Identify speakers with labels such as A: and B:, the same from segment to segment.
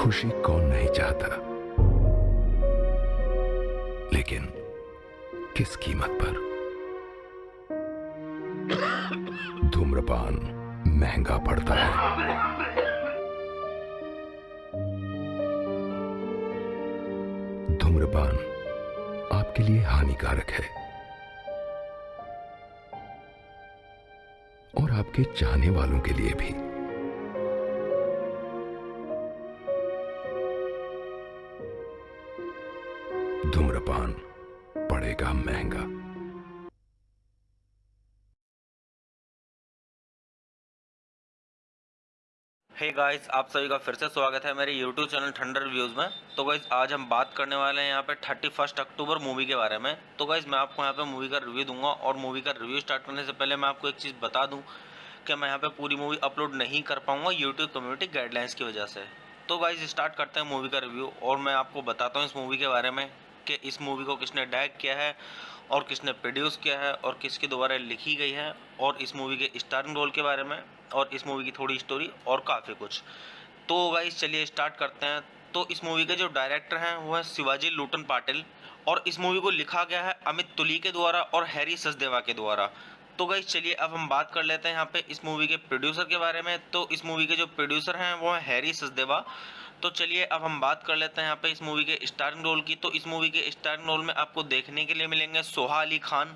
A: खुशी कौन नहीं चाहता, लेकिन किस कीमत पर। धूम्रपान महंगा पड़ता है। धूम्रपान आपके लिए हानिकारक है और आपके चाहने वालों के लिए भी। धूम्रपान पड़ेगा महंगा।
B: हे गाइस, आप सभी का फिर से स्वागत है मेरे YouTube चैनल थंडर रिव्यूज़ में। तो गाइस आज हम बात करने वाले हैं यहाँ पे 31 अक्टूबर मूवी के बारे में। तो गाइस मैं आपको यहाँ पे मूवी का रिव्यू दूंगा और मूवी का रिव्यू स्टार्ट करने से पहले मैं आपको एक चीज़ बता दूं कि मैं यहाँ पे पूरी मूवी अपलोड नहीं कर पाऊंगा यूट्यूब कम्युनिटी गाइडलाइंस की वजह से। तो गाइस स्टार्ट करते हैं मूवी का रिव्यू और मैं आपको बताता हूँ इस मूवी के बारे में कि इस मूवी को किसने डायरेक्ट किया है और किसने प्रोड्यूस किया है और किसके द्वारा लिखी गई है, और इस मूवी के स्टारिंग रोल के बारे में और इस मूवी की थोड़ी स्टोरी और काफ़ी कुछ। तो गाइस चलिए स्टार्ट करते हैं। तो इस मूवी के जो डायरेक्टर हैं वो है शिवाजी लूटन पाटिल, और इस मूवी को लिखा गया है अमित तुली के द्वारा और हैरी सचदेवा के द्वारा। तो गाइस चलिए अब हम बात कर लेते हैं यहाँ पे इस मूवी के प्रोड्यूसर के बारे में। तो इस मूवी के जो प्रोड्यूसर हैं वो है हैरी सचदेवा। तो चलिए अब हम बात कर लेते हैं यहाँ पे इस मूवी के स्टारिंग रोल की। तो इस मूवी के स्टारिंग रोल में आपको देखने के लिए मिलेंगे सोहा अली खान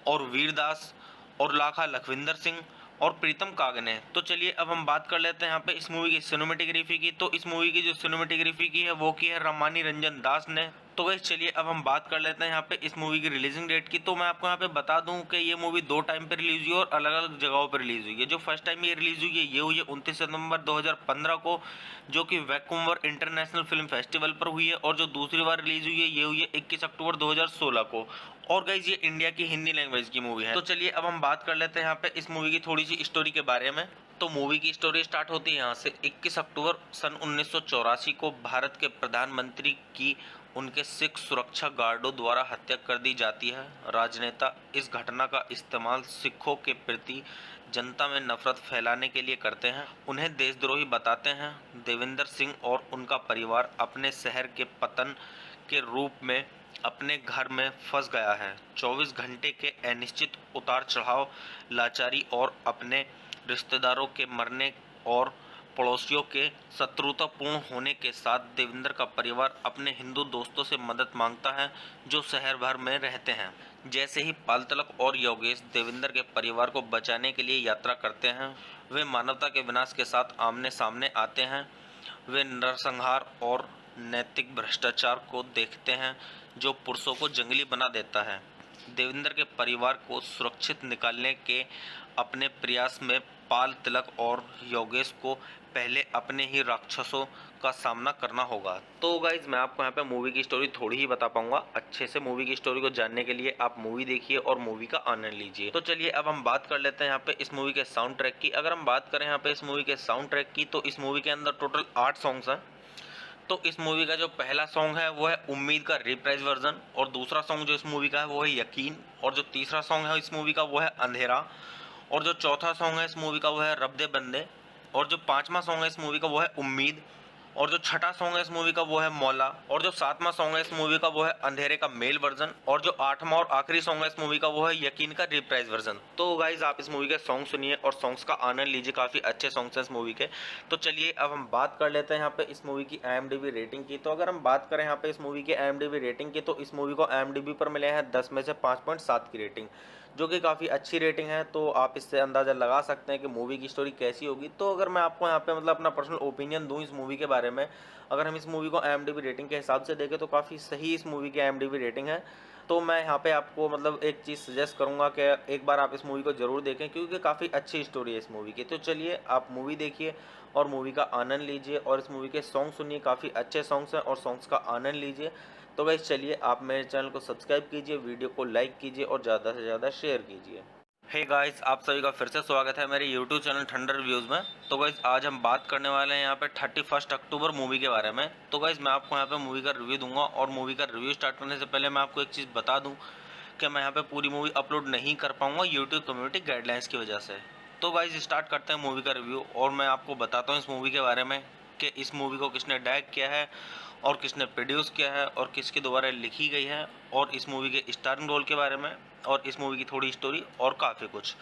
B: और वीरदास और लाखा लखविंदर सिंह और प्रीतम कागने। तो चलिए अब हम बात कर लेते हैं यहाँ पे इस मूवी की सिनेमेटोग्राफी की। तो इस मूवी की जो सिनेमेटोग्राफी की है वो की है रामानी रंजन दास ने। तो गाइस चलिए अब हम बात कर लेते हैं यहाँ पे इस मूवी की रिलीजिंग डेट की। तो मैं आपको यहाँ पे बता दूं कि ये मूवी दो टाइम पे रिलीज हुई है और अलग अलग जगहों पर रिलीज हुई है। जो फर्स्ट टाइम ये रिलीज हुई है ये हुई है 29 सितंबर 2015 को, जो कि वैंकूवर इंटरनेशनल फिल्म फेस्टिवल पर हुई है। और जो दूसरी बार रिलीज हुई है ये हुई है 21 अक्टूबर 2016 को। और गाइज ये इंडिया की हिंदी लैंग्वेज की मूवी है। तो चलिए अब हम बात कर लेते हैं यहाँ पे इस मूवी की थोड़ी सी स्टोरी के बारे में। तो मूवी की स्टोरी स्टार्ट होती है यहाँ से। 21 अक्टूबर सन 1984 को भारत के प्रधानमंत्री की उनके सिख सुरक्षा गार्डों द्वारा हत्या कर दी जाती है। राजनेता इस घटना का इस्तेमाल सिखों के प्रति जनता में नफरत फैलाने के लिए करते हैं, उन्हें देशद्रोही बताते हैं। देवेंद्र सिंह और उनका परिवार अपने शहर के पतन के रूप में अपने घर में फंस गया है। 24 घंटे के अनिश्चित उतार चढ़ाव, लाचारी और अपने रिश्तेदारों के मरने और पड़ोसियों के शत्रुतापूर्ण होने के साथ देवेंद्र का परिवार अपने हिंदू दोस्तों से मदद मांगता है जो शहर भर में रहते हैं। जैसे ही पालतलक और योगेश देवेंद्र के परिवार को बचाने के लिए यात्रा करते हैं, वे मानवता के विनाश के साथ आमने सामने आते हैं। वे नरसंहार और नैतिक भ्रष्टाचार को देखते हैं जो पुरुषों को जंगली बना देता है। देवेंद्र के परिवार को सुरक्षित निकालने के अपने प्रयास में पाल तिलक और योगेश को पहले अपने ही राक्षसों का सामना करना होगा। तो गाइज मैं आपको यहाँ पे मूवी की स्टोरी थोड़ी ही बता पाऊंगा। अच्छे से मूवी की स्टोरी को जानने के लिए आप मूवी देखिए और मूवी का आनंद लीजिए। तो चलिए अब हम बात कर लेते हैं यहाँ पे इस मूवी के साउंड ट्रैक की। अगर हम बात करें यहाँ पे इस मूवी के साउंड ट्रैक की, तो इस मूवी के अंदर टोटल 8 सॉन्ग्स हैं। तो इस मूवी का जो पहला सॉन्ग है वो है उम्मीद का रिप्राइज वर्जन, और दूसरा सॉन्ग जो इस मूवी का है वो है यकीन, और जो तीसरा सॉन्ग है इस मूवी का वो है अंधेरा, और जो चौथा सॉन्ग है इस मूवी का वो है रब दे बंदे, और जो पांचवा सॉन्ग है इस मूवी का वो है उम्मीद, और जो छठा सॉन्ग है इस मूवी का वो है मौला, और जो सातवां सॉन्ग है इस मूवी का वो है अंधेरे का मेल वर्जन, और जो आठवां और आखिरी सॉन्ग है इस मूवी का वो है यकीन का रिप्राइज वर्जन। तो गाइज आप इस मूवी के सॉन्ग सुनिए और सॉन्ग्स का आनंद लीजिए, काफी अच्छे सॉन्ग्स हैं इस मूवी के। तो चलिए अब हम बात कर लेते हैं यहाँ पे इस मूवी की IMDb रेटिंग की। तो अगर हम बात करें यहाँ पे इस मूवी की IMDb रेटिंग की, तो इस मूवी को IMDb पर मिले हैं 10 में से 5.7 की रेटिंग, जो कि काफ़ी अच्छी रेटिंग है। तो आप इससे अंदाज़ा लगा सकते हैं कि मूवी की स्टोरी कैसी होगी। तो अगर मैं आपको यहाँ पे मतलब अपना पर्सनल ओपिनियन दूँ इस मूवी के बारे में, अगर हम इस मूवी को IMDb रेटिंग के हिसाब से देखें तो काफ़ी सही इस मूवी की IMDb रेटिंग है। तो मैं यहाँ पे आपको मतलब एक चीज़ सजेस्ट करूँगा कि एक बार आप इस मूवी को ज़रूर देखें, क्योंकि काफ़ी अच्छी स्टोरी है इस मूवी की। तो चलिए आप मूवी देखिए और मूवी का आनंद लीजिए, और इस मूवी के सॉन्ग सुनिए, काफ़ी अच्छे सॉन्ग्स हैं और सॉन्ग्स का आनंद लीजिए। तो गाइस चलिए आप मेरे चैनल को सब्सक्राइब कीजिए, वीडियो को लाइक कीजिए और ज़्यादा से ज़्यादा शेयर कीजिए। हे गाइस, आप सभी का फिर से स्वागत है मेरे YouTube चैनल थंडर रिव्यूज़ में। तो गाइस आज हम बात करने वाले हैं यहाँ पे 31 अक्टूबर मूवी के बारे में। तो गाइस मैं आपको यहाँ पे मूवी का रिव्यू दूंगा, और मूवी का रिव्यू स्टार्ट करने से पहले मैं आपको एक चीज़ बता दूं कि मैं यहाँ पे पूरी मूवी अपलोड नहीं कर पाऊंगा यूट्यूब कम्युनिटी गाइडलाइंस की वजह से। तो गाइस स्टार्ट करते हैं मूवी का रिव्यू, और मैं आपको बताता हूँ इस मूवी के बारे में कि इस मूवी को किसने डायरेक्ट किया है और किसने प्रोड्यूस किया है और किसके द्वारा लिखी गई है, और इस मूवी के स्टारिंग रोल के बारे में, और इस मूवी की थोड़ी स्टोरी और काफ़ी कुछ।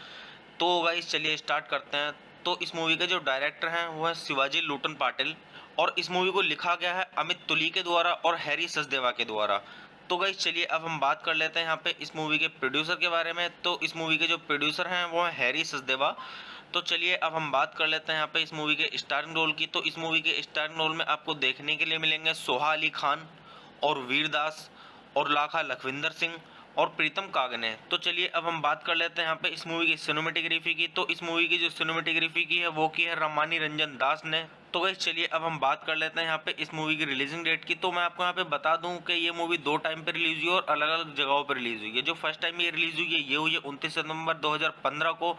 B: तो गाइस चलिए स्टार्ट करते हैं। तो इस मूवी के जो डायरेक्टर हैं वो है शिवाजी लुटन पाटिल, और इस मूवी को लिखा गया है अमित तुली के द्वारा और हैरी सचदेवा के द्वारा। तो गाइस चलिए अब हम बात कर लेते हैं यहाँ पे इस मूवी के प्रोड्यूसर के बारे में। तो इस मूवी के जो प्रोड्यूसर हैं वो है हैरी सचदेवा। तो चलिए अब हम बात कर लेते हैं यहाँ पे इस मूवी के स्टारिंग रोल की। तो इस मूवी के स्टारिंग रोल में आपको देखने के लिए मिलेंगे सोहा अली खान और वीरदास और लाखा लखविंदर सिंह और प्रीतम कागने। तो चलिए अब हम बात कर लेते हैं यहाँ पे इस मूवी की सिनेमेटोग्राफी की। तो इस मूवी की जो सिनेमेटोग्राफी की है वो की है रमानी रंजन दास ने। तो गाइस चलिए अब हम बात कर लेते हैं यहाँ पे इस मूवी की रिलीजिंग डेट की। तो मैं आपको यहाँ पे बता दूं कि ये मूवी 2 टाइम पे रिलीज हुई और अलग अलग जगहों पर रिलीज हुई है। जो फर्स्ट टाइम ये रिलीज हुई है ये हुई है 29 सितंबर 2015 को,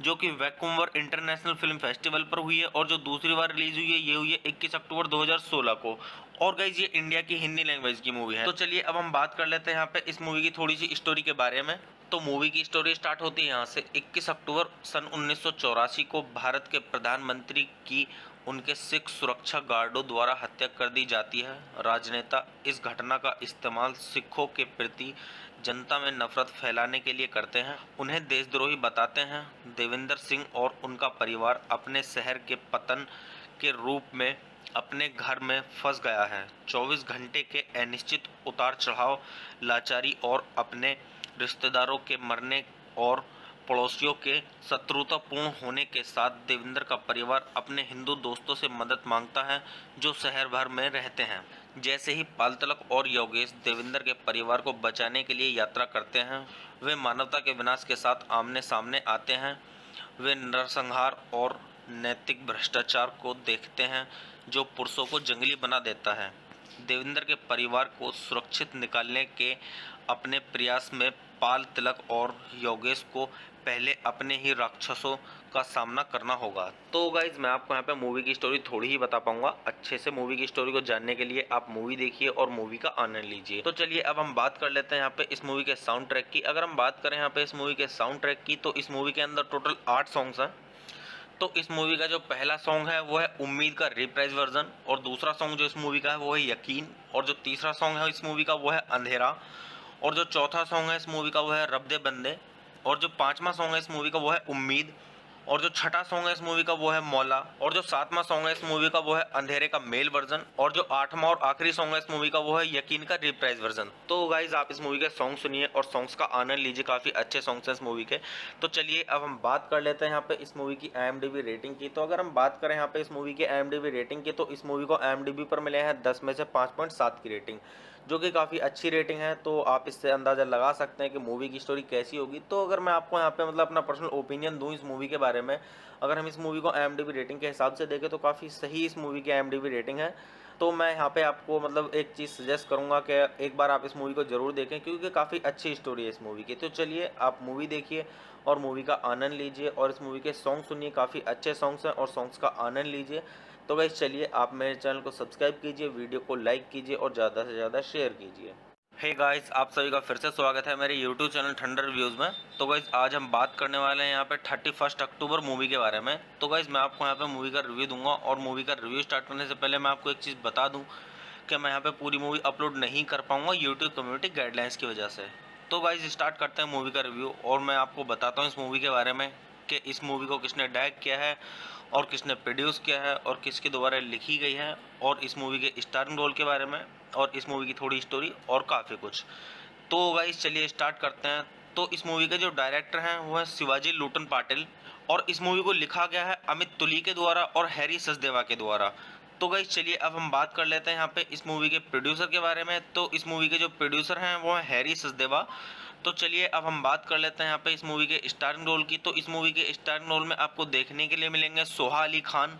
B: जो कि वैंकूवर इंटरनेशनल फिल्म फेस्टिवल पर हुई है, और जो दूसरी बार रिलीज हुई है ये हुई है 21 अक्टूबर 2016 को। और गाइज ये इंडिया की हिंदी लैंग्वेज की मूवी है। तो चलिए अब हम बात कर लेते हैं यहाँ पे इस मूवी की थोड़ी सी स्टोरी के बारे में। तो मूवी की स्टोरी स्टार्ट होती है यहाँ से। 21 अक्टूबर सन 1984 को भारत के प्रधानमंत्री की उनके सिख सुरक्षा गार्डों द्वारा हत्या कर दी जाती है। राजनेता इस घटना का इस्तेमाल सिखों के प्रति जनता में नफरत फैलाने के लिए करते हैं, उन्हें देशद्रोही बताते हैं। देवेंद्र सिंह और उनका परिवार अपने शहर के पतन के रूप में अपने घर में फंस गया है। 24 घंटे के अनिश्चित उतार चढ़ाव, लाचारी और अपने रिश्तेदारों के मरने और पड़ोसियों के शत्रुतापूर्ण होने के साथ देवेंद्र का परिवार अपने हिंदू दोस्तों से मदद मांगता है जो शहर भर में रहते हैं। जैसे ही पाल तिलक और योगेश देवेंद्र के परिवार को बचाने के लिए यात्रा करते हैं, वे मानवता के विनाश के साथ आमने सामने आते हैं। वे नरसंहार और नैतिक भ्रष्टाचार को देखते हैं जो पुरुषों को जंगली बना देता है। देवेंद्र के परिवार को सुरक्षित निकालने के अपने प्रयास में पाल तिलक और योगेश को पहले अपने ही राक्षसों का सामना करना होगा। तो गाइज मैं आपको यहाँ पे मूवी की स्टोरी थोड़ी ही बता पाऊंगा। अच्छे से मूवी की स्टोरी को जानने के लिए आप मूवी देखिए और मूवी का आनंद लीजिए। तो चलिए अब हम बात कर लेते हैं यहाँ पे इस मूवी के साउंड ट्रैक की। अगर हम बात करें यहाँ पे इस मूवी के साउंड ट्रैक की, तो इस मूवी के अंदर टोटल 8 सॉन्ग्स हैं। तो इस मूवी का जो पहला सॉन्ग है वो है उम्मीद का रिप्राइज वर्जन, और दूसरा सॉन्ग जो इस मूवी का है वो है यकीन, और जो तीसरा सॉन्ग है इस मूवी का वो है अंधेरा, और जो चौथा सॉन्ग है इस मूवी का वो है रब दे बंदे, और जो पांचवा सॉन्ग है इस मूवी का वो है उम्मीद, और जो छठा सॉन्ग है इस मूवी का वो है मौला, और जो सातवां सॉन्ग है इस मूवी का वो है अंधेरे का मेल वर्जन, और जो आठवां और आखिरी सॉन्ग है इस मूवी का वो है यकीन का रिप्राइज वर्जन। तो गाइज आप इस मूवी के सॉन्ग सुनिए और सॉन्ग्स का आनंद लीजिए, काफ़ी अच्छे सॉन्ग्स हैं इस मूवी के। तो चलिए अब हम बात कर लेते हैं यहाँ पे इस मूवी की IMDb रेटिंग की। तो अगर हम बात करें यहाँ पे इस मूवी की IMDb रेटिंग की, तो इस मूवी को IMDb पर मिले हैं 10 में से 5.7 की रेटिंग, जो कि काफ़ी अच्छी रेटिंग है। तो आप इससे अंदाज़ा लगा सकते हैं कि मूवी की स्टोरी कैसी होगी। तो अगर मैं आपको यहाँ पे मतलब अपना पर्सनल ओपिनियन दूँ इस मूवी के बारे में, अगर हम इस मूवी को IMDb रेटिंग के हिसाब से देखें तो काफ़ी सही इस मूवी की IMDb रेटिंग है। तो मैं यहाँ पे आपको मतलब एक चीज़ सजेस्ट करूँगा कि एक बार आप इस मूवी को ज़रूर देखें, क्योंकि काफ़ी अच्छी स्टोरी है इस मूवी की। तो चलिए आप मूवी देखिए और मूवी का आनंद लीजिए, और इस मूवी के सॉन्ग सुनिए, काफ़ी अच्छे सॉन्ग्स हैं और सॉन्ग्स का आनंद लीजिए। तो गाइस चलिए आप मेरे चैनल को सब्सक्राइब कीजिए, वीडियो को लाइक कीजिए और ज़्यादा से ज़्यादा शेयर कीजिए। हे गाइस, आप सभी का फिर से स्वागत है मेरे यूट्यूब चैनल ठंडर रिव्यूज़ में। तो गाइस आज हम बात करने वाले हैं यहाँ पे 31 अक्टूबर मूवी के बारे में। तो गाइस मैं आपको यहाँ पे मूवी का रिव्यू दूंगा, और मूवी का रिव्यू स्टार्ट करने से पहले मैं आपको एक चीज़ बता दूं कि मैं यहाँ पे पूरी मूवी अपलोड नहीं कर पाऊँगा यूट्यूब कम्युनिटी गाइडलाइंस की वजह से। तो गाइस स्टार्ट करते हैं मूवी का रिव्यू, और मैं आपको बताता हूँ इस मूवी के बारे में कि इस मूवी को किसने डायरेक्ट किया है और किसने प्रोड्यूस किया है और किसके द्वारा लिखी गई है, और इस मूवी के स्टारिंग रोल के बारे में, और इस मूवी की थोड़ी स्टोरी और काफ़ी कुछ। तो गाइस चलिए स्टार्ट करते हैं। तो इस मूवी के जो डायरेक्टर हैं वो है शिवाजी लुटन पाटिल, और इस मूवी को लिखा गया है अमित तुली के द्वारा और हैरी सचदेवा के द्वारा। तो गाइस चलिए अब हम बात कर लेते हैं यहाँ पे इस मूवी के प्रोड्यूसर के बारे में। तो इस मूवी के जो प्रोड्यूसर हैं वो है हैरी सचदेवा। तो चलिए अब हम बात कर लेते हैं यहाँ पे इस मूवी के स्टारिंग रोल की। तो इस मूवी के स्टारिंग रोल में आपको देखने के लिए मिलेंगे सोहा अली खान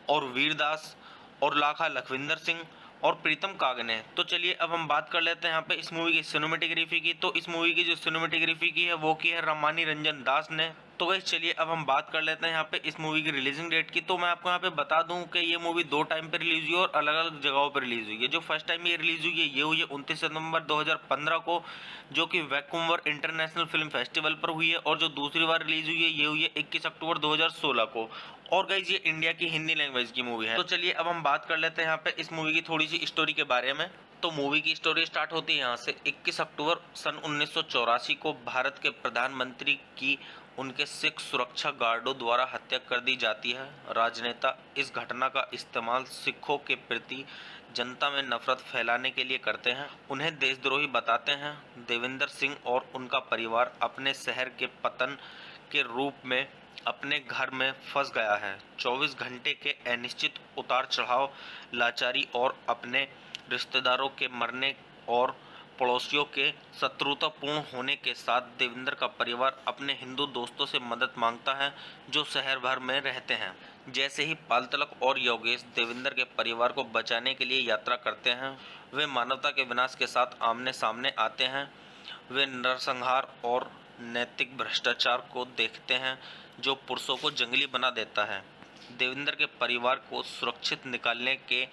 B: और वीरदास और लाखा लखविंदर सिंह और प्रीतम कागने। तो चलिए अब हम बात कर लेते हैं यहाँ पे इस मूवी की सिनेमेटोग्राफी की। तो इस मूवी की जो सिनेमेटोग्राफी की है वो की है रमानी रंजन दास ने। तो गाइस चलिए अब हम बात कर लेते हैं यहाँ पे इस मूवी की रिलीजिंग डेट की। तो मैं आपको यहाँ पे बता दूं कि ये मूवी 2 टाइम पे रिलीज हुई और अलग अलग जगहों पर रिलीज हुई है। जो फर्स्ट टाइम ये रिलीज हुई है ये हुई है 29 सितंबर 2015 को, जो कि वैंकूवर इंटरनेशनल फिल्म फेस्टिवल पर हुई है, और जो दूसरी बार रिलीज हुई है ये हुई है 21 अक्टूबर 2016 को, और गाइज ये इंडिया की हिंदी लैंग्वेज की मूवी है। तो चलिए अब हम बात कर लेते हैं यहाँ पे इस मूवी की थोड़ी सी स्टोरी के बारे में। तो मूवी की स्टोरी स्टार्ट होती है यहाँ से 21 अक्टूबर सन 1984 को भारत के प्रधानमंत्री की उनके सिख सुरक्षा गार्डों द्वारा हत्या कर दी जाती है। राजनेता इस घटना का इस्तेमाल सिखों के प्रति जनता में नफरत फैलाने के लिए करते हैं, उन्हें देशद्रोही बताते हैं। देवेंद्र सिंह और उनका परिवार अपने शहर के पतन के रूप में अपने घर में फंस गया है। 24 घंटे के अनिश्चित उतार चढ़ाव, लाचारी और अपने रिश्तेदारों के मरने और पड़ोसियों के शत्रुतापूर्ण होने के साथ देवेंद्र का परिवार अपने हिंदू दोस्तों से मदद मांगता है जो शहर भर में रहते हैं। जैसे ही पालतलक और योगेश देवेंद्र के परिवार को बचाने के लिए यात्रा करते हैं, वे मानवता के विनाश के साथ आमने सामने आते हैं। वे नरसंहार और नैतिक भ्रष्टाचार को देखते हैं जो पुरुषों को जंगली बना देता है। देवेंद्र के परिवार को सुरक्षित निकालने के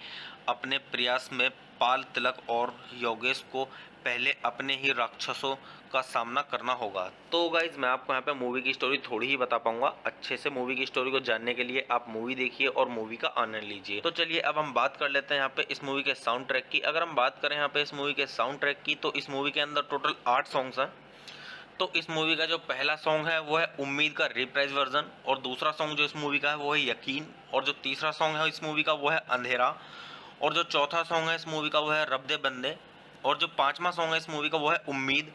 B: अपने प्रयास में पाल तिलक और योगेश को पहले अपने ही राक्षसों का सामना करना होगा। तो गाइज मैं आपको यहाँ पे मूवी की स्टोरी थोड़ी ही बता पाऊंगा। अच्छे से मूवी की स्टोरी को जानने के लिए आप मूवी देखिए और मूवी का आनंद लीजिए। तो चलिए अब हम बात कर लेते हैं यहाँ पे इस मूवी के साउंड ट्रैक की। अगर हम बात करें यहाँ पे इस मूवी के साउंड ट्रैक की, तो इस मूवी के अंदर टोटल 8 सॉन्ग्स हैं। तो इस मूवी का जो पहला सॉन्ग है वो है उम्मीद का रिप्राइज वर्जन, और दूसरा सॉन्ग जो इस मूवी का है वो है यकीन, और जो तीसरा सॉन्ग है इस मूवी का वो है अंधेरा, और जो चौथा सॉन्ग है इस मूवी का वो है रब दे बंदे, और जो पांचवा सॉन्ग है इस मूवी का वो है उम्मीद,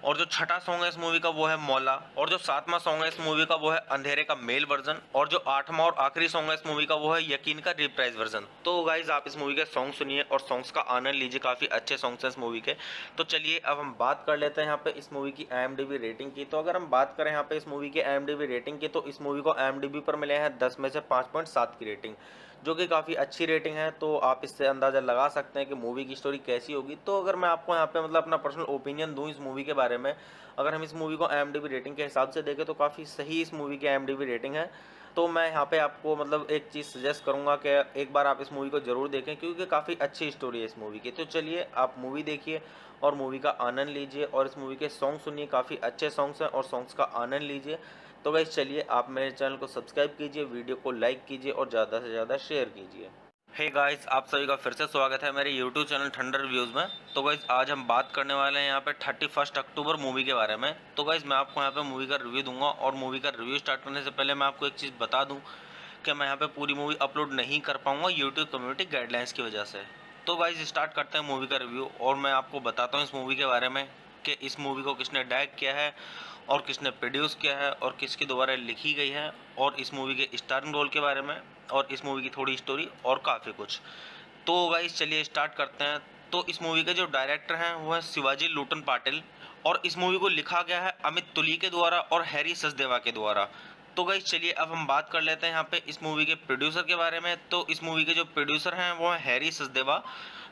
B: और जो छठा सॉन्ग है इस मूवी का वो है मौला, और जो सातवां सॉन्ग है इस मूवी का वो है अंधेरे का मेल वर्जन, और जो आठवां और आखिरी सॉन्ग है इस मूवी का वो है यकीन का रिप्राइज वर्जन। तो गाइज आप इस मूवी के सॉन्ग सुनिए और सॉन्ग्स का आनंद लीजिए, काफ़ी अच्छे सॉन्ग्स हैं इस मूवी के। तो चलिए अब हम बात कर लेते हैं यहाँ पे इस मूवी की IMDb रेटिंग की। तो अगर हम बात करें यहाँ पे इस मूवी की IMDb रेटिंग की, तो इस मूवी को IMDb पर मिले हैं 10 में से 5.7 की रेटिंग, जो कि काफ़ी अच्छी रेटिंग है। तो आप इससे अंदाज़ा लगा सकते हैं कि मूवी की स्टोरी कैसी होगी। तो अगर मैं आपको यहाँ पे मतलब अपना पर्सनल ओपिनियन दूँ इस मूवी के बारे में, अगर हम इस मूवी को IMDb रेटिंग के हिसाब से देखें तो काफ़ी सही इस मूवी की IMDb रेटिंग है। तो मैं यहाँ पे आपको मतलब एक चीज़ सजेस्ट करूँगा कि एक बार आप इस मूवी को ज़रूर देखें, क्योंकि काफ़ी अच्छी स्टोरी है इस मूवी की। तो चलिए आप मूवी देखिए और मूवी का आनंद लीजिए, और इस मूवी के सॉन्ग सुनिए, काफ़ी अच्छे सॉन्ग्स हैं और सॉन्ग्स का आनंद लीजिए। तो गाइस चलिए आप मेरे चैनल को सब्सक्राइब कीजिए, वीडियो को लाइक कीजिए और ज़्यादा से ज़्यादा शेयर कीजिए। हे गाइस, आप सभी का फिर से स्वागत है मेरे YouTube चैनल ठंडर रिव्यूज़ में। तो गाइस आज हम बात करने वाले हैं यहाँ पे 31 अक्टूबर मूवी के बारे में। तो गाइस मैं आपको यहाँ पे मूवी का रिव्यू दूंगा, और मूवी का रिव्यू स्टार्ट करने से पहले मैं आपको एक चीज़ बता दूं कि मैं यहाँ पे पूरी मूवी अपलोड नहीं कर पाऊँगा यूट्यूब कम्युनिटी गाइडलाइंस की वजह से। तो गाइस स्टार्ट करते हैं मूवी का रिव्यू, और मैं आपको बताता हूँ इस मूवी के बारे में कि इस मूवी को किसने डायरेक्ट किया है और किसने प्रोड्यूस किया है और किसके द्वारा लिखी गई है, और इस मूवी के स्टारिंग रोल के बारे में, और इस मूवी की थोड़ी स्टोरी और काफ़ी कुछ। तो गाइस चलिए स्टार्ट करते हैं। तो इस मूवी के जो डायरेक्टर हैं वो है शिवाजी लूटन पाटिल, और इस मूवी को लिखा गया है अमित तुली के द्वारा और हैरी सचदेवा के द्वारा। तो गाइस चलिए अब हम बात कर लेते हैं यहाँ पे इस मूवी के प्रोड्यूसर के बारे में। तो इस मूवी के जो प्रोड्यूसर हैं वो है हैरी सचदेवा।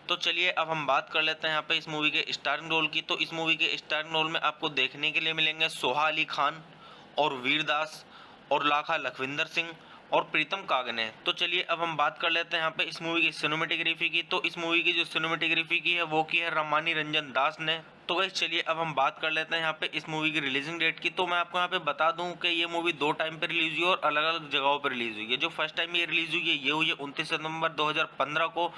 B: तो चलिए अब हम बात कर लेते हैं यहाँ पे इस मूवी के स्टारिंग रोल की। तो इस मूवी के स्टारिंग रोल में आपको देखने के लिए मिलेंगे सोहा अली खान और वीरदास और लाखा लखविंदर सिंह और प्रीतम कागने। तो चलिए अब हम बात कर लेते हैं यहाँ पे इस मूवी की सिनेमेटोग्राफी की। तो इस मूवी की जो सिनेमेटोग्राफी की है वो की है रामानी रंजन दास ने। तो गाइस चलिए अब हम बात कर लेते हैं यहाँ पे इस मूवी की रिलीजिंग डेट की। तो मैं आपको यहाँ पे बता दूं कि ये मूवी 2 टाइम पे रिलीज हुई है और अलग अलग जगहों पर रिलीज हुई है। जो फर्स्ट टाइम ये रिलीज हुई है ये हुई है 29 सितंबर 2015 को,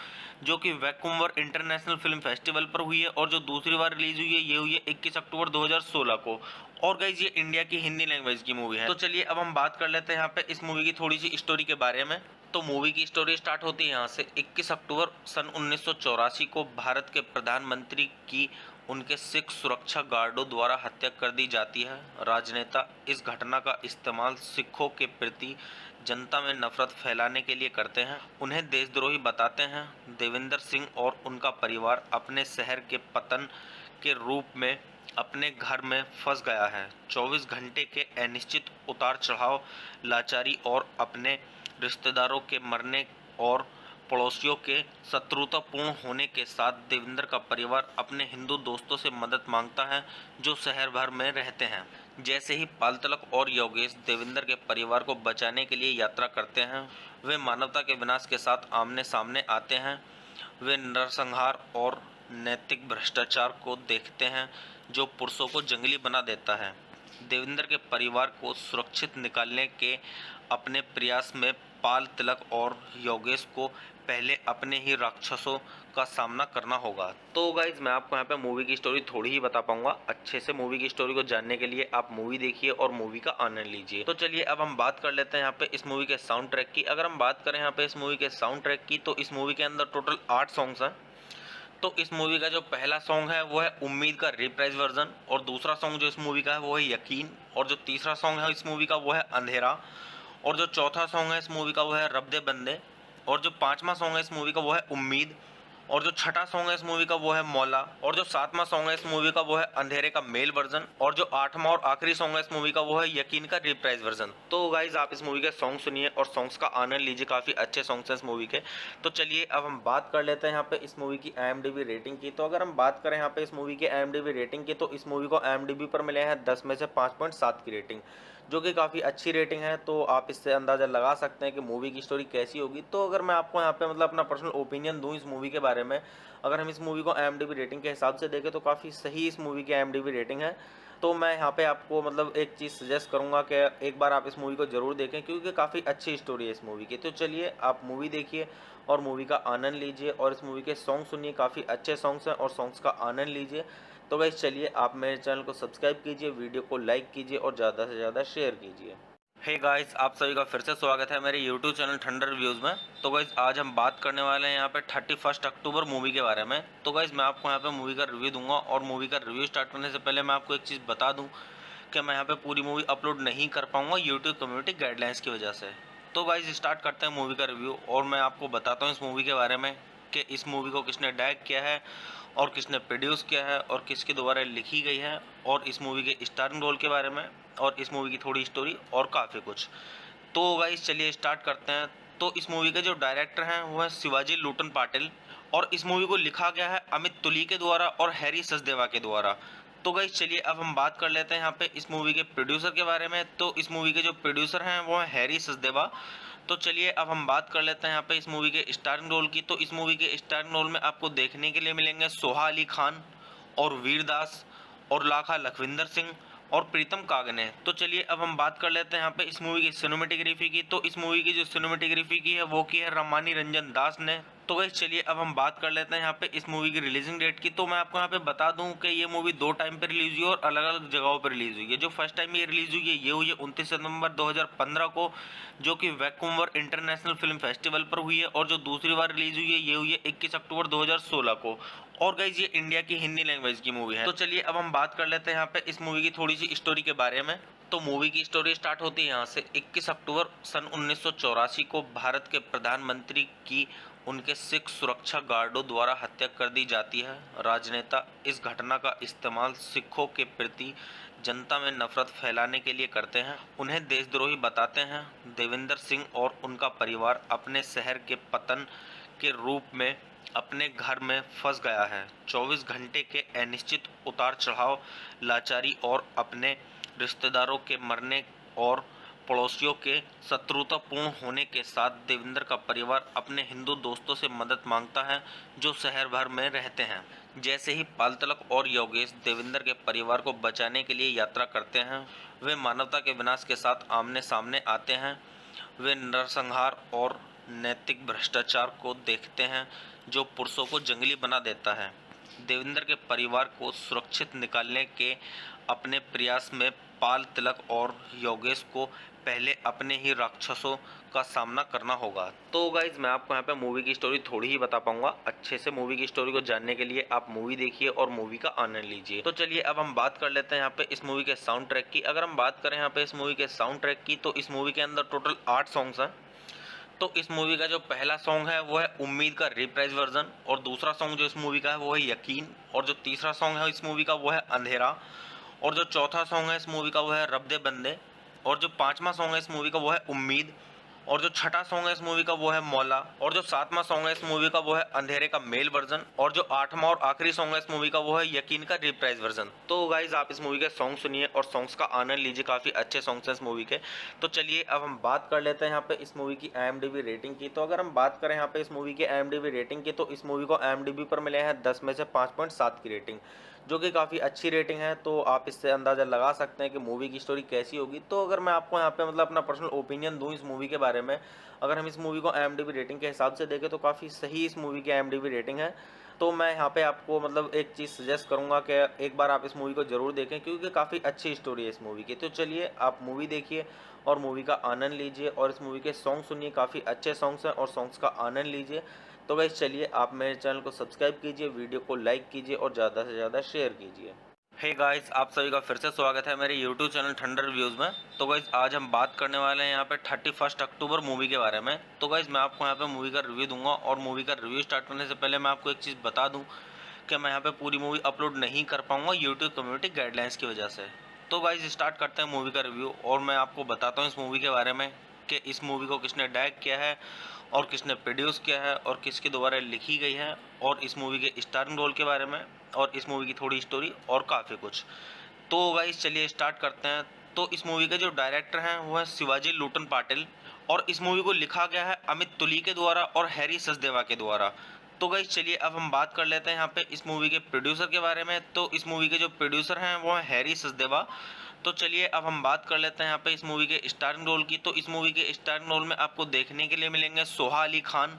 B: जो कि वैंकूवर इंटरनेशनल फिल्म फेस्टिवल पर हुई है, और जो दूसरी बार रिलीज हुई है ये हुई है 21 अक्टूबर 2016 को। और गाइज ये इंडिया की हिंदी लैंग्वेज की मूवी है। तो चलिए अब हम बात कर लेते हैं यहाँ पे इस मूवी की थोड़ी सी स्टोरी के बारे में। तो मूवी की स्टोरी स्टार्ट होती है यहाँ से 21 अक्टूबर सन 1984 को भारत के प्रधानमंत्री की उनके सिख सुरक्षा गार्डों द्वारा हत्या कर दी जाती है। राजनेता इस घटना का इस्तेमाल सिखों के प्रति जनता में नफरत फैलाने के लिए करते हैं, उन्हें देशद्रोही बताते हैं। देवेंद्र सिंह और उनका परिवार अपने शहर के पतन के रूप में अपने घर में फंस गया है। 24 घंटे के अनिश्चित उतार चढ़ाव, लाचारी और अपने रिश्तेदारों के मरने और पड़ोसियों के शत्रुतापूर्ण होने के साथ देवेंद्र का परिवार अपने हिंदू दोस्तों से मदद मांगता है जो शहर भर में रहते हैं। जैसे ही पालतलक और योगेश देवेंद्र के परिवार को बचाने के लिए यात्रा करते हैं, वे मानवता के विनाश के साथ आमने सामने आते हैं। वे नरसंहार और नैतिक भ्रष्टाचार को देखते हैं जो पुरुषों को जंगली बना देता है। देवेंद्र के परिवार को सुरक्षित निकालने के अपने प्रयास में पाल तिलक और योगेश को पहले अपने ही राक्षसों का सामना करना होगा। तो गाइज मैं आपको यहाँ पे मूवी की स्टोरी थोड़ी ही बता पाऊंगा। अच्छे से मूवी की स्टोरी को जानने के लिए आप मूवी देखिए और मूवी का आनंद लीजिए। तो चलिए अब हम बात कर लेते हैं यहाँ पे इस मूवी के साउंड ट्रैक की। अगर हम बात करें यहाँ पे इस मूवी के साउंड ट्रैक की, तो इस मूवी के अंदर टोटल 8 सॉन्ग्स हैं। तो इस मूवी का जो पहला सॉन्ग है वो है उम्मीद का रिप्राइज वर्जन, और दूसरा सॉन्ग जो इस मूवी का है वो है यकीन, और जो तीसरा सॉन्ग है इस मूवी का वो है अंधेरा, और जो चौथा सॉन्ग है इस मूवी का वो है रब दे बंदे, और जो पांचवा सॉन्ग है इस मूवी का वो है उम्मीद, और जो छठा सॉन्ग है इस मूवी का वो है मौला, और जो सातवां सॉन्ग है इस मूवी का वो है अंधेरे का मेल वर्जन, और जो आठवां और आखिरी सॉन्ग है इस मूवी का वो है यकीन का रिप्राइज वर्जन। तो गाइज आप इस मूवी के सॉन्ग सुनिए और सॉन्ग्स का आनंद लीजिए, काफी अच्छे सॉन्ग्स हैं इस मूवी के। तो चलिए अब हम बात कर लेते हैं यहाँ पे इस मूवी की IMDb रेटिंग की। तो अगर हम बात करें यहाँ पे इस मूवी की IMDb रेटिंग की, तो इस मूवी को IMDb पर मिले हैं 10 में से 5.7 की रेटिंग, जो कि काफ़ी अच्छी रेटिंग है। तो आप इससे अंदाज़ा लगा सकते हैं कि मूवी की स्टोरी कैसी होगी। तो अगर मैं आपको यहाँ पे मतलब अपना पर्सनल ओपिनियन दूँ इस मूवी के बारे में, अगर हम इस मूवी को IMDb रेटिंग के हिसाब से देखें तो काफ़ी सही इस मूवी की IMDb रेटिंग है। तो मैं यहाँ पे आपको मतलब एक चीज़ सजेस्ट करूँगा कि एक बार आप इस मूवी को ज़रूर देखें, क्योंकि काफ़ी अच्छी स्टोरी है इस मूवी की। तो चलिए आप मूवी देखिए और मूवी का आनंद लीजिए, और इस मूवी के सॉन्ग सुनिए, काफ़ी अच्छे सॉन्ग्स हैं और सॉन्ग्स का आनंद लीजिए। तो गाइस चलिए आप मेरे चैनल को सब्सक्राइब कीजिए, वीडियो को लाइक कीजिए और ज़्यादा से ज़्यादा शेयर कीजिए। हे गाइस, आप सभी का फिर से स्वागत है मेरे YouTube चैनल ठंडर रिव्यूज़ में। तो गाइस आज हम बात करने वाले हैं यहाँ पे 31 अक्टूबर मूवी के बारे में। तो गाइस मैं आपको यहाँ पे मूवी का रिव्यू दूंगा, और मूवी का रिव्यू स्टार्ट करने से पहले मैं आपको एक चीज़ बता दूं कि मैं यहाँ पे पूरी मूवी अपलोड नहीं कर पाऊँगा यूट्यूब कम्युनिटी गाइडलाइंस की वजह से। तो गाइस स्टार्ट करते हैं मूवी का रिव्यू, और मैं आपको बताता हूँ इस मूवी के बारे में कि इस मूवी को किसने डायरेक्ट किया है और किसने प्रोड्यूस किया है और किसके द्वारा लिखी गई है, और इस मूवी के स्टारिंग रोल के बारे में, और इस मूवी की थोड़ी स्टोरी और काफ़ी कुछ। तो गाइस चलिए स्टार्ट करते हैं। तो इस मूवी के जो डायरेक्टर हैं वो है शिवाजी लूटन पाटिल, और इस मूवी को लिखा गया है अमित तुली के द्वारा और हैरी सचदेवा के द्वारा। तो गाइस चलिए अब हम बात कर लेते हैं यहाँ पे इस मूवी के प्रोड्यूसर के बारे में। तो इस मूवी के जो प्रोड्यूसर हैं वो है हैरी सचदेवा। तो चलिए अब हम बात कर लेते हैं यहाँ पे इस मूवी के स्टारिंग रोल की। तो इस मूवी के स्टारिंग रोल में आपको देखने के लिए मिलेंगे सोहा अली खान और वीरदास और लाखा लखविंदर सिंह और प्रीतम कागने। तो चलिए अब हम बात कर लेते हैं यहाँ पे इस मूवी की सिनेमेटोग्राफी की। तो इस मूवी की जो सिनेमेटोग्राफी की है वो की है रमानी रंजन दास ने। तो गाइस चलिए अब हम बात कर लेते हैं यहाँ पे इस मूवी की रिलीजिंग डेट की। तो मैं आपको यहाँ पे बता दूं कि ये मूवी 2 टाइम पे रिलीज हुई और अलग अलग जगहों पर रिलीज हुई है। जो फर्स्ट टाइम ये रिलीज हुई है ये हुई है 29 नवंबर 2015 को, जो कि वैंकूवर इंटरनेशनल फिल्म फेस्टिवल पर हुई है, और जो दूसरी बार रिलीज हुई है ये हुई है 21 अक्टूबर 2016 को। और गाइज ये इंडिया की हिंदी लैंग्वेज की मूवी है। तो चलिए अब हम बात कर लेते हैं यहाँ पे इस मूवी की थोड़ी सी स्टोरी के बारे में। तो मूवी की स्टोरी स्टार्ट होती है यहाँ से। 21 अक्टूबर सन 1984 को भारत के प्रधानमंत्री की उनके सिख सुरक्षा गार्डों द्वारा हत्या कर दी जाती है। राजनेता इस घटना का इस्तेमाल सिखों के प्रति जनता में नफरत फैलाने के लिए करते हैं, उन्हें देशद्रोही बताते हैं। देवेंद्र सिंह और उनका परिवार अपने शहर के पतन के रूप में अपने घर में फंस गया है। 24 घंटे के अनिश्चित उतार चढ़ाव, लाचारी और अपने रिश्तेदारों के मरने और पड़ोसियों के शत्रुतापूर्ण होने के साथ देवेंद्र का परिवार अपने हिंदू दोस्तों से मदद मांगता है जो शहर भर में रहते हैं। जैसे ही पाल तिलक और योगेश देवेंद्र के परिवार को बचाने के लिए यात्रा करते हैं, वे मानवता के विनाश के साथ आमने सामने आते हैं। वे नरसंहार और नैतिक भ्रष्टाचार को देखते हैं जो पुरुषों को जंगली बना देता है। देवेंद्र के परिवार को सुरक्षित निकालने के अपने प्रयास में पाल तिलक और योगेश को पहले अपने ही राक्षसों का सामना करना होगा। तो गाइज मैं आपको यहाँ पे मूवी की स्टोरी थोड़ी ही बता पाऊंगा। अच्छे से मूवी की स्टोरी को जानने के लिए आप मूवी देखिए और मूवी का आनंद लीजिए। तो चलिए अब हम बात कर लेते हैं यहाँ पे इस मूवी के साउंड ट्रैक की। अगर हम बात करें यहाँ पे इस मूवी के साउंड ट्रैक की, तो इस मूवी के अंदर टोटल 8 सॉन्ग्स हैं। तो इस मूवी का जो पहला सॉन्ग है वो है उम्मीद का रिप्राइज वर्जन, और दूसरा सॉन्ग जो इस मूवी का है वो है यकीन, और जो तीसरा सॉन्ग है इस मूवी का वो है अंधेरा, और जो चौथा सॉन्ग है इस मूवी का वो है रब दे बंदे, और जो पांचवा सॉन्ग है इस मूवी का वो है उम्मीद, और जो छठा सॉन्ग है इस मूवी का वो है मौला, और जो सातवां सॉन्ग है इस मूवी का वो है अंधेरे का मेल वर्जन, और जो आठवां और आखिरी सॉन्ग है इस मूवी का वो है यकीन का रिप्राइज वर्जन। तो गाइज आप इस मूवी के सॉन्ग सुनिए और सॉन्ग्स का आनंद लीजिए, काफी अच्छे सॉन्ग्स हैं इस मूवी के। तो चलिए अब हम बात कर लेते हैं यहाँ पे इस मूवी की IMDb रेटिंग की। तो अगर हम बात करें यहाँ पे इस मूवी की IMDb रेटिंग की, तो इस मूवी को IMDb पर मिले हैं 10 में से 5.7 की रेटिंग, जो कि काफ़ी अच्छी रेटिंग है। तो आप इससे अंदाज़ा लगा सकते हैं कि मूवी की स्टोरी कैसी होगी। तो अगर मैं आपको यहाँ पे मतलब अपना पर्सनल ओपिनियन दूँ इस मूवी के बारे में, अगर हम इस मूवी को IMDb रेटिंग के हिसाब से देखें तो काफ़ी सही इस मूवी की IMDb रेटिंग है। तो मैं यहाँ पे आपको मतलब एक चीज़ सजेस्ट करूँगा कि एक बार आप इस मूवी को ज़रूर देखें, क्योंकि काफ़ी अच्छी स्टोरी है इस मूवी की। तो चलिए आप मूवी देखिए और मूवी का आनंद लीजिए और इस मूवी के सॉन्ग सुनिए, काफ़ी अच्छे सॉन्ग्स हैं और सॉन्ग्स का आनंद लीजिए। तो गाइस चलिए आप मेरे चैनल को सब्सक्राइब कीजिए, वीडियो को लाइक कीजिए और ज़्यादा से ज़्यादा शेयर कीजिए। हे गाइस, आप सभी का फिर से स्वागत है मेरे यूट्यूब चैनल ठंडर रिव्यूज़ में। तो गाइस आज हम बात करने वाले हैं यहाँ पे 31 अक्टूबर मूवी के बारे में। तो गाइस मैं आपको यहाँ पे मूवी का रिव्यू दूंगा और मूवी का रिव्यू स्टार्ट करने से पहले मैं आपको एक चीज़ बता दूं कि मैं यहाँ पे पूरी मूवी अपलोड नहीं कर पाऊंगा यूट्यूब कम्युनिटी गाइडलाइंस की वजह से। तो गाइस स्टार्ट करते हैं मूवी का रिव्यू और मैं आपको बताता हूँ इस मूवी के बारे में कि इस मूवी को किसने डायरेक्ट किया है और किसने प्रोड्यूस किया है और किसके द्वारा लिखी गई है, और इस मूवी के स्टारिंग रोल के बारे में और इस मूवी की थोड़ी स्टोरी और काफ़ी कुछ। तो गाइस चलिए स्टार्ट करते हैं। तो इस मूवी के जो डायरेक्टर हैं वो है शिवाजी लूटन पाटिल, और इस मूवी को लिखा गया है अमित तुली के द्वारा और हैरी सचदेवा के द्वारा। तो गाइस चलिए अब हम बात कर लेते हैं यहाँ पे इस मूवी के प्रोड्यूसर के बारे में। तो इस मूवी के जो प्रोड्यूसर हैं वो है हैरी सचदेवा। तो चलिए अब हम बात कर लेते हैं यहाँ पे इस मूवी के स्टारिंग रोल की। तो इस मूवी के स्टारिंग रोल में आपको देखने के लिए मिलेंगे सोहा अली खान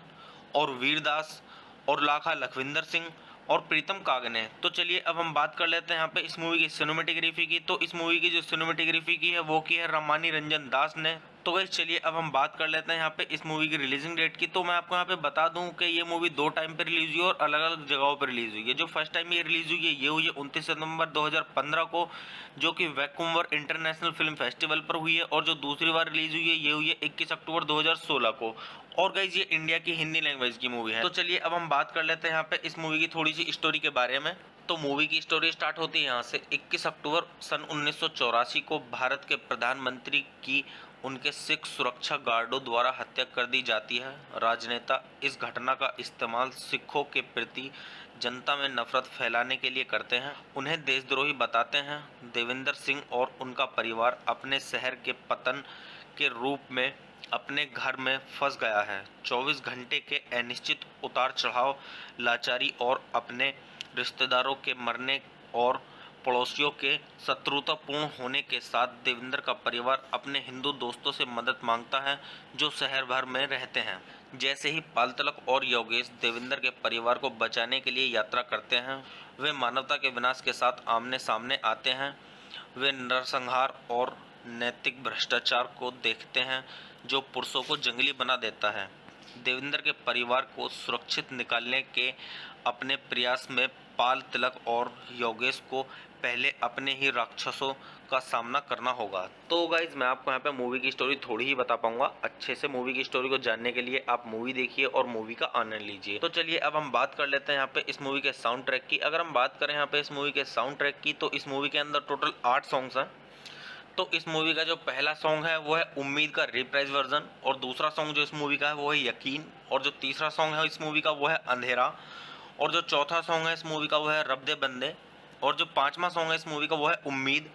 B: और वीरदास और लाखा लखविंदर सिंह और प्रीतम कागने। तो चलिए अब हम बात कर लेते हैं यहाँ पे इस मूवी की सिनेमेटोग्राफी की। तो इस मूवी की जो सिनेमेटोग्राफी की है वो की है रामानी रंजन दास ने। तो गाइस चलिए अब हम बात कर लेते हैं यहाँ पे इस मूवी की रिलीजिंग डेट की। तो मैं आपको यहाँ पे बता दूं कि ये मूवी 2 टाइम पे रिलीज हुई है और अलग अलग जगहों पर रिलीज हुई है। जो फर्स्ट टाइम ये रिलीज हुई है ये हुई है 29 सितंबर 2015 को, जो कि वैंकूवर इंटरनेशनल फिल्म फेस्टिवल पर हुई है। और जो दूसरी बार रिलीज हुई है ये हुई है 21 अक्टूबर 2016 को। और गाइज ये इंडिया की हिंदी लैंग्वेज की मूवी है। तो चलिए अब हम बात कर लेते हैं यहाँ पे इस मूवी की थोड़ी सी स्टोरी के बारे में। तो मूवी की स्टोरी स्टार्ट होती है यहाँ से 21 अक्टूबर सन 1984 को भारत के प्रधानमंत्री की उनके सिख सुरक्षा गार्डों द्वारा हत्या कर दी जाती है। राजनेता इस घटना का इस्तेमाल सिखों के प्रति जनता में नफरत फैलाने के लिए करते हैं, उन्हें देशद्रोही बताते हैं। देवेंद्र सिंह और उनका परिवार अपने शहर के पतन के रूप में अपने घर में फंस गया है। 24 घंटे के अनिश्चित उतार चढ़ाव, लाचारी और अपने रिश्तेदारों के मरने और पड़ोसियों के शत्रुतापूर्ण होने के साथ देवेंद्र का परिवार अपने हिंदू दोस्तों से मदद मांगता है जो शहर भर में रहते हैं। जैसे ही पालतलक और योगेश देवेंद्र के परिवार को बचाने के लिए यात्रा करते हैं, वे मानवता के विनाश के साथ आमने सामने आते हैं। वे नरसंहार और नैतिक भ्रष्टाचार को देखते हैं जो पुरुषों को जंगली बना देता है। देवेंद्र के परिवार को सुरक्षित निकालने के अपने प्रयास में पाल तिलक और योगेश को पहले अपने ही राक्षसों का सामना करना होगा। तो गाइज मैं आपको यहाँ पे मूवी की स्टोरी थोड़ी ही बता पाऊंगा। अच्छे से मूवी की स्टोरी को जानने के लिए आप मूवी देखिए और मूवी का आनंद लीजिए। तो चलिए अब हम बात कर लेते हैं यहाँ पे इस मूवी के साउंड ट्रैक की। अगर हम बात करें यहाँ पे इस मूवी के साउंड ट्रैक की, तो इस मूवी के अंदर टोटल 8 सॉन्ग्स हैं। तो इस मूवी का जो पहला सॉन्ग है वो है उम्मीद का रिप्राइज वर्जन, और दूसरा सॉन्ग जो इस मूवी का है वो है यकीन, और जो तीसरा सॉन्ग है इस मूवी का वो है अंधेरा, और जो चौथा सॉन्ग है इस मूवी का वो है रब दे बंदे, और जो पांचवा सॉन्ग है इस मूवी का वो है उम्मीद,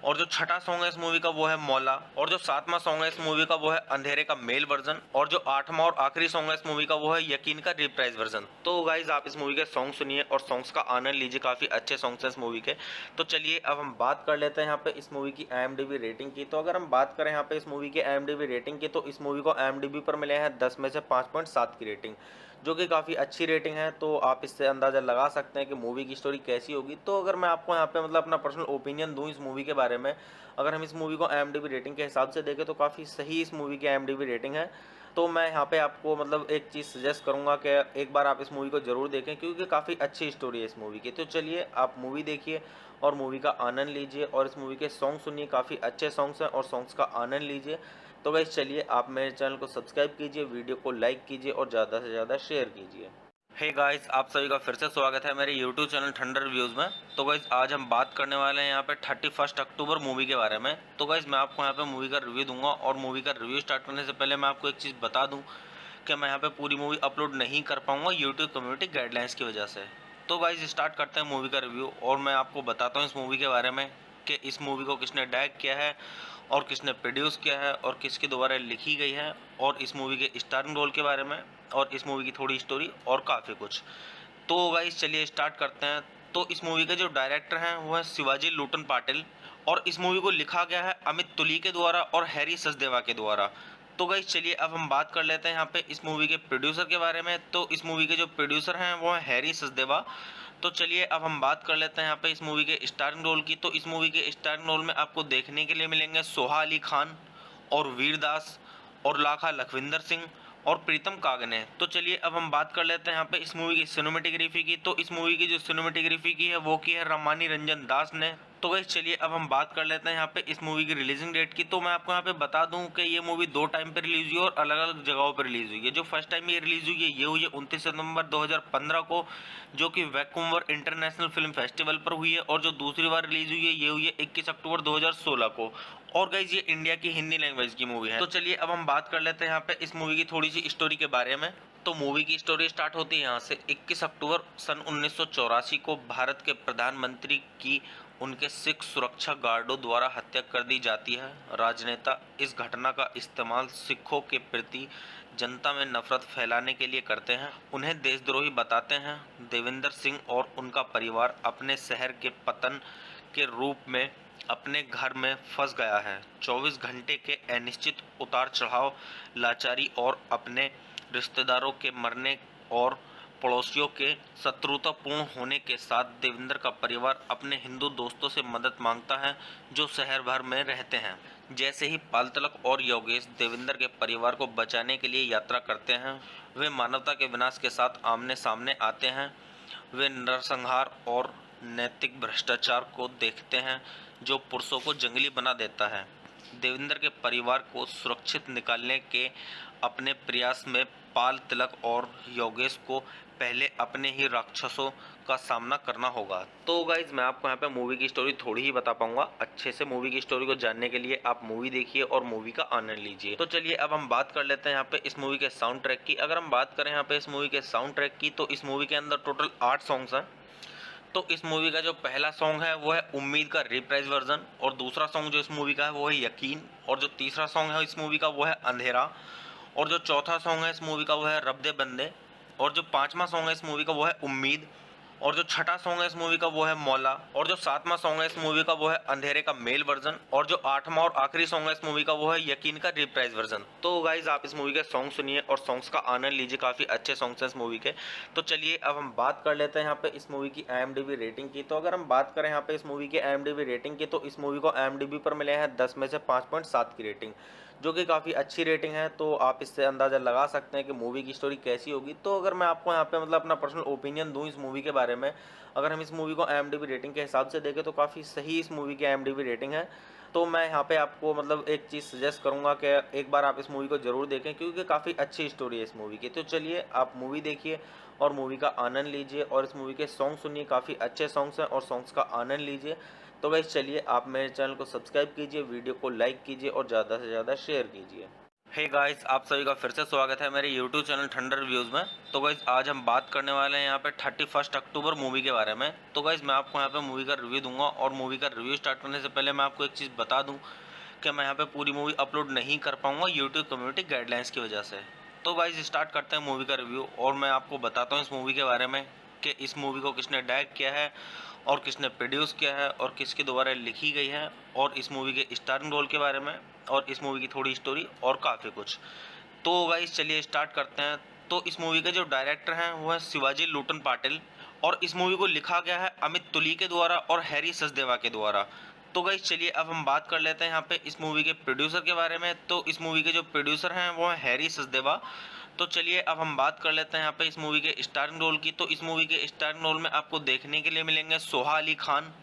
B: और जो छठा सॉन्ग है इस मूवी का वो है मौला, और जो सातवां सॉन्ग है इस मूवी का वो है अंधेरे का मेल वर्जन, और जो आठवां और आखिरी सॉन्ग है इस मूवी का वो है यकीन का रिप्राइज वर्जन। तो गाइज आप इस मूवी के सॉन्ग सुनिए और सॉन्ग्स का आनंद लीजिए, काफी अच्छे सॉन्ग्स हैं इस मूवी के। तो चलिए अब हम बात कर लेते हैं यहाँ पे इस मूवी की IMDb रेटिंग की। तो अगर हम बात करें यहाँ पे इस मूवी की IMDb रेटिंग की, तो इस मूवी को IMDb पर मिले हैं 10 में से 5.7 की रेटिंग, जो कि काफ़ी अच्छी रेटिंग है। तो आप इससे अंदाज़ा लगा सकते हैं कि मूवी की स्टोरी कैसी होगी। तो अगर मैं आपको यहाँ पे मतलब अपना पर्सनल ओपिनियन दूँ इस मूवी के बारे में, अगर हम इस मूवी को IMDb रेटिंग के हिसाब से देखें तो काफ़ी सही इस मूवी की IMDb रेटिंग है। तो मैं यहाँ पे आपको मतलब एक चीज़ सजेस्ट करूँगा कि एक बार आप इस मूवी को ज़रूर देखें, क्योंकि काफ़ी अच्छी स्टोरी है इस मूवी की। तो चलिए आप मूवी देखिए और मूवी का आनंद लीजिए और इस मूवी के सॉन्ग सुनिए, काफ़ी अच्छे सॉन्ग्स हैं और सॉन्ग्स का आनंद लीजिए। तो गाइस चलिए आप मेरे चैनल को सब्सक्राइब कीजिए, वीडियो को लाइक कीजिए और ज़्यादा से ज़्यादा शेयर कीजिए। हे गाइस, आप सभी का फिर से स्वागत है मेरे यूट्यूब चैनल ठंडर रिव्यूज़ में। तो गाइस आज हम बात करने वाले हैं यहाँ पे 31 अक्टूबर मूवी के बारे में। तो गाइस मैं आपको यहाँ पे मूवी का रिव्यू दूंगा और मूवी का रिव्यू स्टार्ट करने से पहले मैं आपको एक चीज़ बता दूं कि मैं यहाँ पे पूरी मूवी अपलोड नहीं कर पाऊँगा यूट्यूब कम्युनिटी गाइडलाइंस की वजह से। तो गाइस स्टार्ट करते हैं मूवी का रिव्यू और मैं आपको बताता हूँ इस मूवी के बारे में कि इस मूवी को किसने डायरेक्ट किया है और किसने प्रोड्यूस किया है और किसके द्वारा लिखी गई है, और इस मूवी के स्टारिंग रोल के बारे में और इस मूवी की थोड़ी स्टोरी और काफ़ी कुछ। तो गाइस चलिए स्टार्ट करते हैं। तो इस मूवी के जो डायरेक्टर हैं वो है शिवाजी लुटन पाटिल और इस मूवी को लिखा गया है अमित तुली के द्वारा और हैरी सचदेवा के द्वारा। तो गाइस चलिए अब हम बात कर लेते हैं यहाँ पे इस मूवी के प्रोड्यूसर के बारे में। तो इस मूवी के जो प्रोड्यूसर हैं वो है हैरी सचदेवा। तो चलिए अब हम बात कर लेते हैं यहाँ पे इस मूवी के स्टारिंग रोल की। तो इस मूवी के स्टारिंग रोल में आपको देखने के लिए मिलेंगे सोहा अली खान और वीरदास और लाखा लखविंदर सिंह और प्रीतम कागने। तो चलिए अब हम बात कर लेते हैं यहाँ पे इस मूवी की सिनेमेटोग्राफी की। तो इस मूवी की जो सिनेमेटोग्राफी की है वो की है रमानी रंजन दास ने। तो गाइस चलिए अब हम बात कर लेते हैं यहाँ पे इस मूवी की रिलीजिंग डेट की। तो मैं आपको यहाँ पे बता दूं कि ये मूवी 2 टाइम पे रिलीज हुई है और अलग अलग जगहों पर रिलीज हुई है। जो फर्स्ट टाइम ये रिलीज हुई है ये हुई है 29 सितंबर 2015 को, जो कि वैंकूवर इंटरनेशनल फिल्म फेस्टिवल पर हुई है। और जो दूसरी बार रिलीज हुई है ये हुई है 21 अक्टूबर 2016 को। और गाइस ये इंडिया की हिंदी लैंग्वेज की मूवी है। तो चलिए अब हम बात कर लेते हैं यहाँ पे इस मूवी की थोड़ी सी स्टोरी के बारे में। तो मूवी की स्टोरी स्टार्ट होती है यहाँ से। 21 अक्टूबर सन 1984 को भारत के प्रधानमंत्री की उनके सिख सुरक्षा गार्डों द्वारा हत्या कर दी जाती है। राजनेता इस घटना का इस्तेमाल सिखों के प्रति जनता में नफरत फैलाने के लिए करते हैं, उन्हें देशद्रोही बताते हैं। देवेंद्र सिंह और उनका परिवार अपने शहर के पतन के रूप में अपने घर में फंस गया है। 24 घंटे के अनिश्चित उतार चढ़ाव, लाचारी और अपने रिश्तेदारों के मरने और पड़ोसियों के शत्रुतापूर्ण होने के साथ देवेंद्र का परिवार अपने हिंदू दोस्तों से मदद मांगता है जो शहर भर में रहते हैं। जैसे ही पालतलक और योगेश देवेंद्र के परिवार को बचाने के लिए यात्रा करते हैं, वे मानवता के विनाश के साथ आमने सामने आते हैं। वे नरसंहार और नैतिक भ्रष्टाचार को देखते हैं जो पुरुषों को जंगली बना देता है। देवेंद्र के परिवार को सुरक्षित निकालने के अपने प्रयास में पाल तिलक और योगेश को पहले अपने ही राक्षसों का सामना करना होगा। तो गाइज मैं आपको यहाँ पे मूवी की स्टोरी थोड़ी ही बता पाऊंगा। अच्छे से मूवी की स्टोरी को जानने के लिए आप मूवी देखिए और मूवी का आनंद लीजिए। तो चलिए अब हम बात कर लेते हैं यहाँ पे इस मूवी के साउंड ट्रैक की। अगर हम बात करें यहाँ पे इस मूवी के साउंड ट्रैक की तो इस मूवी के अंदर टोटल 8 सॉन्ग्स हैं। तो इस मूवी का जो पहला सॉन्ग है वो है उम्मीद का रिप्राइज वर्जन, और दूसरा सॉन्ग जो इस मूवी का है वो है यकीन, और जो तीसरा सॉन्ग है इस मूवी का वो है अंधेरा, और जो चौथा सॉन्ग है इस मूवी का वो है रब दे बंदे, और जो पांचवा सॉन्ग है इस मूवी का वो है उम्मीद, और जो छठा सॉन्ग है इस मूवी का वो है मौला, और जो सातवां सॉन्ग है इस मूवी का वो है अंधेरे का मेल वर्जन, और जो आठवां और आखिरी सॉन्ग है इस मूवी का वो है यकीन का रिप्राइज वर्जन। तो गाइज आप इस मूवी के सॉन्ग सुनिए और सॉन्ग्स का आनंद लीजिए, काफ़ी अच्छे सॉन्ग्स हैं इस मूवी के। तो चलिए अब हम बात कर लेते हैं यहाँ पे इस मूवी की IMDb रेटिंग की। तो अगर हम बात करें यहाँ पे इस मूवी की IMDb रेटिंग की तो इस मूवी को IMDb पर मिले हैं 10 में से 5.7 की रेटिंग, जो कि काफ़ी अच्छी रेटिंग है। तो आप इससे अंदाज़ा लगा सकते हैं कि मूवी की स्टोरी कैसी होगी। तो अगर मैं आपको यहाँ पे मतलब अपना पर्सनल ओपिनियन दूँ इस मूवी के बारे में, अगर हम इस मूवी को IMDb रेटिंग के हिसाब से देखें तो काफ़ी सही इस मूवी की IMDb रेटिंग है। तो मैं यहाँ पे आपको मतलब एक चीज़ सजेस्ट करूँगा कि एक बार आप इस मूवी को ज़रूर देखें, क्योंकि काफ़ी अच्छी स्टोरी है इस मूवी की। तो चलिए आप मूवी देखिए और मूवी का आनंद लीजिए और इस मूवी के सॉन्ग सुनिए, काफ़ी अच्छे सॉन्ग्स हैं और सॉन्ग्स का आनंद लीजिए। तो गाइस चलिए आप मेरे चैनल को सब्सक्राइब कीजिए, वीडियो को लाइक कीजिए और ज़्यादा से ज़्यादा शेयर कीजिए। हे गाइस आप सभी का फिर से स्वागत है मेरे YouTube चैनल ठंडर रिव्यूज़ में। तो गाइस आज हम बात करने वाले हैं यहाँ पे 31 अक्टूबर मूवी के बारे में। तो गाइस मैं आपको यहाँ पे मूवी का रिव्यू दूंगा, और मूवी का रिव्यू स्टार्ट करने से पहले मैं आपको एक चीज़ बता दूं कि मैं यहाँ पे पूरी मूवी अपलोड नहीं कर पाऊँगा यूट्यूब कम्युनिटी गाइडलाइंस की वजह से। तो गाइस स्टार्ट करते हैं मूवी का रिव्यू, और मैं आपको बताता हूँ इस मूवी के बारे में कि इस मूवी को किसने डायरेक्ट किया है और किसने प्रोड्यूस किया है और किसके द्वारा लिखी गई है, और इस मूवी के स्टारिंग रोल के बारे में, और इस मूवी की थोड़ी स्टोरी और काफ़ी कुछ। तो गाइस चलिए स्टार्ट करते हैं। तो इस मूवी के जो डायरेक्टर हैं वो है शिवाजी लुटन पाटिल, और इस मूवी को लिखा गया है अमित तुली के द्वारा और हैरी सचदेवा के द्वारा। तो गाइस चलिए अब हम बात कर लेते हैं यहाँ पे इस मूवी के प्रोड्यूसर के बारे में। तो इस मूवी के जो प्रोड्यूसर हैं वो है हैरी सचदेवा। तो चलिए अब हम बात कर लेते हैं यहाँ पे इस मूवी के स्टारिंग रोल की। तो इस मूवी के स्टारिंग रोल में आपको देखने के लिए मिलेंगे सोहा अली खान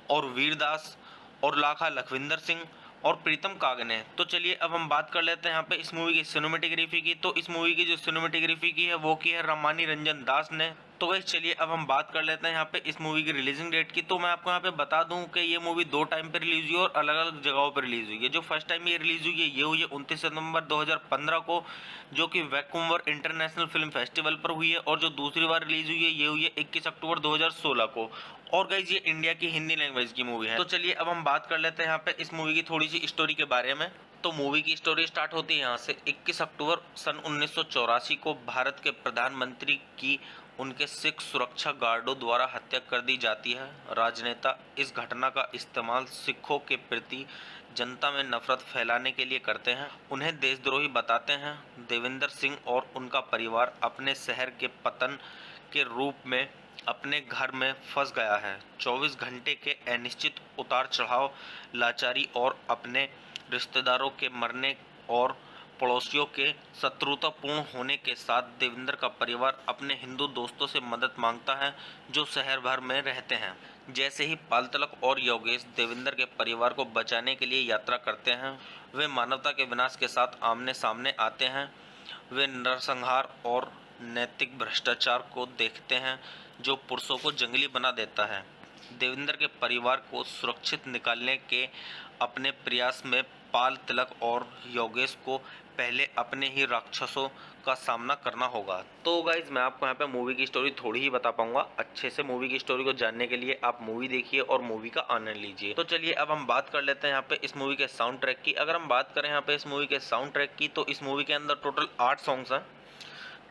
B: और वीरदास और लाखा लखविंदर सिंह और प्रीतम कागने। तो चलिए अब हम बात कर लेते हैं यहाँ पे इस मूवी की सिनेमेटोग्राफी की। तो इस मूवी की जो सिनेमेटोग्राफी की है वो की है रमानी रंजन दास ने। तो गाइस चलिए अब हम बात कर लेते हैं यहाँ पे इस मूवी की रिलीजिंग डेट की। तो मैं आपको यहाँ पे बता दूं कि ये मूवी 2 टाइम पे रिलीज हुई है और अलग अलग जगहों पर रिलीज हुई है। जो फर्स्ट टाइम ये रिलीज हुई है ये हुई है 29 सितंबर 2015 को, जो कि वैंकूवर इंटरनेशनल फिल्म फेस्टिवल पर हुई है, और जो दूसरी बार रिलीज हुई है ये हुई है 21 अक्टूबर 2016 को। और गाइज ये इंडिया की हिंदी लैंग्वेज की मूवी है। तो चलिए अब हम बात कर लेते हैं यहाँ पे इस मूवी की थोड़ी सी स्टोरी के बारे में। तो मूवी की स्टोरी स्टार्ट होती है यहाँ से। 21 अक्टूबर सन 1984 को भारत के प्रधानमंत्री की उनके सिख सुरक्षा गार्डों द्वारा हत्या कर दी जाती है। राजनेता इस घटना का इस्तेमाल सिखों के प्रति जनता में नफरत फैलाने के लिए करते हैं, उन्हें देशद्रोही बताते हैं। देविंदर सिंह और उनका परिवार अपने शहर के पतन के रूप में अपने घर में फंस गया है। 24 घंटे के अनिश्चित उतार चढ़ाव, लाचारी और अपने रिश्तेदारों के मरने और पड़ोसियों के शत्रुतापूर्ण होने के साथ देविंदर का परिवार अपने हिंदू दोस्तों से मदद मांगता है जो शहर भर में रहते हैं। जैसे ही पाल तिलक और योगेश देविंदर के परिवार को बचाने के लिए यात्रा करते हैं, वे मानवता के विनाश के साथ आमने सामने आते हैं। वे नरसंहार और नैतिक भ्रष्टाचार को देखते हैं जो पुरुषों को जंगली बना देता है। देविंदर के परिवार को सुरक्षित निकालने के अपने प्रयास में पाल तिलक और योगेश को पहले अपने ही राक्षसों का सामना करना होगा। तो गाइज मैं आपको यहाँ पे मूवी की स्टोरी थोड़ी ही बता पाऊंगा। अच्छे से मूवी की स्टोरी को जानने के लिए आप मूवी देखिए और मूवी का आनंद लीजिए। तो चलिए अब हम बात कर लेते हैं यहाँ पे इस मूवी के साउंड ट्रैक की। अगर हम बात करें यहाँ पे इस मूवी के साउंड ट्रैक की, तो इस मूवी के अंदर टोटल 8 सॉन्ग्स हैं।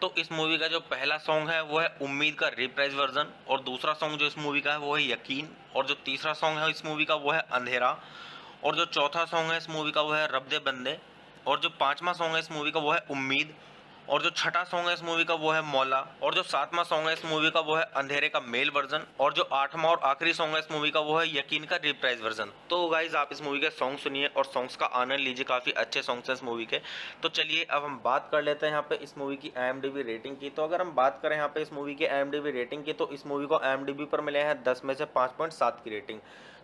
B: तो इस मूवी का जो पहला सॉन्ग है वो है उम्मीद का रिप्राइज वर्जन, और दूसरा सॉन्ग जो इस मूवी का है वो है यकीन, और जो तीसरा सॉन्ग है इस मूवी का वो है अंधेरा, और जो चौथा सॉन्ग है इस मूवी का वो है रब दे बंदे, और जो पांचवा सॉन्ग है इस मूवी का वो है उम्मीद, और जो छठा सॉन्ग है इस मूवी का वो है मौला, और जो सातवां सॉन्ग है इस मूवी का वो है अंधेरे का मेल वर्जन, और जो आठवां और आखिरी सॉन्ग है इस मूवी का वो है यकीन का रिप्राइज वर्जन। तो गाइज आप इस मूवी के सॉन्ग सुनिए और सॉन्ग्स का आनंद लीजिए, काफी अच्छे सॉन्ग्स हैं इस मूवी के। तो चलिए अब हम बात कर लेते हैं यहाँ पे इस मूवी की IMDb रेटिंग की। तो अगर हम बात करें यहाँ पे इस मूवी की IMDb रेटिंग की, तो इस मूवी को IMDb पर मिले हैं 10 में से 5.7 की रेटिंग,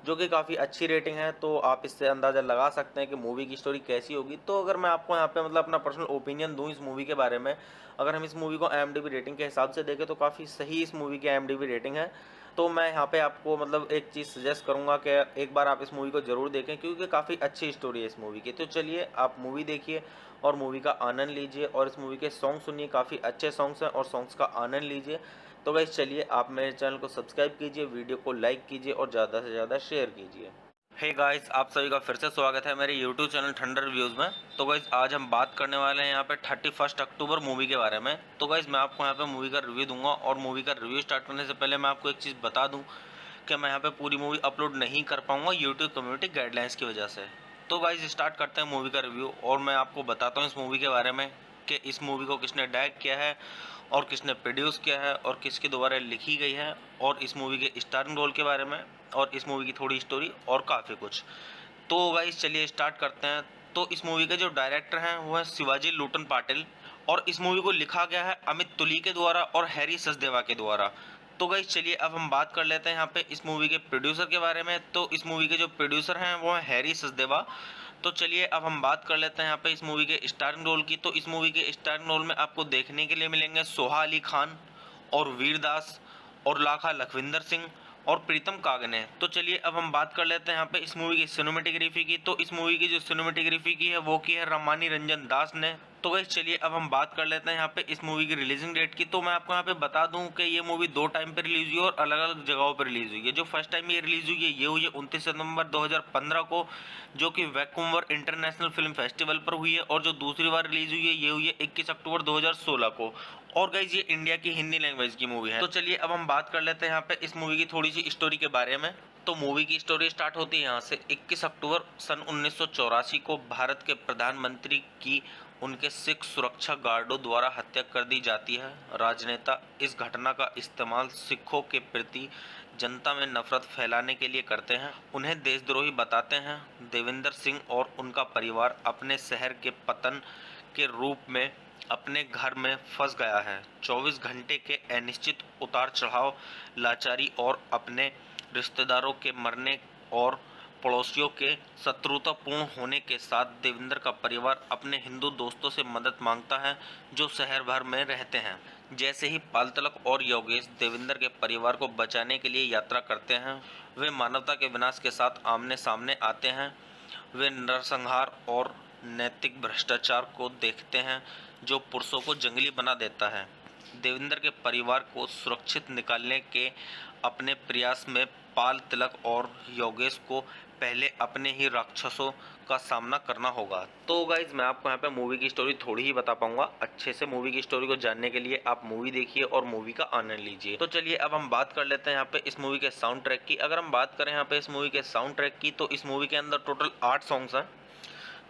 B: जो कि काफ़ी अच्छी रेटिंग है। तो आप इससे अंदाज़ा लगा सकते हैं कि मूवी की स्टोरी कैसी होगी। तो अगर मैं आपको यहाँ पे मतलब अपना पर्सनल ओपिनियन दूँ इस मूवी के बारे में, अगर हम इस मूवी को IMDb रेटिंग के हिसाब से देखें तो काफ़ी सही इस मूवी की IMDb रेटिंग है। तो मैं यहाँ पे आपको मतलब एक चीज़ सजेस्ट करूँगा कि एक बार आप इस मूवी को ज़रूर देखें, क्योंकि काफ़ी अच्छी स्टोरी है इस मूवी की। तो चलिए आप मूवी देखिए और मूवी का आनंद लीजिए, और इस मूवी के सॉन्ग सुनिए, काफ़ी अच्छे सॉन्ग्स हैं और सॉन्ग्स का आनंद लीजिए। तो गाइस चलिए आप मेरे चैनल को सब्सक्राइब कीजिए, वीडियो को लाइक कीजिए और ज़्यादा से ज़्यादा शेयर कीजिए। हे गाइस, आप सभी का फिर से स्वागत है मेरे YouTube चैनल ठंडर रिव्यूज़ में। तो गाइस आज हम बात करने वाले हैं यहाँ पे 31 अक्टूबर मूवी के बारे में। तो गाइस मैं आपको यहाँ पे मूवी का रिव्यू दूंगा, और मूवी का रिव्यू स्टार्ट करने से पहले मैं आपको एक चीज़ बता दूं कि मैं यहाँ पे पूरी मूवी अपलोड नहीं कर पाऊँगा यूट्यूब कम्युनिटी गाइडलाइंस की वजह से। तो गाइस स्टार्ट करते हैं मूवी का रिव्यू, और मैं आपको बताता हूँ इस मूवी के बारे में कि इस मूवी को किसने डायरेक्ट किया है और किसने प्रोड्यूस किया है और किसके द्वारा लिखी गई है, और इस मूवी के स्टारिंग रोल के बारे में, और इस मूवी की थोड़ी स्टोरी और काफ़ी कुछ। तो गाइस चलिए स्टार्ट करते हैं। तो इस मूवी के जो डायरेक्टर हैं वो है शिवाजी लूटन पाटिल, और इस मूवी को लिखा गया है अमित तुली के द्वारा और हैरी सचदेवा के द्वारा। तो गाइस चलिए अब हम बात कर लेते हैं यहाँ पे इस मूवी के प्रोड्यूसर के बारे में। तो इस मूवी के जो प्रोड्यूसर हैं वो है हैरी सचदेवा। तो चलिए अब हम बात कर लेते हैं यहाँ पे इस मूवी के स्टारिंग रोल की। तो इस मूवी के स्टारिंग रोल में आपको देखने के लिए मिलेंगे सोहा अली खान और वीरदास और लाखा लखविंदर सिंह और प्रीतम कागने। तो चलिए अब हम बात कर लेते हैं यहाँ पे इस मूवी की सिनेमेटोग्राफी की। तो इस मूवी की जो सिनेमेटोग्राफी की है वो की है रामानी रंजन दास ने। तो गाइस चलिए अब हम बात कर लेते हैं यहाँ पे इस मूवी की रिलीजिंग डेट की। तो मैं आपको यहाँ पे बता दूं कि ये मूवी 2 टाइम पे रिलीज हुई है और अलग अलग जगहों पर रिलीज हुई है। जो फर्स्ट टाइम ये रिलीज हुई है ये हुई है 29 सितंबर 2015 को, जो कि वैंकूवर इंटरनेशनल फिल्म फेस्टिवल पर हुई है, और जो दूसरी बार रिलीज हुई है ये हुई है 21 अक्टूबर 2016 को। और गाइज ये इंडिया की हिंदी लैंग्वेज की मूवी है। तो चलिए अब हम बात कर लेते हैं यहाँ पे इस मूवी की थोड़ी सी स्टोरी के बारे में। तो मूवी की स्टोरी स्टार्ट होती है यहाँ से। 21 अक्टूबर सन 1984 को भारत के प्रधानमंत्री की उनके सिख सुरक्षा गार्डों द्वारा हत्या कर दी जाती है। राजनेता इस घटना का इस्तेमाल सिखों के प्रति जनता में नफरत फैलाने के लिए करते हैं, उन्हें देशद्रोही बताते हैं। देविंदर सिंह और उनका परिवार अपने शहर के पतन के रूप में अपने घर में फंस गया है। 24 घंटे के अनिश्चित उतार चढ़ाव, लाचारी और अपने रिश्तेदारों के मरने और पड़ोसियों के शत्रुतापूर्ण होने के साथ देविंदर का परिवार अपने हिंदू दोस्तों से मदद मांगता है जो शहर भर में रहते हैं। जैसे ही पाल तिलक और योगेश देविंदर के परिवार को बचाने के लिए यात्रा करते हैं, वे मानवता के विनाश के साथ आमने सामने आते हैं। वे नरसंहार और नैतिक भ्रष्टाचार को देखते हैं जो पुरुषों को जंगली बना देता है। देविंदर के परिवार को सुरक्षित निकालने के अपने प्रयास में पाल तिलक और योगेश को पहले अपने ही राक्षसों का सामना करना होगा। तो गाइज मैं आपको यहाँ पे मूवी की स्टोरी थोड़ी ही बता पाऊंगा। अच्छे से मूवी की स्टोरी को जानने के लिए आप मूवी देखिए और मूवी का आनंद लीजिए। तो चलिए अब हम बात कर लेते हैं यहाँ पे इस मूवी के साउंड ट्रैक की। अगर हम बात करें यहाँ पे इस मूवी के साउंड ट्रैक की, तो इस मूवी के अंदर टोटल 8 सॉन्ग्स हैं।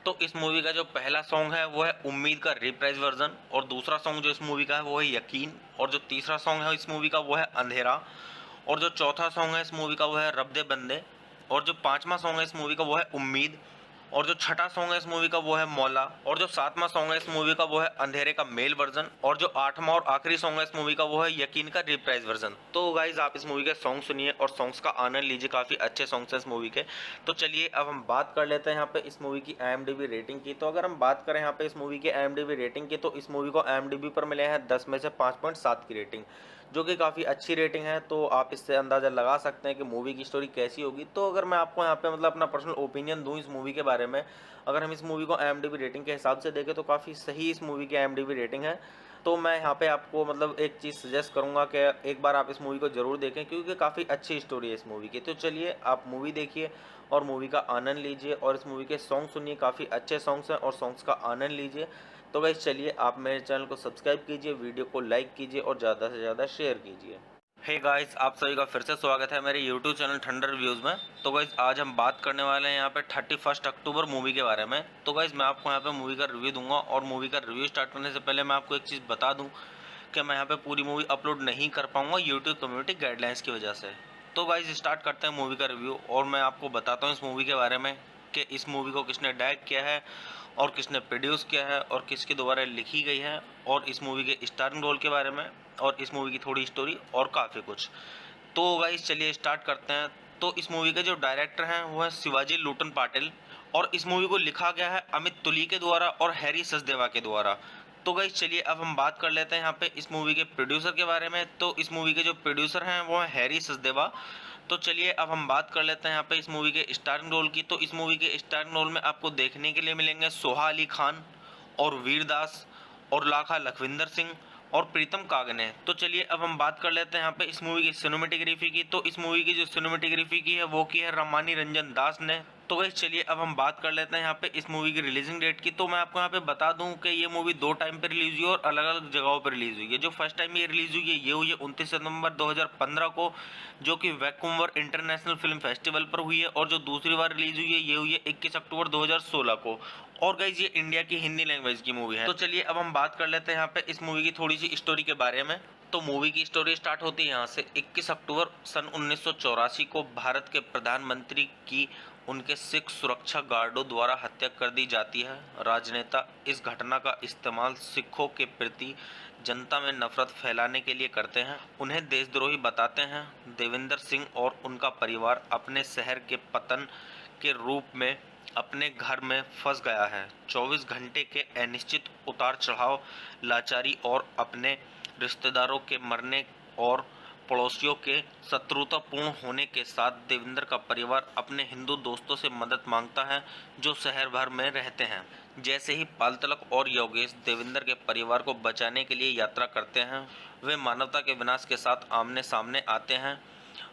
B: तो इस मूवी का जो पहला सॉन्ग है वो है उम्मीद का रिप्राइज वर्जन, और दूसरा सॉन्ग जो इस मूवी का है वो है यकीन, और जो तीसरा सॉन्ग है इस मूवी का वो है अंधेरा, और जो चौथा सॉन्ग है इस मूवी का वो है रब दे बंदे, और जो पांचवा सॉन्ग है इस मूवी का वो है उम्मीद, और जो छठा सॉन्ग है इस मूवी का वो है मौला, और जो सातवां सॉन्ग है इस मूवी का वो है अंधेरे का मेल वर्जन, और जो आठवां और आखिरी सॉन्ग है इस मूवी का वो है यकीन का रिप्राइज वर्जन। तो गाइज आप इस मूवी के सॉन्ग सुनिए और सॉन्ग्स का आनंद लीजिए, काफी अच्छे सॉन्ग्स हैं इस मूवी के। तो चलिए अब हम बात कर लेते हैं यहाँ पे इस मूवी की IMDb रेटिंग की। तो अगर हम बात करें यहाँ पे इस मूवी की IMDb रेटिंग की, तो इस मूवी को IMDb पर मिले हैं 10 में से 5.7 की रेटिंग, जो कि काफ़ी अच्छी रेटिंग है। तो आप इससे अंदाज़ा लगा सकते हैं कि मूवी की स्टोरी कैसी होगी। तो अगर मैं आपको यहाँ पे मतलब अपना पर्सनल ओपिनियन दूँ इस मूवी के बारे में, अगर हम इस मूवी को IMDb रेटिंग के हिसाब से देखें तो काफ़ी सही इस मूवी की IMDb रेटिंग है। तो मैं यहाँ पे आपको मतलब एक चीज़ सजेस्ट करूँगा कि एक बार आप इस मूवी को ज़रूर देखें, क्योंकि काफ़ी अच्छी स्टोरी है इस मूवी की। तो चलिए आप मूवी देखिए और मूवी का आनंद लीजिए, और इस मूवी के सॉन्ग सुनिए, काफ़ी अच्छे सॉन्ग्स हैं और सॉन्ग्स का आनंद लीजिए। तो गाइस चलिए आप मेरे चैनल को सब्सक्राइब कीजिए, वीडियो को लाइक कीजिए और ज़्यादा से ज़्यादा शेयर कीजिए। हे गाइस, आप सभी का फिर से स्वागत है मेरे YouTube चैनल ठंडर रिव्यूज़ में। तो गाइस आज हम बात करने वाले हैं यहाँ पे 31 अक्टूबर मूवी के बारे में। तो गाइस मैं आपको यहाँ पे मूवी का रिव्यू दूंगा, और मूवी का रिव्यू स्टार्ट करने से पहले मैं आपको एक चीज़ बता दूं कि मैं यहाँ पे पूरी मूवी अपलोड नहीं कर पाऊंगा YouTube कम्युनिटी गाइडलाइंस की वजह से। तो गाइस स्टार्ट करते हैं मूवी का रिव्यू, और मैं आपको बताता हूँ इस मूवी के बारे में कि इस मूवी को किसने डायरेक्ट किया है और किसने प्रोड्यूस किया है और किसके द्वारा लिखी गई है, और इस मूवी के स्टारिंग रोल के बारे में, और इस मूवी की थोड़ी स्टोरी और काफ़ी कुछ। तो गाइस चलिए स्टार्ट करते हैं। तो इस मूवी के जो डायरेक्टर हैं वो है शिवाजी लूटन पाटिल, और इस मूवी को लिखा गया है अमित तुली के द्वारा और हैरी सचदेवा के द्वारा। तो गाइस चलिए अब हम बात कर लेते हैं यहाँ पे इस मूवी के प्रोड्यूसर के बारे में। तो इस मूवी के जो प्रोड्यूसर हैं वो है हैरी सचदेवा। तो चलिए अब हम बात कर लेते हैं यहाँ पे इस मूवी के स्टारिंग रोल की। तो इस मूवी के स्टारिंग रोल में आपको देखने के लिए मिलेंगे सोहा अली खान और वीर दास और लाखा लखविंदर सिंह और प्रीतम कागने। तो चलिए अब हम बात कर लेते हैं यहाँ पे इस मूवी की सिनेमेटोग्राफी की। तो इस मूवी की जो सिनेमेटोग्राफी की है वो की है रमानी रंजन दास ने। तो गाइस चलिए अब हम बात कर लेते हैं यहाँ पे इस मूवी की रिलीजिंग डेट की। तो मैं आपको यहाँ पे बता दूं कि ये मूवी 2 टाइम पे रिलीज हुई है और अलग अलग जगहों पर रिलीज हुई है। जो फर्स्ट टाइम ये रिलीज हुई है ये हुई है 29 सितंबर 2015 को, जो कि वैंकूवर इंटरनेशनल फिल्म फेस्टिवल पर हुई है, और जो दूसरी बार रिलीज हुई है ये हुई है 21 अक्टूबर 2016 को। और गाइस ये इंडिया की हिंदी लैंग्वेज की मूवी है। तो चलिए अब हम बात कर लेते हैं यहाँ पे इस मूवी की थोड़ी सी स्टोरी के बारे में। तो मूवी की स्टोरी स्टार्ट होती है यहाँ से। 21 अक्टूबर सन 1984 को भारत के प्रधानमंत्री की उनके सिख सुरक्षा गार्डों द्वारा हत्या कर दी जाती है। राजनेता इस घटना का इस्तेमाल सिखों के प्रति जनता में नफरत फैलाने के लिए करते हैं, उन्हें देशद्रोही बताते हैं। देवेंद्र सिंह और उनका परिवार अपने शहर के पतन के रूप में अपने घर में फंस गया है। 24 घंटे के अनिश्चित उतार चढ़ाव, लाचारी और अपने रिश्तेदारों के मरने और पड़ोसियों के शत्रुतापूर्ण होने के साथ देवेंद्र का परिवार अपने हिंदू दोस्तों से मदद मांगता है जो शहर भर में रहते हैं। जैसे ही पालतलक और योगेश देवेंद्र के परिवार को बचाने के लिए यात्रा करते हैं, वे मानवता के विनाश के साथ आमने सामने आते हैं।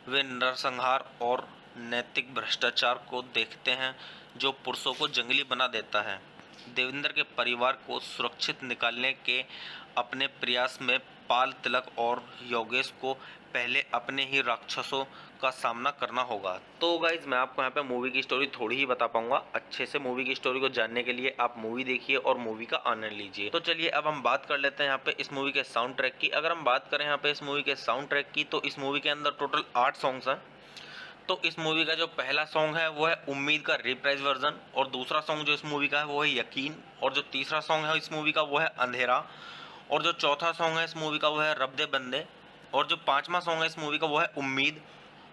B: वे नरसंहार और नैतिक भ्रष्टाचार को देखते हैं जो पुरुषों को जंगली बना देता है। देवेंद्र के परिवार को सुरक्षित निकालने के अपने प्रयास में पाल तिलक और योगेश को पहले अपने ही राक्षसों का सामना करना होगा। तो गाइज मैं आपको यहाँ पे मूवी की स्टोरी थोड़ी ही बता पाऊंगा। अच्छे से मूवी की स्टोरी को जानने के लिए आप मूवी देखिए और मूवी का आनंद लीजिए। तो चलिए अब हम बात कर लेते हैं यहाँ पे इस मूवी के साउंड ट्रैक की। अगर हम बात करें यहाँ पे इस मूवी के साउंड ट्रैक की, तो इस मूवी के अंदर टोटल 8 सॉन्ग्स हैं। तो इस मूवी का जो पहला सॉन्ग है वो है उम्मीद का रिप्राइज वर्जन, और दूसरा सॉन्ग जो इस मूवी का है वो है यकीन, और जो तीसरा सॉन्ग है इस मूवी का वो है अंधेरा, और जो चौथा सॉन्ग है इस मूवी का वो है रब दे बंदे, और जो पांचवा सॉन्ग है इस मूवी का वो है उम्मीद,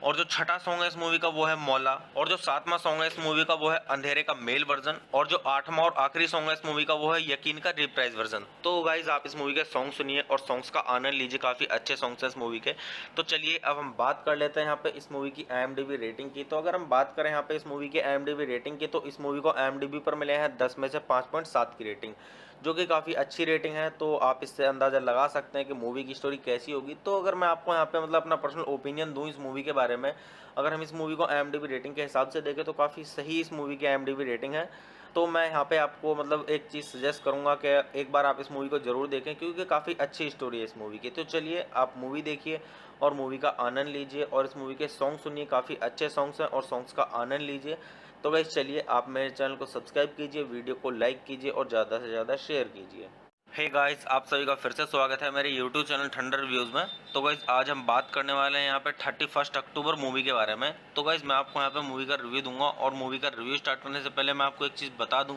B: और जो छठा सॉन्ग है इस मूवी का वो है मौला, और जो सातवां सॉन्ग है इस मूवी का वो है अंधेरे का मेल वर्जन, और जो आठवां और आखिरी सॉन्ग है इस मूवी का वो है यकीन का रिप्राइज वर्जन। तो गाइज आप इस मूवी के सॉन्ग सुनिए और सॉन्ग्स का आनंद लीजिए, काफी अच्छे सॉन्ग्स हैं इस मूवी के। तो चलिए अब हम बात कर लेते हैं यहाँ पे इस मूवी की IMDb रेटिंग की। तो अगर हम बात करें यहाँ पे इस मूवी की IMDb रेटिंग की, तो इस मूवी को IMDb पर मिले हैं 10 में से 5.7 की रेटिंग, जो कि काफ़ी अच्छी रेटिंग है। तो आप इससे अंदाज़ा लगा सकते हैं कि मूवी की स्टोरी कैसी होगी। तो अगर मैं आपको यहाँ पे मतलब अपना पर्सनल ओपिनियन दूँ इस मूवी के बारे में, अगर हम इस मूवी को IMDb रेटिंग के हिसाब से देखें तो काफ़ी सही इस मूवी की IMDb रेटिंग है। तो मैं यहाँ पे आपको मतलब एक चीज़ सजेस्ट करूँगा कि एक बार आप इस मूवी को ज़रूर देखें, क्योंकि काफ़ी अच्छी स्टोरी है इस मूवी की। तो चलिए आप मूवी देखिए और मूवी का आनंद लीजिए और इस मूवी के सॉन्ग सुनिए, काफ़ी अच्छे सॉन्ग्स हैं और सॉन्ग्स का आनंद लीजिए। तो गाइस चलिए आप मेरे चैनल को सब्सक्राइब कीजिए, वीडियो को लाइक कीजिए और ज़्यादा से ज़्यादा शेयर कीजिए। हे गाइस, आप सभी का फिर से स्वागत है मेरे यूट्यूब चैनल ठंडर रिव्यूज़ में। तो गाइस आज हम बात करने वाले हैं यहाँ पे 31 अक्टूबर मूवी के बारे में। तो गाइस मैं आपको यहाँ पे मूवी का रिव्यू दूंगा और मूवी का रिव्यू स्टार्ट करने से पहले मैं आपको एक चीज़ बता दूं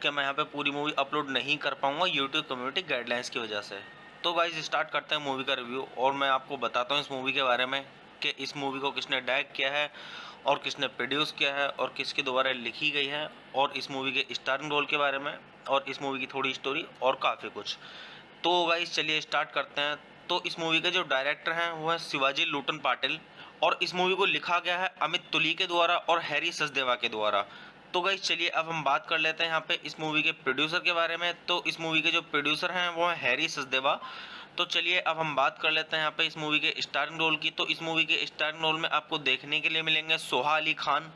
B: कि मैं यहाँ पे पूरी मूवी अपलोड नहीं कर पाऊंगा यूट्यूब कम्युनिटी गाइडलाइंस की वजह से। तो गाइस स्टार्ट करते हैं मूवी का रिव्यू और मैं आपको बताता हूँ इस मूवी के बारे में कि इस मूवी को किसने डायरेक्ट किया है और किसने प्रोड्यूस किया है और किसके द्वारा लिखी गई है, और इस मूवी के स्टारिंग रोल के बारे में और इस मूवी की थोड़ी स्टोरी और काफ़ी कुछ। तो गाइस चलिए स्टार्ट करते हैं। तो इस मूवी के जो डायरेक्टर हैं वो है शिवाजी लूटन पाटिल, और इस मूवी को लिखा गया है अमित तुली के द्वारा और हैरी सचदेवा के द्वारा। तो गाइस चलिए अब हम बात कर लेते हैं यहाँ पे इस मूवी के प्रोड्यूसर के बारे में। तो इस मूवी के जो प्रोड्यूसर हैं वो है हैरी सचदेवा। तो चलिए अब हम बात कर लेते हैं यहाँ पे इस मूवी के स्टारिंग रोल की। तो इस मूवी के स्टारिंग रोल में आपको देखने के लिए मिलेंगे सोहा अली खान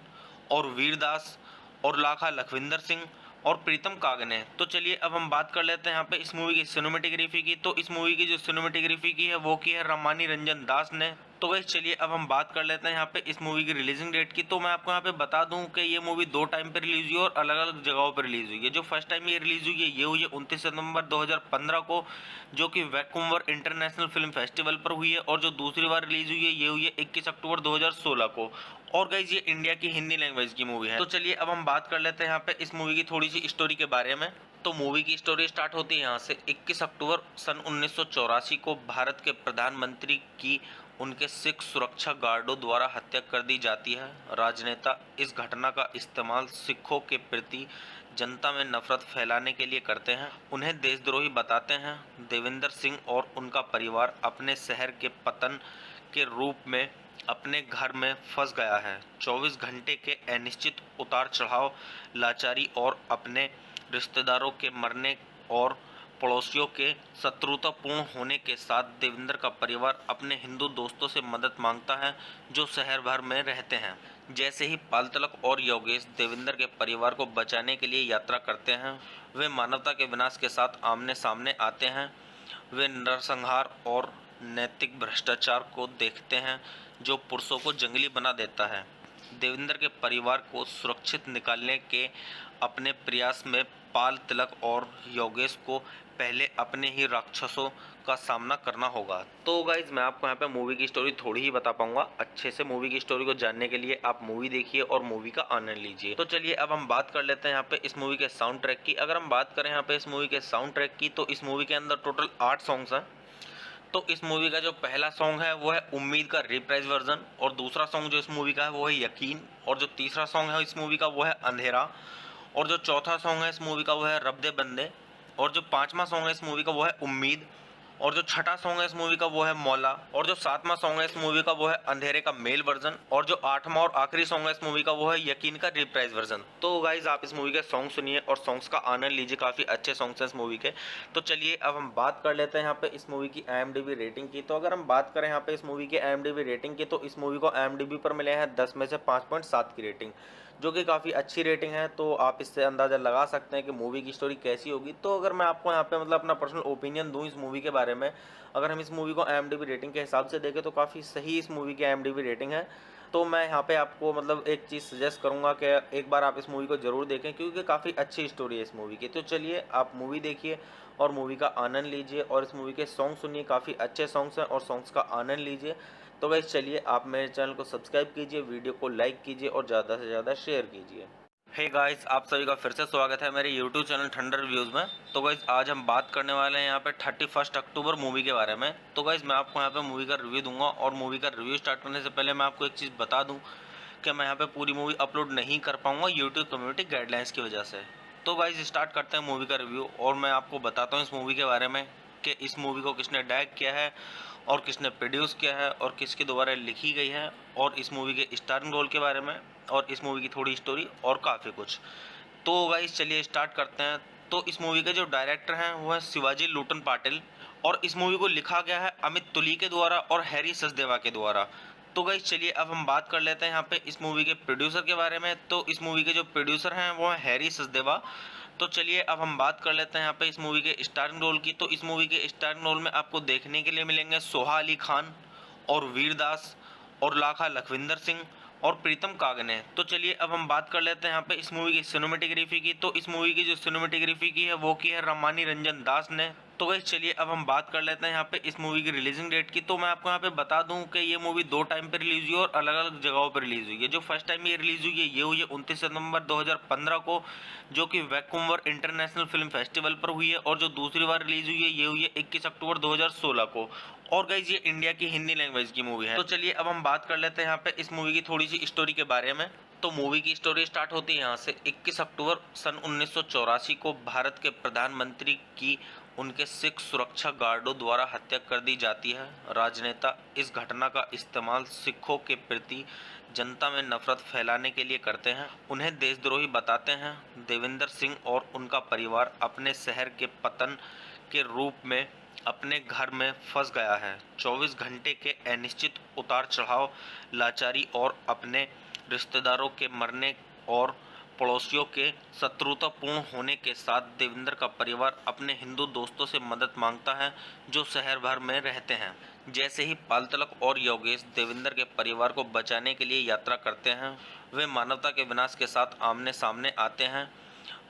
B: और वीरदास और लाखा लखविंदर सिंह और प्रीतम कागने। तो चलिए अब हम बात कर लेते हैं यहाँ पे इस मूवी की सिनेमेटोग्राफी की। तो इस मूवी की जो सिनेमेटोग्राफी की है वो की है रमानी रंजन दास ने। तो वही चलिए अब हम बात कर लेते हैं यहाँ पे इस मूवी की रिलीजिंग डेट की। तो मैं आपको यहाँ पे बता दूं कि ये मूवी 2 टाइम पे रिलीज हुई है और अलग अलग जगहों पर रिलीज हुई है। जो फर्स्ट टाइम ये रिलीज हुई है ये हुई है 29 सितंबर 2015 को, जो कि वैंकूवर इंटरनेशनल फिल्म फेस्टिवल पर हुई है। और जो दूसरी बार रिलीज हुई है ये हुई है 21 अक्टूबर 2016 को। और गाइज ये इंडिया की हिंदी लैंग्वेज की मूवी है। तो चलिए अब हम बात कर लेते हैं यहाँ पे इस मूवी की थोड़ी सी स्टोरी के बारे में। तो मूवी की स्टोरी स्टार्ट होती है यहाँ से। 21 अक्टूबर सन 1984 को भारत के प्रधानमंत्री की उनके सिख सुरक्षा गार्डों द्वारा हत्या कर दी जाती है। राजनेता इस घटना का इस्तेमाल सिखों के प्रति जनता में नफरत फैलाने के लिए करते हैं, उन्हें देशद्रोही बताते हैं। देवेंद्र सिंह और उनका परिवार अपने शहर के पतन के रूप में अपने घर में फंस गया है। 24 घंटे के अनिश्चित उतार चढ़ाव, लाचारी और अपने रिश्तेदारों के मरने और पड़ोसियों के शत्रुतापूर्ण होने के साथ देवेंद्र का परिवार अपने हिंदू दोस्तों से मदद मांगता है जो शहर भर में रहते हैं। जैसे ही पाल तिलक और योगेश देवेंद्र के परिवार को बचाने के लिए यात्रा करते हैं, वे मानवता के विनाश के साथ आमने सामने आते हैं। वे नरसंहार और नैतिक भ्रष्टाचार को देखते हैं जो पुरुषों को जंगली बना देता है। देवेंद्र के परिवार को सुरक्षित निकालने के अपने प्रयास में पाल तिलक और योगेश को पहले अपने ही राक्षसों का सामना करना होगा। तो गाइज मैं आपको यहाँ पे मूवी की स्टोरी थोड़ी ही बता पाऊंगा। अच्छे से मूवी की स्टोरी को जानने के लिए आप मूवी देखिए और मूवी का आनंद लीजिए। तो चलिए अब हम बात कर लेते हैं यहाँ पे इस मूवी के साउंड ट्रैक की। अगर हम बात करें यहाँ पे इस मूवी के साउंड ट्रैक की, तो इस मूवी के अंदर टोटल 8 सॉन्ग्स हैं। तो इस मूवी का जो पहला सॉन्ग है वो है उम्मीद का रिप्राइज वर्जन, और दूसरा सॉन्ग जो इस मूवी का है वो है यकीन, और जो तीसरा सॉन्ग है इस मूवी का वो है अंधेरा, और जो चौथा सॉन्ग है इस मूवी का वो है रब दे बंदे, और जो पांचवा सॉन्ग है इस मूवी का वो है उम्मीद, और जो छठा सॉन्ग है इस मूवी का वो है मौला, और जो सातवां सॉन्ग है इस मूवी का वो है अंधेरे का मेल वर्जन, और जो आठवां और आखिरी सॉन्ग है इस मूवी का वो है यकीन का रिप्राइज वर्जन। तो गाइज आप इस मूवी के सॉन्ग सुनिए और सॉन्ग्स का आनंद लीजिए, काफी अच्छे सॉन्ग्स हैं इस मूवी के। तो चलिए अब हम बात कर लेते हैं यहाँ पे इस मूवी की IMDb रेटिंग की। तो अगर हम बात करें यहाँ पे इस मूवी की IMDb रेटिंग की, तो इस मूवी को IMDb पर मिले हैं 10 में से 5.7 की रेटिंग, जो कि काफ़ी अच्छी रेटिंग है। तो आप इससे अंदाज़ा लगा सकते हैं कि मूवी की स्टोरी कैसी होगी। तो अगर मैं आपको यहाँ पे मतलब अपना पर्सनल ओपिनियन दूँ इस मूवी के बारे में, अगर हम इस मूवी को IMDb रेटिंग के हिसाब से देखें तो काफ़ी सही इस मूवी की IMDb रेटिंग है। तो मैं यहाँ पे आपको मतलब एक चीज़ सजेस्ट करूँगा कि एक बार आप इस मूवी को ज़रूर देखें, क्योंकि काफ़ी अच्छी स्टोरी है इस मूवी की। तो चलिए आप मूवी देखिए और मूवी का आनंद लीजिए और इस मूवी के सॉन्ग सुनिए, काफ़ी अच्छे सॉन्ग्स हैं और सॉन्ग्स का आनंद लीजिए। तो गाइस चलिए आप मेरे चैनल को सब्सक्राइब कीजिए, वीडियो को लाइक कीजिए और ज़्यादा से ज़्यादा शेयर कीजिए। हे गाइस, आप सभी का फिर से स्वागत है मेरे यूट्यूब चैनल ठंडर रिव्यूज़ में। तो गाइस आज हम बात करने वाले हैं यहाँ पे 31 अक्टूबर मूवी के बारे में। तो गाइस मैं आपको यहाँ पे मूवी का रिव्यू दूंगा और मूवी का रिव्यू स्टार्ट करने से पहले मैं आपको एक चीज़ बता दूं कि मैं यहाँ पे पूरी मूवी अपलोड नहीं कर पाऊँगा यूट्यूब कम्युनिटी गाइडलाइंस की वजह से। तो गाइस स्टार्ट करते हैं मूवी का रिव्यू और मैं आपको बताता हूँ इस मूवी के बारे में कि इस मूवी को किसने डायरेक्ट किया है और किसने प्रोड्यूस किया है और किसके द्वारा लिखी गई है, और इस मूवी के स्टारिंग रोल के बारे में और इस मूवी की थोड़ी स्टोरी और काफ़ी कुछ। तो गाइस चलिए स्टार्ट करते हैं। तो इस मूवी के जो डायरेक्टर हैं वो है शिवाजी लुटन पाटिल और इस मूवी को लिखा गया है अमित तुली के द्वारा और हैरी सचदेवा के द्वारा। तो गाइस चलिए अब हम बात कर लेते हैं यहाँ पे इस मूवी के प्रोड्यूसर के बारे में। तो इस मूवी के जो प्रोड्यूसर हैं वो है हैरी सचदेवा। तो चलिए अब हम बात कर लेते हैं यहाँ पे इस मूवी के स्टारिंग रोल की। तो इस मूवी के स्टारिंग रोल में आपको देखने के लिए मिलेंगे सोहा अली खान और वीरदास और लाखा लखविंदर सिंह और प्रीतम कागने। तो चलिए अब हम बात कर लेते हैं यहाँ पे इस मूवी की सिनेमेटोग्राफी की। तो इस मूवी की जो सिनेमेटोग्राफी की है वो की है रामानी रंजन दास ने। तो गाइस चलिए अब हम बात कर लेते हैं यहाँ पे इस मूवी की रिलीजिंग डेट की। तो मैं आपको यहाँ पे बता दूं कि ये मूवी 2 टाइम पे रिलीज हुई है और अलग अलग जगहों पर रिलीज हुई है। जो फर्स्ट टाइम ये रिलीज हुई है ये हुई है 29 सितंबर 2015 को, जो कि वैंकूवर इंटरनेशनल फिल्म फेस्टिवल पर हुई है। और जो दूसरी बार रिलीज हुई है ये हुई है 21 अक्टूबर 2016 को। और गाइस ये इंडिया की हिंदी लैंग्वेज की मूवी है। तो चलिए अब हम बात कर लेते हैं यहाँ पे इस मूवी की थोड़ी सी स्टोरी के बारे में। तो मूवी की स्टोरी स्टार्ट होती है यहाँ से। 21 अक्टूबर सन 1984 को भारत के प्रधानमंत्री की उनके सिख सुरक्षा गार्डों द्वारा हत्या कर दी जाती है। राजनेता इस घटना का इस्तेमाल सिखों के प्रति जनता में नफरत फैलाने के लिए करते हैं, उन्हें देशद्रोही बताते हैं। देवेंद्र सिंह और उनका परिवार अपने शहर के पतन के रूप में अपने घर में फंस गया है। 24 घंटे के अनिश्चित उतार चढ़ाव, लाचारी और अपने रिश्तेदारों के मरने और पड़ोसियों के शत्रुतापूर्ण होने के साथ देवेंद्र का परिवार अपने हिंदू दोस्तों से मदद मांगता है जो शहर भर में रहते हैं। जैसे ही पालतलक और योगेश देवेंद्र के परिवार को बचाने के लिए यात्रा करते हैं, वे मानवता के विनाश के साथ आमने सामने आते हैं।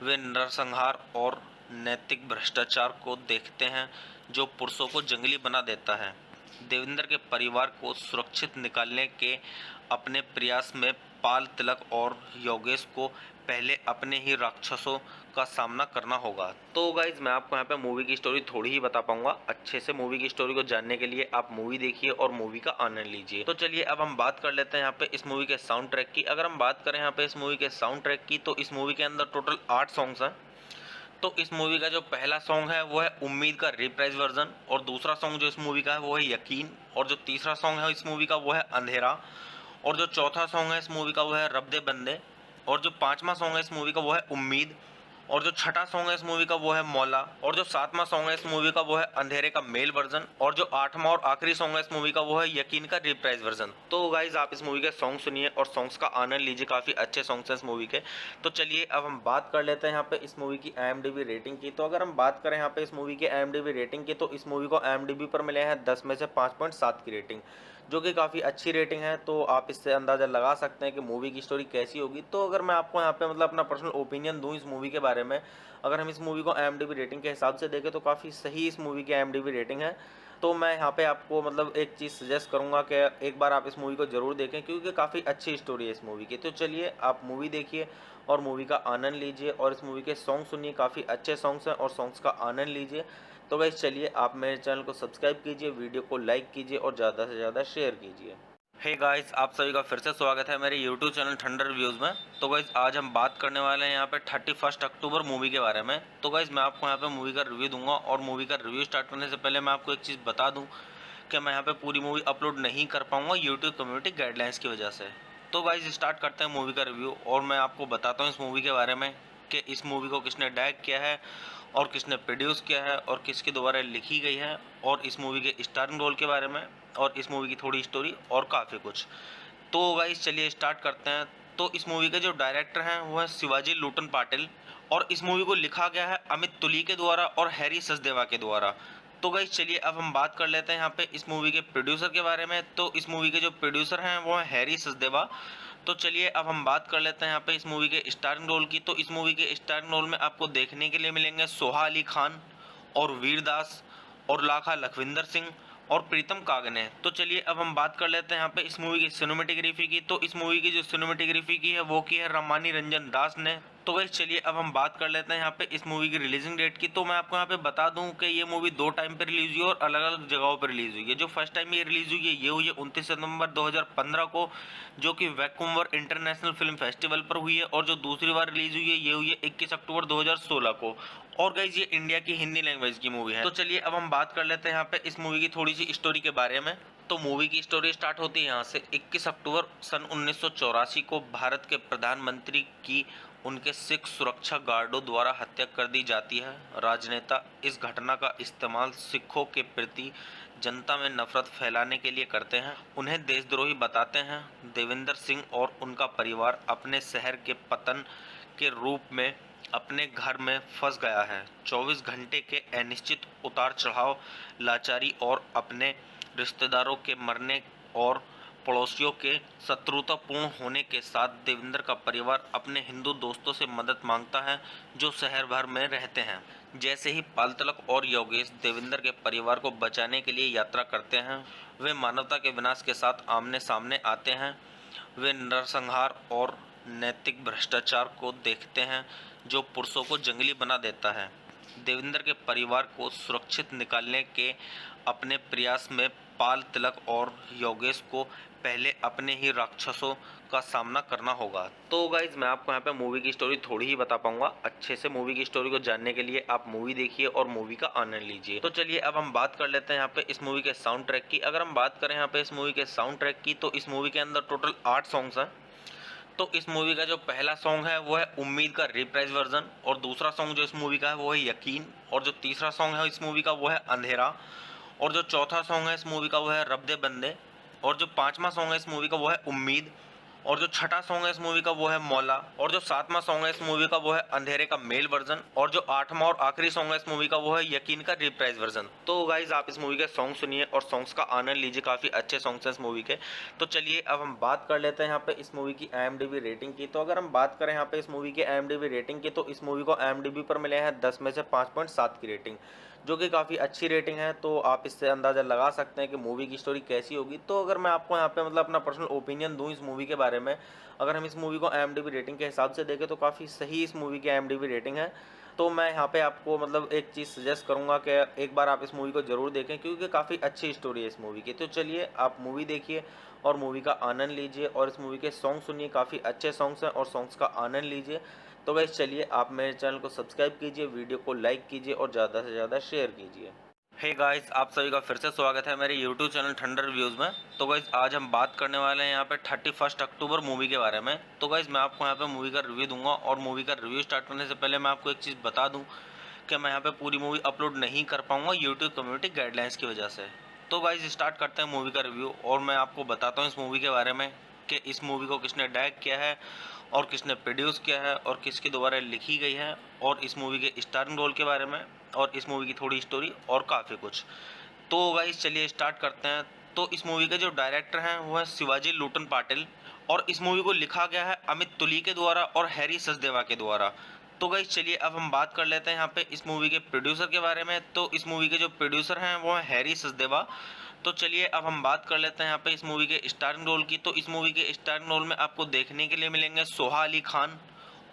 B: वे नरसंहार और नैतिक भ्रष्टाचार को देखते हैं जो पुरुषों को जंगली बना देता है। देवेंद्र के परिवार को सुरक्षित निकालने के अपने प्रयास में पाल तिलक और योगेश को पहले अपने ही राक्षसों का सामना करना होगा। तो गाइज मैं आपको यहाँ पे मूवी की स्टोरी थोड़ी ही बता पाऊंगा। अच्छे से मूवी की स्टोरी को जानने के लिए आप मूवी देखिए और मूवी का आनंद लीजिए। तो चलिए अब हम बात कर लेते हैं यहाँ पे इस मूवी के साउंड ट्रैक की। अगर हम बात करें यहाँ पे इस मूवी के साउंड ट्रैक की तो इस मूवी के अंदर टोटल 8 सॉन्ग्स हैं। तो इस मूवी का जो पहला सॉन्ग है वो है उम्मीद का रिप्राइज वर्जन, और दूसरा सॉन्ग जो इस मूवी का है वो है यकीन, और जो तीसरा सॉन्ग है इस मूवी का वो है अंधेरा, और जो चौथा सॉन्ग है इस मूवी का वो है रब दे बंदे, और जो पांचवा सॉन्ग है इस मूवी का वो है उम्मीद, और जो छठा सॉन्ग है इस मूवी का वो है मौला, और जो सातवां सॉन्ग है इस मूवी का वो है अंधेरे का मेल वर्जन, और जो आठवां और आखिरी सॉन्ग है इस मूवी का वो है यकीन का रिप्राइज वर्जन। तो गाइज आप इस मूवी के सॉन्ग सुनिए और सॉन्ग्स का आनंद लीजिए, काफ़ी अच्छे सॉन्ग्स हैं इस मूवी के। तो चलिए अब हम बात कर लेते हैं यहाँ पे इस मूवी की IMDb रेटिंग की। तो अगर हम बात करें यहाँ पे इस मूवी की IMDb रेटिंग की तो इस मूवी को IMDb पर मिले हैं 10 में से 5.7 की रेटिंग, जो कि काफ़ी अच्छी रेटिंग है। तो आप इससे अंदाज़ा लगा सकते हैं कि मूवी की स्टोरी कैसी होगी। तो अगर मैं आपको यहाँ पे मतलब अपना पर्सनल ओपिनियन दूँ इस मूवी के बारे में, अगर हम इस मूवी को IMDb रेटिंग के हिसाब से देखें तो काफ़ी सही इस मूवी की IMDb रेटिंग है। तो मैं यहाँ पे आपको मतलब एक चीज़ सजेस्ट करूँगा कि एक बार आप इस मूवी को ज़रूर देखें, क्योंकि काफ़ी अच्छी स्टोरी है इस मूवी की। तो चलिए आप मूवी देखिए और मूवी का आनंद लीजिए, और इस मूवी के सॉन्ग सुनिए, काफ़ी अच्छे सॉन्ग्स हैं और सॉन्ग्स का आनंद लीजिए। तो गाइस चलिए आप मेरे चैनल को सब्सक्राइब कीजिए, वीडियो को लाइक कीजिए और ज़्यादा से ज़्यादा शेयर कीजिए। हे गाइस आप सभी का फिर से स्वागत है मेरे YouTube चैनल ठंडर रिव्यूज़ में। तो गाइस आज हम बात करने वाले हैं यहाँ पे 31 अक्टूबर मूवी के बारे में। तो गाइस मैं आपको यहाँ पे मूवी का रिव्यू दूंगा, और मूवी का रिव्यू स्टार्ट करने से पहले मैं आपको एक चीज़ बता दूं कि मैं यहाँ पे पूरी मूवी अपलोड नहीं कर पाऊँगा यूट्यूब कम्युनिटी गाइडलाइंस की वजह से। तो गाइस स्टार्ट करते हैं मूवी का रिव्यू, और मैं आपको बताता हूँ इस मूवी के बारे में कि इस मूवी को किसने डायरेक्ट किया है और किसने प्रोड्यूस किया है और किसके द्वारा लिखी गई है, और इस मूवी के स्टारिंग रोल के बारे में, और इस मूवी की थोड़ी स्टोरी और काफ़ी कुछ। तो गाइस चलिए स्टार्ट करते हैं। तो इस मूवी के जो डायरेक्टर हैं वो है शिवाजी लुटन पाटिल, और इस मूवी को लिखा गया है अमित तुली के द्वारा और हैरी सचदेवा के द्वारा। तो गाइस चलिए अब हम बात कर लेते हैं यहाँ पे इस मूवी के प्रोड्यूसर के बारे में। तो इस मूवी के जो प्रोड्यूसर हैं वो है हैरी सचदेवा। तो चलिए अब हम बात कर लेते हैं यहाँ पे इस मूवी के स्टारिंग रोल की। तो इस मूवी के स्टारिंग रोल में आपको देखने के लिए मिलेंगे सोहा अली खान और वीरदास और लाखा लखविंदर सिंह और प्रीतम कागने। तो चलिए अब हम बात कर लेते हैं यहाँ पे इस मूवी की सिनेमेटोग्राफी की। तो इस मूवी की जो सिनेमेटोग्राफी की है वो की है रामानी रंजन दास ने। तो गाइस चलिए अब हम बात कर लेते हैं यहाँ पे इस मूवी की रिलीजिंग डेट की। तो मैं आपको यहाँ पे बता दूं कि ये मूवी 2 टाइम पे रिलीज हुई है और अलग अलग जगहों पर रिलीज हुई है। जो फर्स्ट टाइम ये रिलीज हुई है ये हुई है 29 सितंबर 2015 को, जो कि वैंकूवर इंटरनेशनल फिल्म फेस्टिवल पर हुई है, और जो दूसरी बार रिलीज हुई है ये हुई है 21 अक्टूबर 2016 को। और गाइस ये इंडिया की हिंदी लैंग्वेज की मूवी है। तो चलिए अब हम बात कर लेते हैं यहाँ पे इस मूवी की थोड़ी सी स्टोरी के बारे में। तो मूवी की स्टोरी स्टार्ट होती है यहाँ से। 21 अक्टूबर सन 1984 को भारत के प्रधानमंत्री की उनके सिख सुरक्षा गार्डों द्वारा हत्या कर दी जाती है। राजनेता इस घटना का इस्तेमाल सिखों के प्रति जनता में नफरत फैलाने के लिए करते हैं, उन्हें देशद्रोही बताते हैं। देवेंद्र सिंह और उनका परिवार अपने शहर के पतन के रूप में अपने घर में फंस गया है। 24 घंटे के अनिश्चित उतार चढ़ाव, लाचारी और अपने रिश्तेदारों के मरने और पड़ोसियों के शत्रुतापूर्ण होने के साथ देवेंद्र का परिवार अपने हिंदू दोस्तों से मदद मांगता है जो शहर भर में रहते हैं। जैसे ही पाल तिलक और योगेश देवेंद्र के परिवार को बचाने के लिए यात्रा करते हैं, वे मानवता के विनाश के साथ आमने सामने आते हैं। वे नरसंहार और नैतिक भ्रष्टाचार को देखते हैं जो पुरुषों को जंगली बना देता है। देवेंद्र के परिवार को सुरक्षित निकालने के अपने प्रयास में पाल तिलक और योगेश को पहले अपने ही राक्षसों का सामना करना होगा। तो गाइज मैं आपको यहाँ पे मूवी की स्टोरी थोड़ी ही बता पाऊंगा। अच्छे से मूवी की स्टोरी को जानने के लिए आप मूवी देखिए और मूवी का आनंद लीजिए। तो चलिए अब हम बात कर लेते हैं यहाँ पे इस मूवी के साउंड ट्रैक की। अगर हम बात करें यहाँ पे इस मूवी के साउंड ट्रैक की, तो इस मूवी के अंदर टोटल 8 सॉन्ग्स हैं। तो इस मूवी का जो पहला सॉन्ग है वो है उम्मीद का रिप्राइज वर्जन, और दूसरा सॉन्ग जो इस मूवी का है वो है यकीन, और जो तीसरा सॉन्ग है इस मूवी का वो है अंधेरा, और जो चौथा सॉन्ग है इस मूवी का वो है रब दे बंदे, और जो पांचवा सॉन्ग है इस मूवी का वो है उम्मीद, और जो छठा सॉन्ग है इस मूवी का वो है मौला, और जो सातवां सॉन्ग है इस मूवी का वो है अंधेरे का मेल वर्जन, और जो आठवां और आखिरी सॉन्ग है इस मूवी का वो है यकीन का रिप्राइज वर्जन। तो गाइज आप इस मूवी के सॉन्ग सुनिए और सॉन्ग्स का आनंद लीजिए, काफ़ी अच्छे सॉन्ग्स हैं इस मूवी के। तो चलिए अब हम बात कर लेते हैं यहाँ पे इस मूवी की IMDb रेटिंग की। तो अगर हम बात करें यहाँ पे इस मूवी की IMDb रेटिंग की, तो इस मूवी को IMDb पर मिले हैं 10 में से 5.7 की रेटिंग, जो कि काफ़ी अच्छी रेटिंग है। तो आप इससे अंदाज़ा लगा सकते हैं कि मूवी की स्टोरी कैसी होगी। तो अगर मैं आपको यहाँ पे मतलब अपना पर्सनल ओपिनियन दूँ इस मूवी के बारे में, अगर हम इस मूवी को IMDb रेटिंग के हिसाब से देखें तो काफ़ी सही इस मूवी की IMDb रेटिंग है। तो मैं यहाँ पे आपको मतलब एक चीज़ सजेस्ट करूँगा कि एक बार आप इस मूवी को ज़रूर देखें, क्योंकि काफ़ी अच्छी स्टोरी है इस मूवी की। तो चलिए आप मूवी देखिए और मूवी का आनंद लीजिए, और इस मूवी के सॉन्ग सुनिए, काफ़ी अच्छे सॉन्ग्स हैं और सॉन्ग्स का आनंद लीजिए। तो गाइस चलिए आप मेरे चैनल को सब्सक्राइब कीजिए, वीडियो को लाइक कीजिए और ज़्यादा से ज़्यादा शेयर कीजिए। हे गाइस, आप सभी का फिर से स्वागत है मेरे YouTube चैनल ठंडर रिव्यूज़ में। तो गाइस आज हम बात करने वाले हैं यहाँ पे 31 अक्टूबर मूवी के बारे में। तो गाइस मैं आपको यहाँ पे मूवी का रिव्यू दूंगा, और मूवी का रिव्यू स्टार्ट करने से पहले मैं आपको एक चीज़ बता दूं कि मैं यहाँ पे पूरी मूवी अपलोड नहीं कर पाऊँगा यूट्यूब कम्युनिटी गाइडलाइंस की वजह से। तो गाइस स्टार्ट करते हैं मूवी का रिव्यू, और मैं आपको बताता हूँ इस मूवी के बारे में कि इस मूवी को किसने डायरेक्ट किया है और किसने प्रोड्यूस किया है और किसके द्वारा लिखी गई है, और इस मूवी के स्टारिंग रोल के बारे में, और इस मूवी की थोड़ी स्टोरी और काफ़ी कुछ। तो गाइस चलिए स्टार्ट करते हैं। तो इस मूवी के जो डायरेक्टर हैं वो है शिवाजी लूटन पाटिल, और इस मूवी को लिखा गया है अमित तुली के द्वारा और हैरी सचदेवा के द्वारा। तो गाइस चलिए अब हम बात कर लेते हैं यहाँ पे इस मूवी के प्रोड्यूसर के बारे में। तो इस मूवी के जो प्रोड्यूसर हैं वो है हैरी सचदेवा। तो चलिए अब हम बात कर लेते हैं यहाँ पे इस मूवी के स्टारिंग रोल की। तो इस मूवी के स्टारिंग रोल में आपको देखने के लिए मिलेंगे सोहा अली खान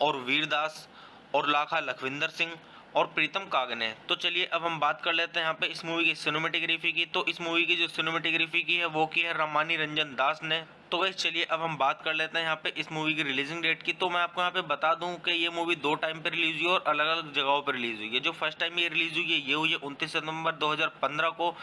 B: और वीरदास और लाखा लखविंदर सिंह और प्रीतम कागने। तो चलिए अब हम बात कर लेते हैं यहाँ पे इस मूवी की सिनेमेटोग्राफी की। तो इस मूवी की जो सिनेमेटोग्राफी की है वो की है रामानी रंजन दास ने। तो गाइस चलिए अब हम बात कर लेते हैं यहाँ पे इस मूवी की रिलीजिंग डेट की। तो मैं आपको यहाँ पे बता दूं कि ये मूवी 2 टाइम पे रिलीज हुई है और अलग अलग जगहों पर रिलीज हुई है। जो फर्स्ट टाइम ये रिलीज हुई है ये हुई है 29 सितंबर 2015 को,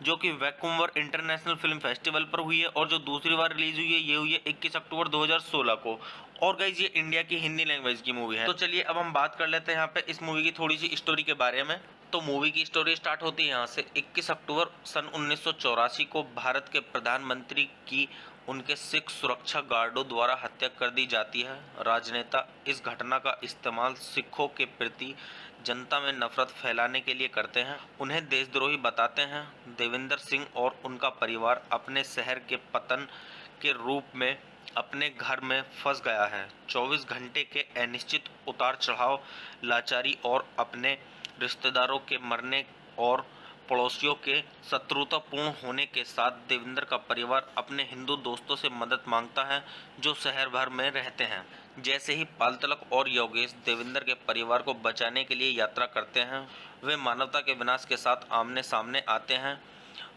B: जो कि वैंकूवर इंटरनेशनल फिल्म फेस्टिवल पर हुई है, और जो दूसरी बार रिलीज हुई है ये हुई है 21 अक्टूबर 2016 को। और गाइस ये इंडिया की हिंदी लैंग्वेज की मूवी है। तो चलिए अब हम बात कर लेते हैं यहाँ पे इस मूवी की थोड़ी सी स्टोरी के बारे में। तो मूवी की स्टोरी स्टार्ट होती है यहाँ से। 21 अक्टूबर सन 1984 को भारत के प्रधानमंत्री की उनके सिख सुरक्षा गार्डों द्वारा हत्या कर दी जाती है। राजनेता इस घटना का इस्तेमाल सिखों के प्रति जनता में नफरत फैलाने के लिए करते हैं, उन्हें देशद्रोही बताते हैं। देवेंद्र सिंह और उनका परिवार अपने शहर के पतन के रूप में अपने घर में फंस गया है। 24 घंटे के अनिश्चित उतार चढ़ाव, लाचारी और अपने रिश्तेदारों के मरने और पड़ोसियों के शत्रुतापूर्ण होने के साथ देवेंद्र का परिवार अपने हिंदू दोस्तों से मदद मांगता है जो शहर भर में रहते हैं। जैसे ही पाल तिलक और योगेश देवेंद्र के परिवार को बचाने के लिए यात्रा करते हैं, वे मानवता के विनाश के साथ आमने सामने आते हैं।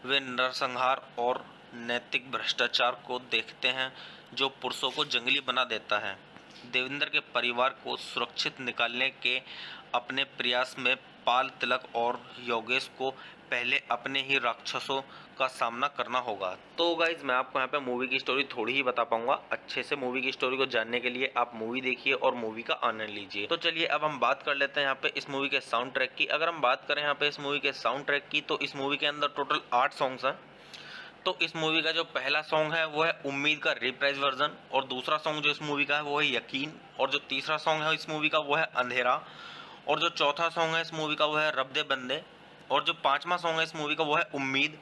B: वे नरसंहार और नैतिक भ्रष्टाचार को देखते हैं जो पुरुषों को जंगली बना देता है। देवेंद्र के परिवार को सुरक्षित निकालने के अपने प्रयास में पाल तिलक और योगेश को पहले अपने ही राक्षसों का सामना करना होगा। तो गाइज मैं आपको यहाँ पे मूवी की स्टोरी थोड़ी ही बता पाऊंगा। अच्छे से मूवी की स्टोरी को जानने के लिए आप मूवी देखिए और मूवी का आनंद लीजिए। तो चलिए अब हम बात कर लेते हैं यहाँ पे इस मूवी के साउंड ट्रैक की। अगर हम बात करें यहाँ पे इस मूवी के साउंड ट्रैक की, तो इस मूवी के अंदर टोटल 8 सॉन्ग्स हैं। तो इस मूवी का जो पहला सॉन्ग है वो है उम्मीद का रिप्राइज वर्जन, और दूसरा सॉन्ग जो इस मूवी का है वो है यकीन, और जो तीसरा सॉन्ग है इस मूवी का वो है अंधेरा, और जो चौथा सॉन्ग है इस मूवी का वो है रब दे बंदे, और जो पांचवा सॉन्ग है इस मूवी का वो है उम्मीद,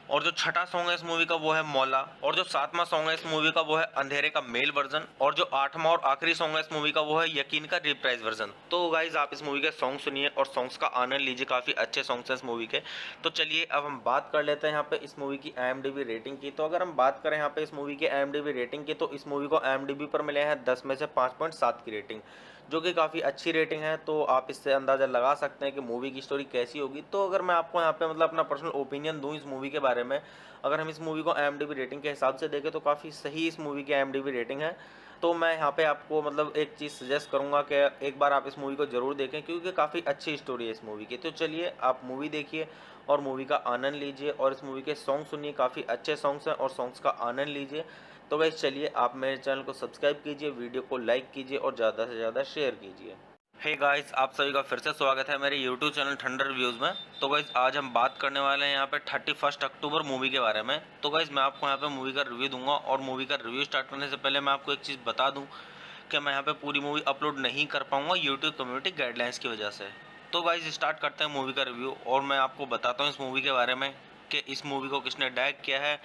B: और जो छठा सॉन्ग है इस मूवी का वो है मौला, और जो सातवां सॉन्ग है इस मूवी का वो है अंधेरे का मेल वर्जन, और जो आठवां और आखिरी सॉन्ग है इस मूवी का वो है यकीन का रिप्राइज वर्जन। तो गाइज आप इस मूवी के सॉन्ग सुनिए और सॉन्ग्स का आनंद लीजिए, काफी अच्छे सॉन्ग्स हैं इस मूवी के। तो चलिए अब हम बात कर लेते हैं यहाँ पे इस मूवी की IMDb रेटिंग की। तो अगर हम बात करें यहाँ पे इस मूवी की IMDb रेटिंग की, तो इस मूवी को IMDb पर मिले हैं 10 में से 5.7 की रेटिंग, जो कि काफ़ी अच्छी रेटिंग है। तो आप इससे अंदाज़ा लगा सकते हैं कि मूवी की स्टोरी कैसी होगी। तो अगर मैं आपको यहाँ पे मतलब अपना पर्सनल ओपिनियन दूँ इस मूवी के बारे में, अगर हम इस मूवी को IMDb रेटिंग के हिसाब से देखें तो काफ़ी सही इस मूवी की IMDb रेटिंग है। तो मैं यहाँ पे आपको मतलब एक चीज़ सजेस्ट करूँगा कि एक बार आप इस मूवी को ज़रूर देखें, क्योंकि काफ़ी अच्छी स्टोरी है इस मूवी की। तो चलिए आप मूवी देखिए और मूवी का आनंद लीजिए, और इस मूवी के सॉन्ग सुनिए, काफ़ी अच्छे सॉन्ग्स हैं और सॉन्ग्स का आनंद लीजिए। तो गाइस चलिए आप मेरे चैनल को सब्सक्राइब कीजिए, वीडियो को लाइक कीजिए और ज़्यादा से ज़्यादा शेयर कीजिए। हे गाइस, आप सभी का फिर से स्वागत है मेरे YouTube चैनल ठंडर रिव्यूज़ में। तो गाइस आज हम बात करने वाले हैं यहाँ पे 31 अक्टूबर मूवी के बारे में। तो गाइस मैं आपको यहाँ पे मूवी का रिव्यू दूंगा, और मूवी का रिव्यू स्टार्ट करने से पहले मैं आपको एक चीज़ बता दूं कि मैं यहाँ पे पूरी मूवी अपलोड नहीं कर पाऊँगा यूट्यूब कम्युनिटी गाइडलाइंस की वजह से। तो गाइस स्टार्ट करते हैं मूवी का रिव्यू, और मैं आपको बताता हूँ इस मूवी के बारे में कि इस मूवी को किसने डायरेक्ट किया है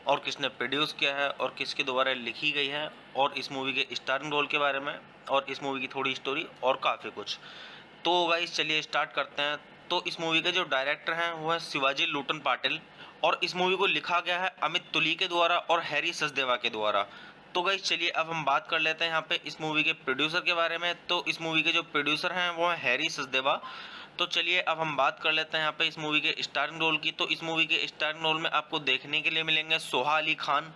B: और किसने प्रोड्यूस किया है और किसके द्वारा लिखी गई है, और इस मूवी के स्टारिंग रोल के बारे में, और इस मूवी की थोड़ी स्टोरी और काफ़ी कुछ। तो गाइस चलिए स्टार्ट करते हैं। तो इस मूवी के जो डायरेक्टर हैं वो है शिवाजी लूटन पाटिल, और इस मूवी को लिखा गया है अमित तुली के द्वारा और हैरी सचदेवा के द्वारा। तो गाइस चलिए अब हम बात कर लेते हैं यहाँ पे इस मूवी के प्रोड्यूसर के बारे में। तो इस मूवी के जो प्रोड्यूसर हैं वो है हैरी सचदेवा। तो चलिए अब हम बात कर लेते हैं यहाँ पे इस मूवी के स्टारिंग रोल की। तो इस मूवी के स्टारिंग रोल में आपको देखने के लिए मिलेंगे सोहा अली खान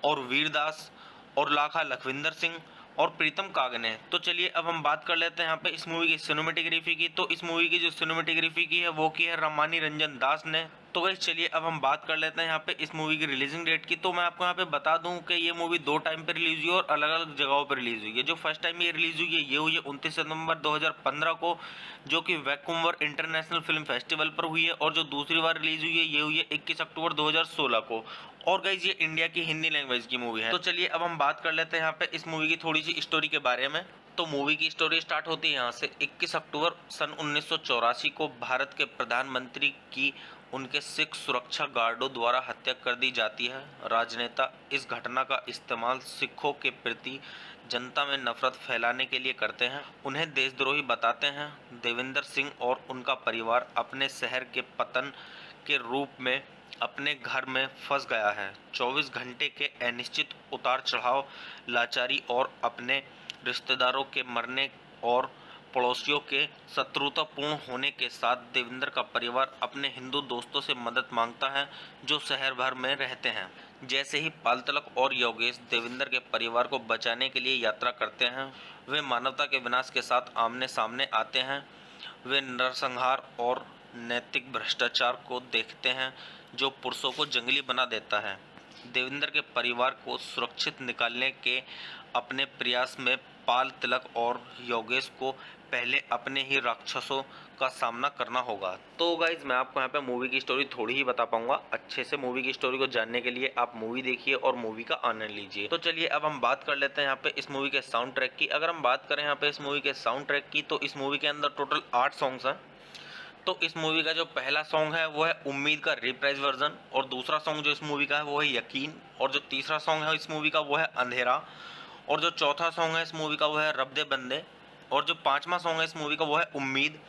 B: और वीरदास और लाखा लखविंदर सिंह और प्रीतम कागने। तो चलिए अब हम बात कर लेते हैं यहाँ पे इस मूवी की सिनेमेटोग्राफी की। तो इस मूवी की जो सिनेमेटोग्राफी की है वो की है रमानी रंजन दास ने। तो गाइस चलिए अब हम बात कर लेते हैं यहाँ पे इस मूवी की रिलीजिंग डेट की। तो मैं आपको यहाँ पे बता दूं कि ये मूवी 2 टाइम पे रिलीज हुई है और अलग अलग जगहों पर रिलीज हुई है। जो फर्स्ट टाइम ये रिलीज हुई है ये हुई है 29 सितंबर 2015 को, जो कि वैंकूवर इंटरनेशनल फिल्म फेस्टिवल पर हुई है, और जो दूसरी बार रिलीज हुई है ये हुई है 21 अक्टूबर 2016 को। और गाइज ये इंडिया की हिंदी लैंग्वेज की मूवी है। तो चलिए अब हम बात कर लेते हैं यहाँ पे इस मूवी की थोड़ी सी स्टोरी के बारे में। तो मूवी की स्टोरी स्टार्ट होती है यहाँ से। 21 अक्टूबर सन 1984 को भारत के प्रधानमंत्री की उनके सिख सुरक्षा गार्डों द्वारा हत्या कर दी जाती है। राजनेता इस घटना का इस्तेमाल सिखों के प्रति जनता में नफरत फैलाने के लिए करते हैं, उन्हें देशद्रोही बताते हैं। देवेंद्र सिंह और उनका परिवार अपने शहर के पतन के रूप में अपने घर में फंस गया है। 24 घंटे के अनिश्चित उतार चढ़ाव, लाचारी और अपने रिश्तेदारों के मरने और पड़ोसियों के शत्रुतापूर्ण होने के साथ देवेंद्र का परिवार अपने हिंदू दोस्तों से मदद मांगता है जो शहर भर में रहते हैं। जैसे ही पाल तिलक और योगेश देवेंद्र के परिवार को बचाने के लिए यात्रा करते हैं, वे मानवता के विनाश के साथ आमने सामने आते हैं। वे नरसंहार और नैतिक भ्रष्टाचार को देखते हैं जो पुरुषों को जंगली बना देता है। देवेंद्र के परिवार को सुरक्षित निकालने के अपने प्रयास में पाल तिलक और योगेश को पहले अपने ही राक्षसों का सामना करना होगा। तो गाइज मैं आपको यहाँ पे मूवी की स्टोरी थोड़ी ही बता पाऊंगा। अच्छे से मूवी की स्टोरी को जानने के लिए आप मूवी देखिए और मूवी का आनंद लीजिए। तो चलिए अब हम बात कर लेते हैं यहाँ पे इस मूवी के साउंड ट्रैक की। अगर हम बात करें यहाँ पे इस मूवी के साउंड ट्रैक की, तो इस मूवी के अंदर टोटल 8 सॉन्ग्स हैं। तो इस मूवी का जो पहला सॉन्ग है वो है उम्मीद का रिप्राइज वर्जन, और दूसरा सॉन्ग जो इस मूवी का है वो है यकीन, और जो तीसरा सॉन्ग है इस मूवी का वो है अंधेरा, और जो चौथा सॉन्ग है इस मूवी का वो है रब दे बंदे, और जो पांचवा सॉन्ग है इस मूवी का वो है उम्मीद,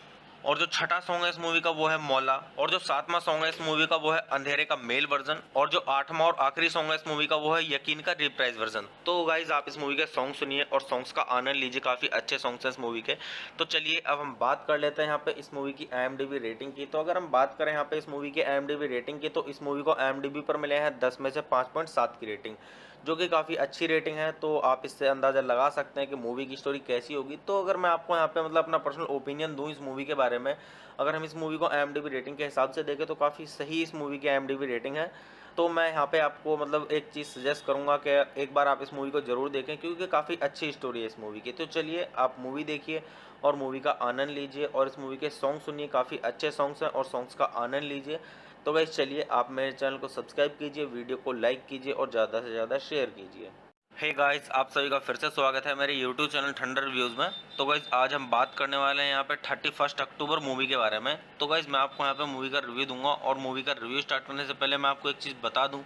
B: और जो छठा सॉन्ग है इस मूवी का वो है मौला, और जो सातवां सॉन्ग है इस मूवी का वो है अंधेरे का मेल वर्जन, और जो आठवां और आखिरी सॉन्ग है इस मूवी का वो है यकीन का रिप्राइज वर्जन। तो गाइज आप इस मूवी के सॉन्ग सुनिए और सॉन्ग्स का आनंद लीजिए, काफी अच्छे सॉन्ग्स हैं इस मूवी के। तो चलिए अब हम बात कर लेते हैं यहाँ पे इस मूवी की IMDb रेटिंग की। तो अगर हम बात करें यहाँ पे इस मूवी की IMDb रेटिंग की, तो इस मूवी को IMDb पर मिले हैं 10 में से 5.7 की रेटिंग, जो कि काफ़ी अच्छी रेटिंग है। तो आप इससे अंदाज़ा लगा सकते हैं कि मूवी की स्टोरी कैसी होगी। तो अगर मैं आपको यहाँ पे मतलब अपना पर्सनल ओपिनियन दूँ इस मूवी के बारे में, अगर हम इस मूवी को IMDb रेटिंग के हिसाब से देखें तो काफ़ी सही इस मूवी की IMDb रेटिंग है। तो मैं यहाँ पे आपको मतलब एक चीज़ सजेस्ट करूँगा कि एक बार आप इस मूवी को ज़रूर देखें, क्योंकि काफ़ी अच्छी स्टोरी है इस मूवी की। तो चलिए आप मूवी देखिए और मूवी का आनंद लीजिए और इस मूवी के सॉन्ग सुनिए, काफ़ी अच्छे सॉन्ग्स हैं और सॉन्ग्स का आनंद लीजिए। तो गाइस चलिए आप मेरे चैनल को सब्सक्राइब कीजिए, वीडियो को लाइक कीजिए और ज़्यादा से ज़्यादा शेयर कीजिए। हे गाइस, आप सभी का फिर से स्वागत है मेरे यूट्यूब चैनल ठंडर रिव्यूज़ में। तो गाइस आज हम बात करने वाले हैं यहाँ पे 31 अक्टूबर मूवी के बारे में। तो गाइस मैं आपको यहाँ पे मूवी का रिव्यू दूंगा और मूवी का रिव्यू स्टार्ट करने से पहले मैं आपको एक चीज़ बता दूं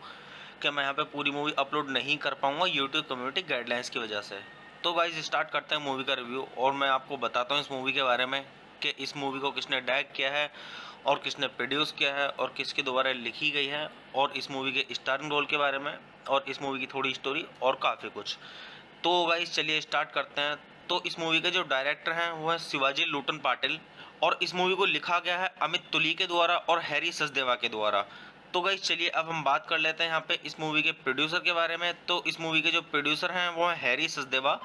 B: कि मैं यहाँ पे पूरी मूवी अपलोड नहीं कर पाऊंगा यूट्यूब कम्युनिटी गाइडलाइंस की वजह से। तो गाइस स्टार्ट करते हैं मूवी का रिव्यू और मैं आपको बताता हूँ इस मूवी के बारे में कि इस मूवी को किसने डायरेक्ट किया है और किसने प्रोड्यूस किया है और किसके द्वारा लिखी गई है, और इस मूवी के स्टारिंग रोल के बारे में और इस मूवी की थोड़ी स्टोरी और काफ़ी कुछ। तो गाइस चलिए स्टार्ट करते हैं। तो इस मूवी के जो डायरेक्टर हैं वो है शिवाजी लूटन पाटिल, और इस मूवी को लिखा गया है अमित तुली के द्वारा और हैरी सचदेवा के द्वारा। तो गाइस चलिए अब हम बात कर लेते हैं यहाँ पे इस मूवी के प्रोड्यूसर के बारे में। तो इस मूवी के जो प्रोड्यूसर हैं वो है हैरी सचदेवा।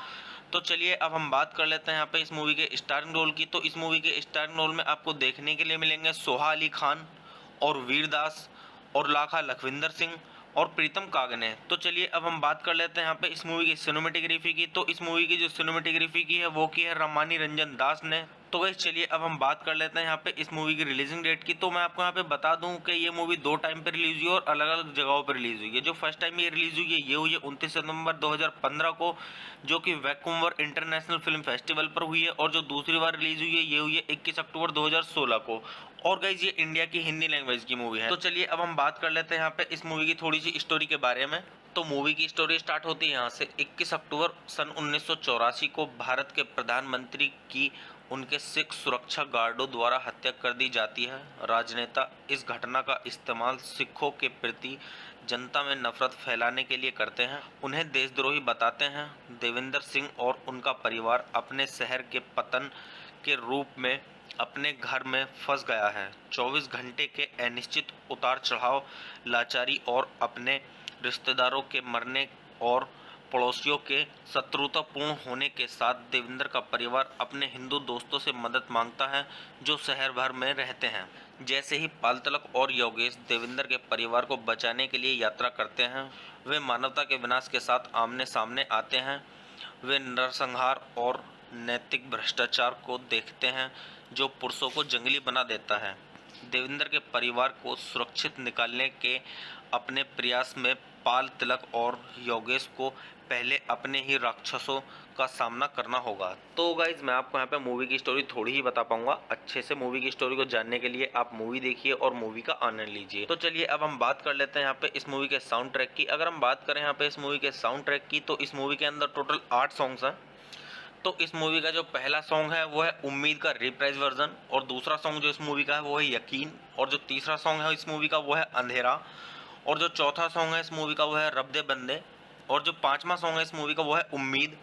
B: तो चलिए अब हम बात कर लेते हैं यहाँ पे इस मूवी के स्टारिंग रोल की। तो इस मूवी के स्टारिंग रोल में आपको देखने के लिए मिलेंगे सोहा अली खान और वीरदास और लाखा लखविंदर सिंह और प्रीतम कागने। तो चलिए अब हम बात कर लेते हैं यहाँ पे इस मूवी की सिनेमेटोग्राफी की। तो इस मूवी की जो सिनेमेटोग्राफी की है वो की है रामानी रंजन दास ने। तो गाइस चलिए अब हम बात कर लेते हैं यहाँ पे इस मूवी की रिलीजिंग डेट की। तो मैं आपको यहाँ पे बता दूं कि ये मूवी 2 टाइम पे रिलीज हुई है और अलग अलग जगहों पर रिलीज हुई है। जो फर्स्ट टाइम ये रिलीज हुई है ये हुई है 29 सितंबर 2015 को, जो कि वैंकूवर इंटरनेशनल फिल्म फेस्टिवल पर हुई है। और जो दूसरी बार रिलीज हुई है ये हुई है 21 अक्टूबर 2016 को। और गाइज ये इंडिया की हिंदी लैंग्वेज की मूवी है। तो चलिए अब हम बात कर लेते हैं यहाँ पे इस मूवी की थोड़ी सी स्टोरी के बारे में। तो मूवी की स्टोरी स्टार्ट होती है यहाँ से 21 अक्टूबर सन 1984 को भारत के प्रधानमंत्री की उनके सिख सुरक्षा गार्डों द्वारा हत्या कर दी जाती है। राजनेता इस घटना का इस्तेमाल सिखों के प्रति जनता में नफरत फैलाने के लिए करते हैं, उन्हें देशद्रोही बताते हैं। देवेंद्र सिंह और उनका परिवार अपने शहर के पतन के रूप में अपने घर में फंस गया है। 24 घंटे के अनिश्चित उतार चढ़ाव, लाचारी और अपने रिश्तेदारों के मरने और पड़ोसियों के शत्रुतापूर्ण होने के साथ देवेंद्र का परिवार अपने हिंदू दोस्तों से मदद मांगता है जो शहर भर में रहते हैं। जैसे ही पालतलक और योगेश देवेंद्र के परिवार को बचाने के लिए यात्रा करते हैं, वे मानवता के विनाश के साथ आमने सामने आते हैं। वे नरसंहार और नैतिक भ्रष्टाचार को देखते हैं जो पुरुषों को जंगली बना देता है। देवेंद्र के परिवार को सुरक्षित निकालने के अपने प्रयास में पाल तिलक और योगेश को पहले अपने ही राक्षसों का सामना करना होगा। तो गाइज मैं आपको यहाँ पे मूवी की स्टोरी थोड़ी ही बता पाऊंगा। अच्छे से मूवी की स्टोरी को जानने के लिए आप मूवी देखिए और मूवी का आनंद लीजिए। तो चलिए अब हम बात कर लेते हैं यहाँ पे इस मूवी के साउंड ट्रैक की। अगर हम बात करें यहाँ पे इस मूवी के साउंड ट्रैक की, तो इस मूवी के अंदर टोटल 8 सॉन्ग्स हैं। तो इस मूवी का जो पहला सॉन्ग है वो है उम्मीद का रिप्राइज वर्जन, और दूसरा सॉन्ग जो इस मूवी का है वो है यकीन, और जो तीसरा सॉन्ग है इस मूवी का वो है अंधेरा, और जो चौथा सॉन्ग है इस मूवी का वो है रब दे बंदे, और जो पांचवा सॉन्ग है इस मूवी का वो है उम्मीद,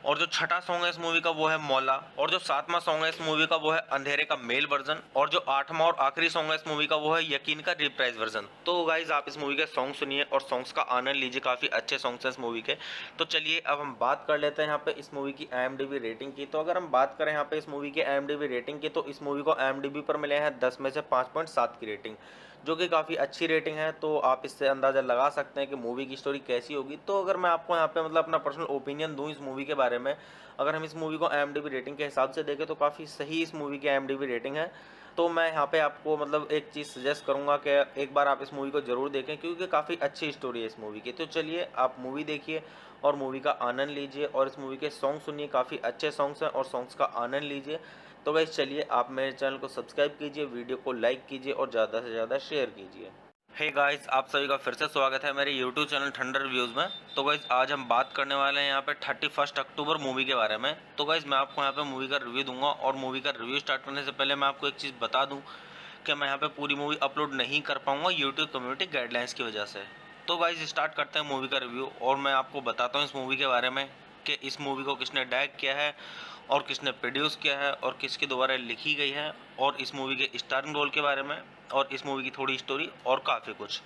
B: और जो छठा सॉन्ग है इस मूवी का वो है मौला, और जो सातवां सॉन्ग है इस मूवी का वो है अंधेरे का मेल वर्जन, और जो आठवां और आखिरी सॉन्ग है इस मूवी का वो है यकीन का रिप्राइज वर्जन। तो गाइज आप इस मूवी के सॉन्ग सुनिए और सॉन्ग्स का आनंद लीजिए, काफ़ी अच्छे सॉन्ग्स हैं इस मूवी के। तो चलिए अब हम बात कर लेते हैं यहाँ पे इस मूवी की IMDb रेटिंग की। तो अगर हम बात करें यहाँ पे इस मूवी की IMDb रेटिंग की, तो इस मूवी को IMDb पर मिले हैं 10 में से 5.7 की रेटिंग, जो कि काफ़ी अच्छी रेटिंग है। तो आप इससे अंदाज़ा लगा सकते हैं कि मूवी की स्टोरी कैसी होगी। तो अगर मैं आपको यहाँ पे मतलब अपना पर्सनल ओपिनियन दूँ इस मूवी के बारे में, अगर हम इस मूवी को IMDb रेटिंग के हिसाब से देखें तो काफ़ी सही इस मूवी की IMDb रेटिंग है। तो मैं यहाँ पे आपको मतलब एक चीज़ सजेस्ट करूँगा कि एक बार आप इस मूवी को ज़रूर देखें, क्योंकि काफ़ी अच्छी स्टोरी है इस मूवी की। तो चलिए आप मूवी देखिए और मूवी का आनंद लीजिए और इस मूवी के सॉन्ग सुनिए, काफ़ी अच्छे सॉन्ग्स हैं और सॉन्ग्स का आनंद लीजिए। तो गाइस चलिए आप मेरे चैनल को सब्सक्राइब कीजिए, वीडियो को लाइक कीजिए और ज़्यादा से ज़्यादा शेयर कीजिए। हे गाइस, आप सभी का फिर से स्वागत है मेरे यूट्यूब चैनल ठंडर रिव्यूज़ में। तो गाइस आज हम बात करने वाले हैं यहाँ पे 31 अक्टूबर मूवी के बारे में। तो गाइस मैं आपको यहाँ पे मूवी का रिव्यू दूंगा और मूवी का रिव्यू स्टार्ट करने से पहले मैं आपको एक चीज़ बता दूं कि मैं यहाँ पे पूरी मूवी अपलोड नहीं कर पाऊँगा यूट्यूब कम्युनिटी गाइडलाइंस की वजह से। तो गाइस स्टार्ट करते हैं मूवी का रिव्यू और मैं आपको बताता हूँ इस मूवी के बारे में कि इस मूवी को किसने डायरेक्ट किया है और किसने प्रोड्यूस किया है और किसके द्वारा लिखी गई है, और इस मूवी के स्टारिंग रोल के बारे में और इस मूवी की थोड़ी स्टोरी और काफ़ी कुछ।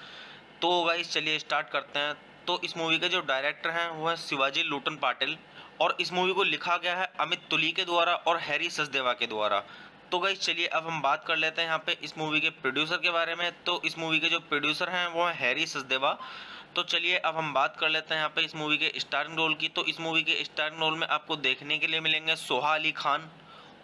B: तो गाइस चलिए स्टार्ट करते हैं। तो इस मूवी के जो डायरेक्टर हैं वो है शिवाजी लूटन पाटिल और इस मूवी को लिखा गया है अमित तुली के द्वारा और हैरी सचदेवा के द्वारा। तो गाइस चलिए अब हम बात कर लेते हैं यहाँ पे इस मूवी के प्रोड्यूसर के बारे में। तो इस मूवी के जो प्रोड्यूसर हैं वो है हैरी सचदेवा। तो चलिए अब हम बात कर लेते हैं यहाँ पे इस मूवी के स्टारिंग रोल की। तो इस मूवी के स्टारिंग रोल में आपको देखने के लिए मिलेंगे सोहा अली खान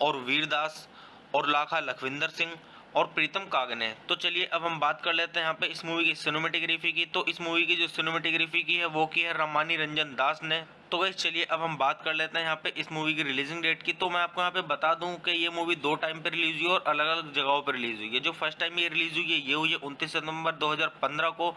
B: और वीरदास और लाखा लखविंदर सिंह और प्रीतम कागने। तो चलिए अब हम बात कर लेते हैं यहाँ पे इस मूवी की सिनेमेटोग्राफी की। तो इस मूवी की जो सिनेमेटोग्राफी की है वो की है रमानी रंजन दास ने। तो गाइस चलिए अब हम बात कर लेते हैं यहाँ पे इस मूवी की रिलीजिंग डेट की। तो मैं आपको यहाँ पे बता दूं कि ये मूवी 2 टाइम पे रिलीज हुई और अलग अलग जगहों पर रिलीज हुई है। जो फर्स्ट टाइम ये रिलीज हुई है ये हुई है 29 सितंबर 2015 को,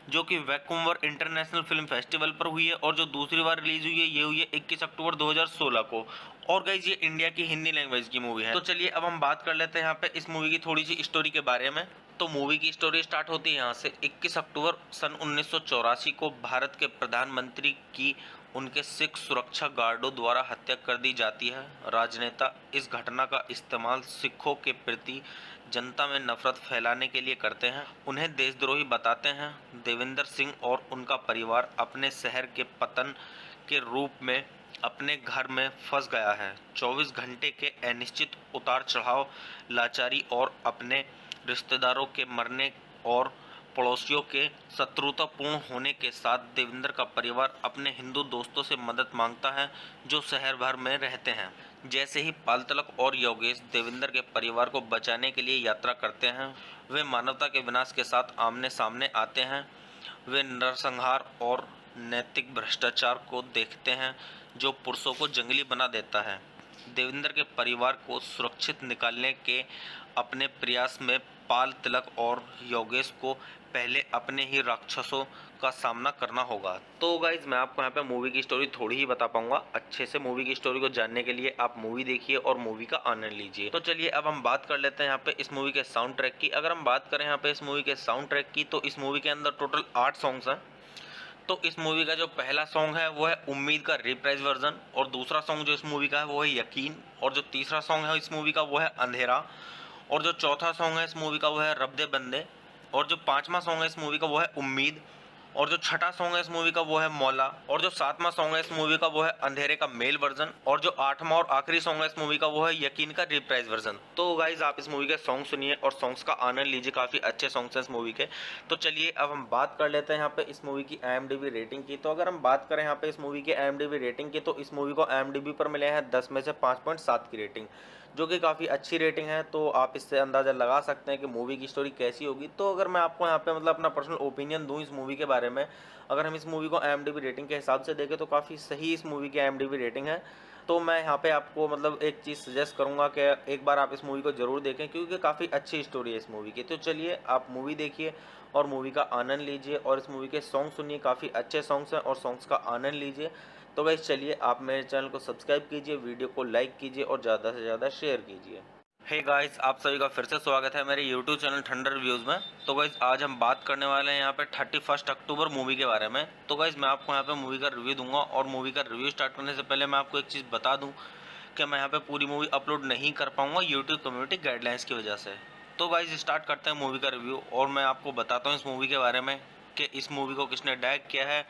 B: जो कि वैंकूवर इंटरनेशनल फिल्म फेस्टिवल पर हुई है। और जो दूसरी बार रिलीज हुई है ये हुई है 21 अक्टूबर 2016 को। और गाइस ये इंडिया की हिंदी लैंग्वेज की मूवी है। तो चलिए अब हम बात कर लेते हैं यहाँ पे इस मूवी की थोड़ी सी स्टोरी के बारे में। तो मूवी की स्टोरी स्टार्ट होती है यहाँ से। 21 अक्टूबर सन 1984 को भारत के प्रधानमंत्री की उनके सिख सुरक्षा गार्डों द्वारा हत्या कर दी जाती है। राजनेता इस घटना का इस्तेमाल सिखों के प्रति जनता में नफरत फैलाने के लिए करते हैं, उन्हें देशद्रोही बताते हैं। देवेंद्र सिंह और उनका परिवार अपने शहर के पतन के रूप में अपने घर में फंस गया है। 24 घंटे के अनिश्चित उतार चढ़ाव, लाचारी और अपने रिश्तेदारों के मरने और पड़ोसियों के शत्रुतापूर्ण होने के साथ देवेंद्र का परिवार अपने हिंदू दोस्तों से मदद मांगता है जो शहर भर में रहते हैं। जैसे ही पाल तिलक और योगेश देवेंद्र के परिवार को बचाने के लिए यात्रा करते हैं, वे मानवता के विनाश के साथ आमने सामने आते हैं। वे नरसंहार और नैतिक भ्रष्टाचार को देखते हैं जो पुरुषों को जंगली बना देता है। देवेंद्र के परिवार को सुरक्षित निकालने के अपने प्रयास में पाल तिलक और योगेश को पहले अपने ही राक्षसों का सामना करना होगा। तो गाइज मैं आपको यहाँ पे मूवी की स्टोरी थोड़ी ही बता पाऊंगा। अच्छे से मूवी की स्टोरी को जानने के लिए आप मूवी देखिए और मूवी का आनंद लीजिए। तो चलिए अब हम बात कर लेते हैं यहाँ पे इस मूवी के साउंड ट्रैक की। अगर हम बात करें यहाँ पे इस मूवी के साउंड ट्रैक की तो इस मूवी के अंदर टोटल 8 सॉन्ग्स हैं। तो इस मूवी का जो पहला सॉन्ग है वो है उम्मीद का रिप्राइज वर्जन, और दूसरा सॉन्ग जो इस मूवी का है वो है यकीन, और जो तीसरा सॉन्ग है इस मूवी का वो है अंधेरा, और जो चौथा सॉन्ग है इस मूवी का वो है रब दे बंदे, और जो पांचवा सॉन्ग है इस मूवी का वो है उम्मीद, और जो छठा सॉन्ग है इस मूवी का वो है मौला, और जो सातवां सॉन्ग है इस मूवी का वो है अंधेरे का मेल वर्जन, और जो आठवां और आखिरी सॉन्ग है इस मूवी का वो है यकीन का रिप्राइज वर्जन। तो गाइज आप इस मूवी के सॉन्ग सुनिए और सॉन्ग्स का आनंद लीजिए, काफी अच्छे सॉन्ग्स हैं इस मूवी के। तो चलिए अब हम बात कर लेते हैं यहाँ पे इस मूवी की IMDb रेटिंग की। तो अगर हम बात करें यहाँ पे इस मूवी की IMDb रेटिंग की, तो इस मूवी को IMDb पर मिले हैं 10 में से 5.7 की रेटिंग, जो कि काफ़ी अच्छी रेटिंग है। तो आप इससे अंदाज़ा लगा सकते हैं कि मूवी की स्टोरी कैसी होगी। तो अगर मैं आपको यहाँ पे मतलब अपना पर्सनल ओपिनियन दूँ इस मूवी के बारे में, अगर हम इस मूवी को IMDb रेटिंग के हिसाब से देखें तो काफ़ी सही इस मूवी की IMDb रेटिंग है। तो मैं यहाँ पे आपको मतलब एक चीज़ सजेस्ट करूँगा कि एक बार आप इस मूवी को ज़रूर देखें, क्योंकि काफ़ी अच्छी स्टोरी है इस मूवी की। तो चलिए आप मूवी देखिए और मूवी का आनंद लीजिए, और इस मूवी के सॉन्ग सुनिए, काफ़ी अच्छे सॉन्ग्स हैं और सॉन्ग्स का आनंद लीजिए। तो गाइस चलिए आप मेरे चैनल को सब्सक्राइब कीजिए, वीडियो को लाइक कीजिए और ज़्यादा से ज़्यादा शेयर कीजिए। हे गाइस, आप सभी का फिर से स्वागत है मेरे YouTube चैनल ठंडर रिव्यूज़ में। तो गाइस आज हम बात करने वाले हैं यहाँ पे 31 अक्टूबर मूवी के बारे में। तो गाइस मैं आपको यहाँ पे मूवी का रिव्यू दूंगा, और मूवी का रिव्यू स्टार्ट करने से पहले मैं आपको एक चीज़ बता दूं कि मैं यहाँ पे पूरी मूवी अपलोड नहीं कर पाऊँगा यूट्यूब कम्युनिटी गाइडलाइंस की वजह से। तो गाइस स्टार्ट करते हैं मूवी का रिव्यू, और मैं आपको बताता हूँ इस मूवी के बारे में कि इस मूवी को किसने डायरेक्ट किया है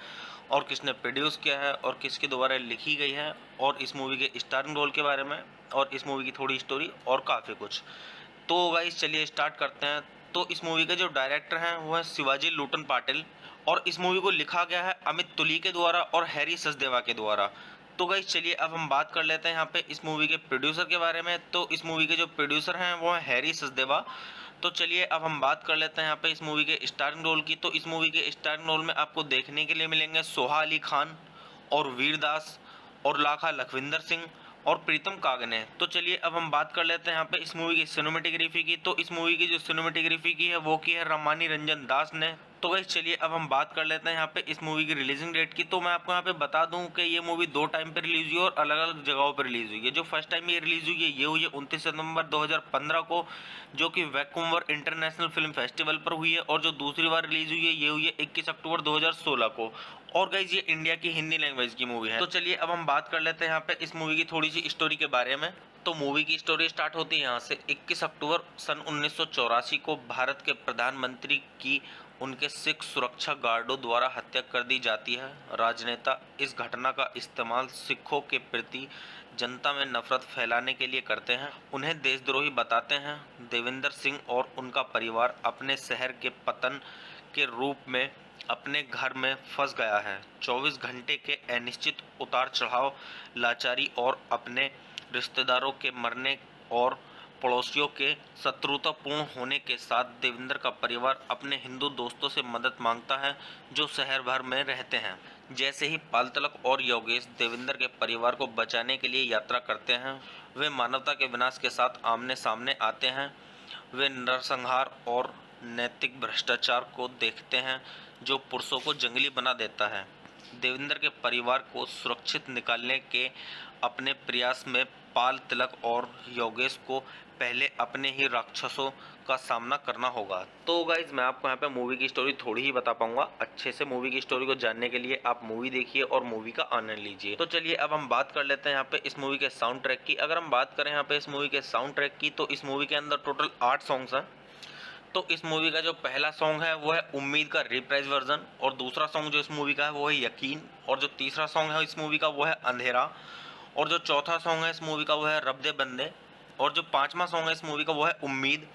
B: और किसने प्रोड्यूस किया है और किसके द्वारा लिखी गई है, और इस मूवी के स्टारिंग रोल के बारे में, और इस मूवी की थोड़ी स्टोरी और काफ़ी कुछ। तो गाइस चलिए स्टार्ट करते हैं। तो इस मूवी के जो डायरेक्टर हैं वो है शिवाजी लूटन पाटिल, और इस मूवी को लिखा गया है अमित तुली के द्वारा और हैरी सचदेवा के द्वारा। तो गाइस चलिए अब हम बात कर लेते हैं यहाँ पे इस मूवी के प्रोड्यूसर के बारे में। तो इस मूवी के जो प्रोड्यूसर हैं वो है हैरी सचदेवा। तो चलिए अब हम बात कर लेते हैं यहाँ पे इस मूवी के स्टारिंग रोल की। तो इस मूवी के स्टारिंग रोल में आपको देखने के लिए मिलेंगे सोहा अली खान और वीरदास और लाखा लखविंदर सिंह और प्रीतम कागने। तो चलिए अब हम बात कर लेते हैं यहाँ पे इस मूवी की सिनेमेटोग्राफी की। तो इस मूवी की जो सिनेमेटोग्राफी की है वो की है रमानी रंजन दास ने। तो गाइस चलिए अब हम बात कर लेते हैं यहाँ पे इस मूवी की रिलीजिंग डेट की। तो मैं आपको यहाँ पे बता दूं कि ये मूवी 2 टाइम पे रिलीज हुई और अलग अलग जगहों पर रिलीज हुई है। जो फर्स्ट टाइम ये रिलीज हुई है ये हुई है 29 सितंबर 2015 को, जो कि वैंकूवर इंटरनेशनल फिल्म फेस्टिवल पर हुई है, और जो दूसरी बार रिलीज हुई है ये हुई है 21 अक्टूबर 2016 को। और गाइज ये इंडिया की हिंदी लैंग्वेज की मूवी है। तो चलिए अब हम बात कर लेते हैं यहाँ पे इस मूवी की थोड़ी सी स्टोरी के बारे में। तो मूवी की स्टोरी स्टार्ट होती है यहाँ से। 21 अक्टूबर सन 1984 को भारत के प्रधानमंत्री की उनके सिख सुरक्षा गार्डों द्वारा हत्या कर दी जाती है। राजनेता इस घटना का इस्तेमाल सिखों के प्रति जनता में नफरत फैलाने के लिए करते हैं, उन्हें देशद्रोही बताते हैं। देविंदर सिंह और उनका परिवार अपने शहर के पतन के रूप में अपने घर में फंस गया है। 24 घंटे के अनिश्चित उतार चढ़ाव, लाचारी और अपने रिश्तेदारों के मरने और पड़ोसियों के शत्रुतापूर्ण होने के साथ देविंदर का परिवार अपने हिंदू दोस्तों से मदद मांगता है जो शहर भर में रहते हैं। जैसे ही पाल तिलक और योगेश देविंदर के परिवार को बचाने के लिए यात्रा करते हैं, वे मानवता के विनाश के साथ आमने सामने आते हैं। वे नरसंहार और नैतिक भ्रष्टाचार को देखते हैं जो पुरुषों को जंगली बना देता है। देविंदर के परिवार को सुरक्षित निकालने के अपने प्रयास में पाल तिलक और योगेश को पहले अपने ही राक्षसों का सामना करना होगा। तो गाइज मैं आपको यहाँ पे मूवी की स्टोरी थोड़ी ही बता पाऊंगा। अच्छे से मूवी की स्टोरी को जानने के लिए आप मूवी देखिए और मूवी का आनंद लीजिए। तो चलिए अब हम बात कर लेते हैं यहाँ पे इस मूवी के साउंड ट्रैक की। अगर हम बात करें यहाँ पे इस मूवी के साउंड ट्रैक की, तो इस मूवी के अंदर टोटल 8 सॉन्ग्स हैं। तो इस मूवी का जो पहला सॉन्ग है वो है उम्मीद का रिप्राइज वर्जन, और दूसरा सॉन्ग जो इस मूवी का है वो है यकीन, और जो तीसरा सॉन्ग है इस मूवी का वो है अंधेरा, और जो चौथा सॉन्ग है इस मूवी का वो है रब दे बंदे, और जो पांचवा सॉन्ग है इस मूवी का वो है उम्मीद,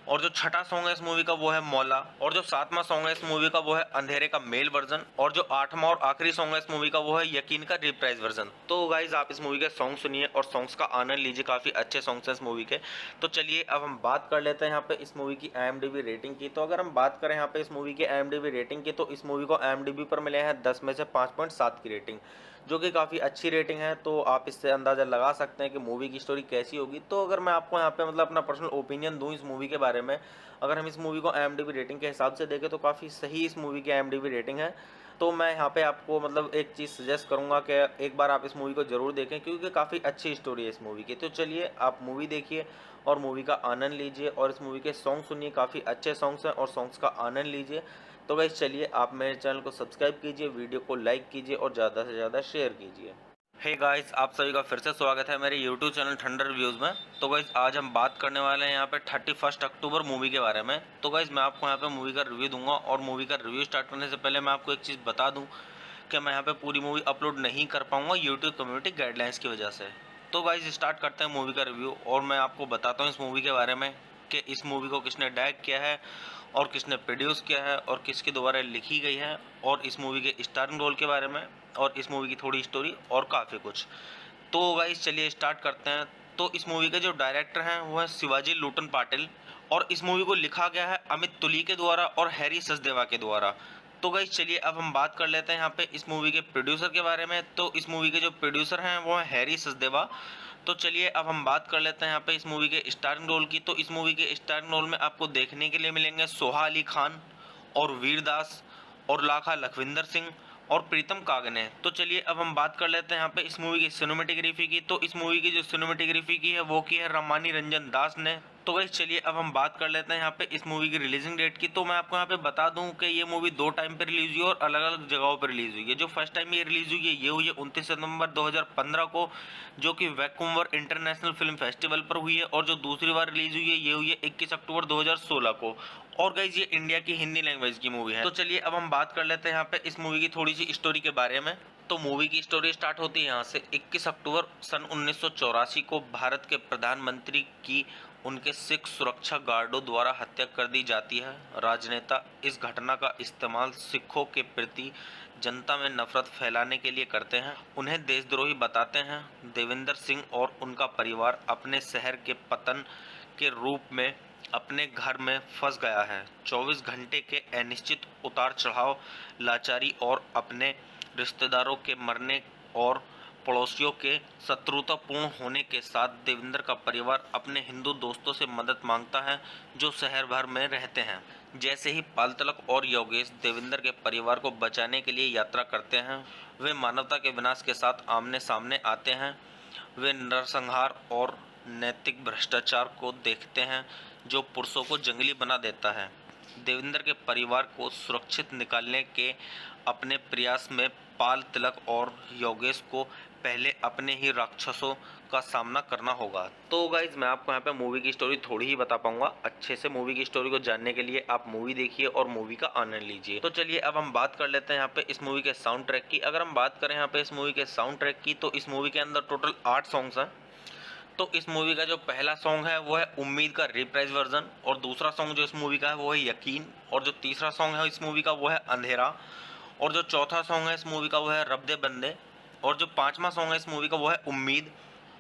B: और जो छठा सॉन्ग है इस मूवी का वो है मौला, और जो सातवां सॉन्ग है इस मूवी का वो है अंधेरे का मेल वर्जन, और जो आठवां और आखिरी सॉन्ग है इस मूवी का वो है यकीन का रिप्राइज वर्जन। तो गाइज आप इस मूवी के सॉन्ग सुनिए और सॉन्ग्स का आनंद लीजिए, काफी अच्छे सॉन्ग्स हैं इस मूवी के। तो चलिए अब हम बात कर लेते हैं यहाँ पे इस मूवी की IMDb रेटिंग की। तो अगर हम बात करें यहाँ पे इस मूवी की IMDb रेटिंग की, तो इस मूवी को IMDb पर मिले हैं 10 में से 5.7 की रेटिंग, जो कि काफ़ी अच्छी रेटिंग है। तो आप इससे अंदाज़ा लगा सकते हैं कि मूवी की स्टोरी कैसी होगी। तो अगर मैं आपको यहाँ पे मतलब अपना पर्सनल ओपिनियन दूँ इस मूवी के बारे में, अगर हम इस मूवी को IMDb रेटिंग के हिसाब से देखें तो काफ़ी सही इस मूवी की IMDb रेटिंग है। तो मैं यहाँ पे आपको मतलब एक चीज़ सजेस्ट करूँगा कि एक बार आप इस मूवी को ज़रूर देखें, क्योंकि काफ़ी अच्छी स्टोरी है इस मूवी की। तो चलिए आप मूवी देखिए और मूवी का आनंद लीजिए, और इस मूवी के सॉन्ग सुनिए, काफ़ी अच्छे सॉन्ग्स हैं और सॉन्ग्स का आनंद लीजिए। तो गाइस चलिए आप मेरे चैनल को सब्सक्राइब कीजिए, वीडियो को लाइक कीजिए और ज़्यादा से ज़्यादा शेयर कीजिए। हे गाइस, आप सभी का फिर से स्वागत है मेरे YouTube चैनल ठंडर रिव्यूज़ में। तो गाइस आज हम बात करने वाले हैं यहाँ पे 31 अक्टूबर मूवी के बारे में। तो गाइस मैं आपको यहाँ पे मूवी का रिव्यू दूंगा, और मूवी का रिव्यू स्टार्ट करने से पहले मैं आपको एक चीज़ बता दूं कि मैं यहाँ पे पूरी मूवी अपलोड नहीं कर पाऊँगा यूट्यूब कम्युनिटी गाइडलाइंस की वजह से। तो गाइस स्टार्ट करते हैं मूवी का रिव्यू, और मैं आपको बताता हूँ इस मूवी के बारे में कि इस मूवी को किसने डायरेक्ट किया है और किसने प्रोड्यूस किया है और किसके द्वारा लिखी गई है, और इस मूवी के स्टारिंग रोल के बारे में, और इस मूवी की थोड़ी स्टोरी और काफ़ी कुछ। तो गाइस चलिए स्टार्ट करते हैं। तो इस मूवी के जो डायरेक्टर हैं वो है शिवाजी लूटन पाटिल, और इस मूवी को लिखा गया है अमित तुली के द्वारा और हैरी सचदेवा के द्वारा। तो गाइस चलिए अब हम बात कर लेते हैं यहाँ पे इस मूवी के प्रोड्यूसर के बारे में। तो इस मूवी के जो प्रोड्यूसर हैं वो है हैरी सचदेवा। तो चलिए अब हम बात कर लेते हैं यहाँ पे इस मूवी के स्टारिंग रोल की। तो इस मूवी के स्टारिंग रोल में आपको देखने के लिए मिलेंगे सोहा अली खान और वीरदास और लाखा लखविंदर सिंह और प्रीतम कागने। तो चलिए अब हम बात कर लेते हैं यहाँ पे इस मूवी की सिनेमेटोग्राफी की। तो इस मूवी की जो सिनेमेटोग्राफी की है वो की है रामानी रंजन दास ने। तो गाइस चलिए अब हम बात कर लेते हैं यहाँ पे इस मूवी की रिलीजिंग डेट की। तो मैं आपको यहाँ पे बता दूं कि ये मूवी 2 टाइम पे रिलीज हुई है और अलग अलग जगहों पर रिलीज हुई है। जो फर्स्ट टाइम ये रिलीज हुई है ये हुई है 29 सितंबर 2015 को, जो कि वैंकूवर इंटरनेशनल फिल्म फेस्टिवल पर हुई है, और जो दूसरी बार रिलीज हुई है ये हुई है 21 अक्टूबर 2016 को। और गाइस ये इंडिया की हिंदी लैंग्वेज की मूवी है। तो चलिए अब हम बात कर लेते हैं यहाँ पे इस मूवी की थोड़ी सी स्टोरी के बारे में। तो मूवी की स्टोरी स्टार्ट होती है यहाँ से 21 अक्टूबर सन 1984 को भारत के प्रधानमंत्री की उनके सिख सुरक्षा गार्डों द्वारा हत्या कर दी जाती है। राजनेता इस घटना का इस्तेमाल सिखों के प्रति जनता में नफरत फैलाने के लिए करते हैं, उन्हें देशद्रोही बताते हैं। देविंदर सिंह और उनका परिवार अपने शहर के पतन के रूप में अपने घर में फंस गया है। 24 घंटे के अनिश्चित उतार चढ़ाव, लाचारी और अपने रिश्तेदारों के मरने और पड़ोसियों के शत्रुतापूर्ण होने के साथ देविंदर का परिवार अपने हिंदू दोस्तों से मदद मांगता है जो शहर भर में रहते हैं। जैसे ही पाल तिलक और योगेश देविंदर के परिवार को बचाने के लिए यात्रा करते हैं, वे मानवता के विनाश के साथ आमने सामने आते हैं। वे नरसंहार और नैतिक भ्रष्टाचार को देखते हैं जो पुरुषों को जंगली बना देता है। देविंदर के परिवार को सुरक्षित निकालने के अपने प्रयास में पाल तिलक और योगेश को पहले अपने ही राक्षसों का सामना करना होगा। तो गाइज मैं आपको यहाँ पे मूवी की स्टोरी थोड़ी ही बता पाऊंगा। अच्छे से मूवी की स्टोरी को जानने के लिए आप मूवी देखिए और मूवी का आनंद लीजिए। तो चलिए अब हम बात कर लेते हैं यहाँ पे इस मूवी के साउंड ट्रैक की। अगर हम बात करें यहाँ पे इस मूवी के साउंड ट्रैक की, तो इस मूवी के अंदर टोटल 8 सॉन्ग्स हैं। तो इस मूवी का जो पहला सॉन्ग है वो है उम्मीद का रिप्राइज वर्जन, और दूसरा सॉन्ग जो इस मूवी का है वो है यकीन, और जो तीसरा सॉन्ग है इस मूवी का वो है अंधेरा, और जो चौथा सॉन्ग है इस मूवी का वो है रब दे बंदे, और जो पांचवा सॉन्ग है इस मूवी का वो है उम्मीद,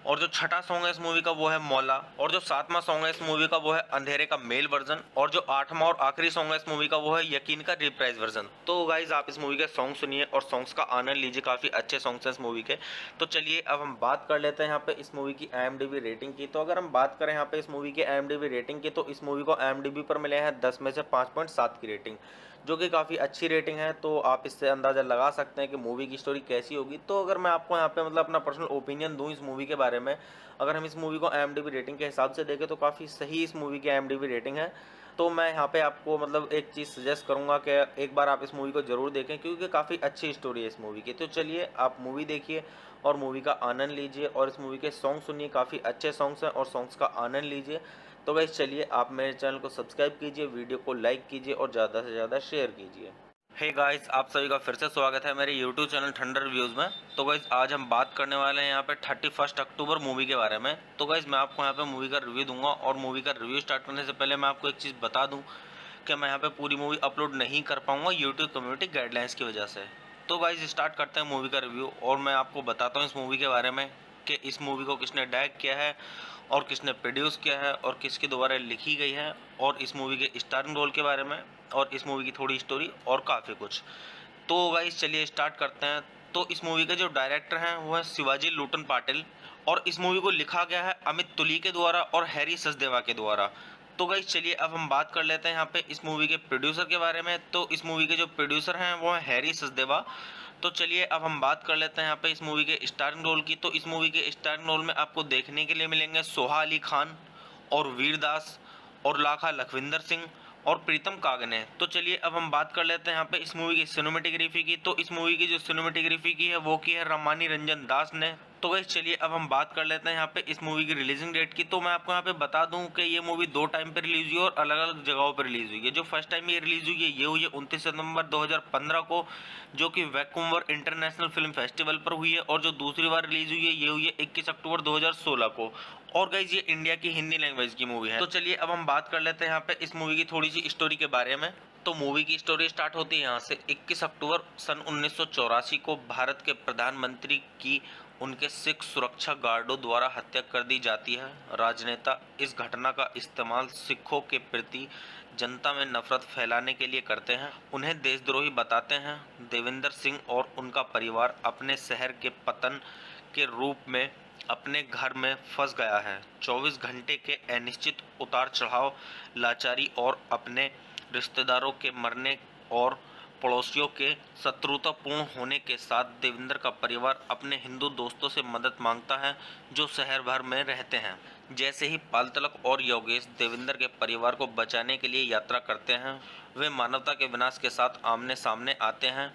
B: और जो छठा सॉन्ग है इस मूवी का वो है मौला, और जो सातवां सॉन्ग है इस मूवी का वो है अंधेरे का मेल वर्जन, और जो आठवां और आखिरी सॉन्ग है इस मूवी का वो है यकीन का रिप्राइज वर्जन। तो गाइज आप इस मूवी के सॉन्ग सुनिए और सॉन्ग्स का आनंद लीजिए, काफी अच्छे सॉन्ग्स हैं इस मूवी के। तो चलिए अब हम बात कर लेते हैं यहाँ पे इस मूवी की IMDb रेटिंग की। तो अगर हम बात करें यहाँ पे इस मूवी की IMDb रेटिंग की, तो इस मूवी को IMDb पर मिले हैं 10 में से 5.7 की रेटिंग, जो कि काफ़ी अच्छी रेटिंग है। तो आप इससे अंदाज़ा लगा सकते हैं कि मूवी की स्टोरी कैसी होगी। तो अगर मैं आपको यहाँ पे मतलब अपना पर्सनल ओपिनियन दूँ इस मूवी के बारे में, अगर हम इस मूवी को IMDb रेटिंग के हिसाब से देखें तो काफ़ी सही इस मूवी की IMDb रेटिंग है। तो मैं यहाँ पे आपको मतलब एक चीज़ सजेस्ट करूँगा कि एक बार आप इस मूवी को ज़रूर देखें, क्योंकि काफ़ी अच्छी स्टोरी है इस मूवी की। तो चलिए आप मूवी देखिए और मूवी का आनंद लीजिए, और इस मूवी के सॉन्ग सुनिए, काफ़ी अच्छे सॉन्ग्स हैं और सॉन्ग्स का आनंद लीजिए। तो गाइस चलिए आप मेरे चैनल को सब्सक्राइब कीजिए, वीडियो को लाइक कीजिए और ज़्यादा से ज़्यादा शेयर कीजिए। हे गाइस, आप सभी का फिर से स्वागत है मेरे YouTube चैनल ठंडर रिव्यूज़ में। तो गाइस आज हम बात करने वाले हैं यहाँ पे 31 अक्टूबर मूवी के बारे में। तो गाइस मैं आपको यहाँ पे मूवी का रिव्यू दूंगा, और मूवी का रिव्यू स्टार्ट करने से पहले मैं आपको एक चीज़ बता दूं कि मैं यहाँ पे पूरी मूवी अपलोड नहीं कर पाऊँगा यूट्यूब कम्युनिटी गाइडलाइंस की वजह से। तो गाइस स्टार्ट करते हैं मूवी का रिव्यू, और मैं आपको बताता हूँ इस मूवी के बारे में कि इस मूवी को किसने डायरेक्ट किया है और किसने प्रोड्यूस किया है और किसके द्वारा लिखी गई है, और इस मूवी के स्टारिंग रोल के बारे में, और इस मूवी की थोड़ी स्टोरी और काफ़ी कुछ। तो गाइस चलिए स्टार्ट करते हैं। तो इस मूवी के जो डायरेक्टर हैं वो है शिवाजी लूटन पाटिल, और इस मूवी को लिखा गया है अमित तुली के द्वारा और हैरी सचदेवा के द्वारा। तो गाइस चलिए अब हम बात कर लेते हैं यहाँ पे इस मूवी के प्रोड्यूसर के बारे में। तो इस मूवी के जो प्रोड्यूसर हैं वो है हैरी सचदेवा। तो चलिए अब हम बात कर लेते हैं यहाँ पे इस मूवी के स्टारिंग रोल की। तो इस मूवी के स्टारिंग रोल में आपको देखने के लिए मिलेंगे सोहा अली खान और वीरदास और लाखा लखविंदर सिंह और प्रीतम कागने। तो चलिए अब हम बात कर लेते हैं यहाँ पे इस मूवी की सिनेमेटोग्राफी की। तो इस मूवी की जो सिनेमेटोग्राफी की है वो की है रमानी रंजन दास ने। तो गाइस चलिए अब हम बात कर लेते हैं यहाँ पे इस मूवी की रिलीजिंग डेट की। तो मैं आपको यहाँ पे बता दूं कि ये मूवी 2 टाइम पे रिलीज हुई है और अलग अलग जगहों पर रिलीज हुई है। जो फर्स्ट टाइम ये रिलीज हुई है ये हुई है 29 सितंबर 2015 को, जो कि वैंकूवर इंटरनेशनल फिल्म फेस्टिवल पर हुई है, और जो दूसरी बार रिलीज हुई है ये हुई है 21 अक्टूबर 2016 को। और गाइस ये इंडिया की हिंदी लैंग्वेज की मूवी है। तो चलिए अब हम बात कर लेते हैं यहाँ पे इस मूवी की थोड़ी सी स्टोरी के बारे में। तो मूवी की स्टोरी स्टार्ट होती है यहाँ से। 21 अक्टूबर सन 1984 को भारत के प्रधानमंत्री की उनके सिख सुरक्षा गार्डों द्वारा हत्या कर दी जाती है। राजनेता इस घटना का इस्तेमाल सिखों के प्रति जनता में नफरत फैलाने के लिए करते हैं, उन्हें देशद्रोही बताते हैं। देवेंद्र सिंह और उनका परिवार अपने शहर के पतन के रूप में अपने घर में फंस गया है। 24 घंटे के अनिश्चित उतार चढ़ाव, लाचारी और अपने रिश्तेदारों के मरने और पड़ोसियों के शत्रुतापूर्ण होने के साथ देवेंद्र का परिवार अपने हिंदू दोस्तों से मदद मांगता है जो शहर भर में रहते हैं। जैसे ही पाल तिलक और योगेश देवेंद्र के परिवार को बचाने के लिए यात्रा करते हैं, वे मानवता के विनाश के साथ आमने सामने आते हैं।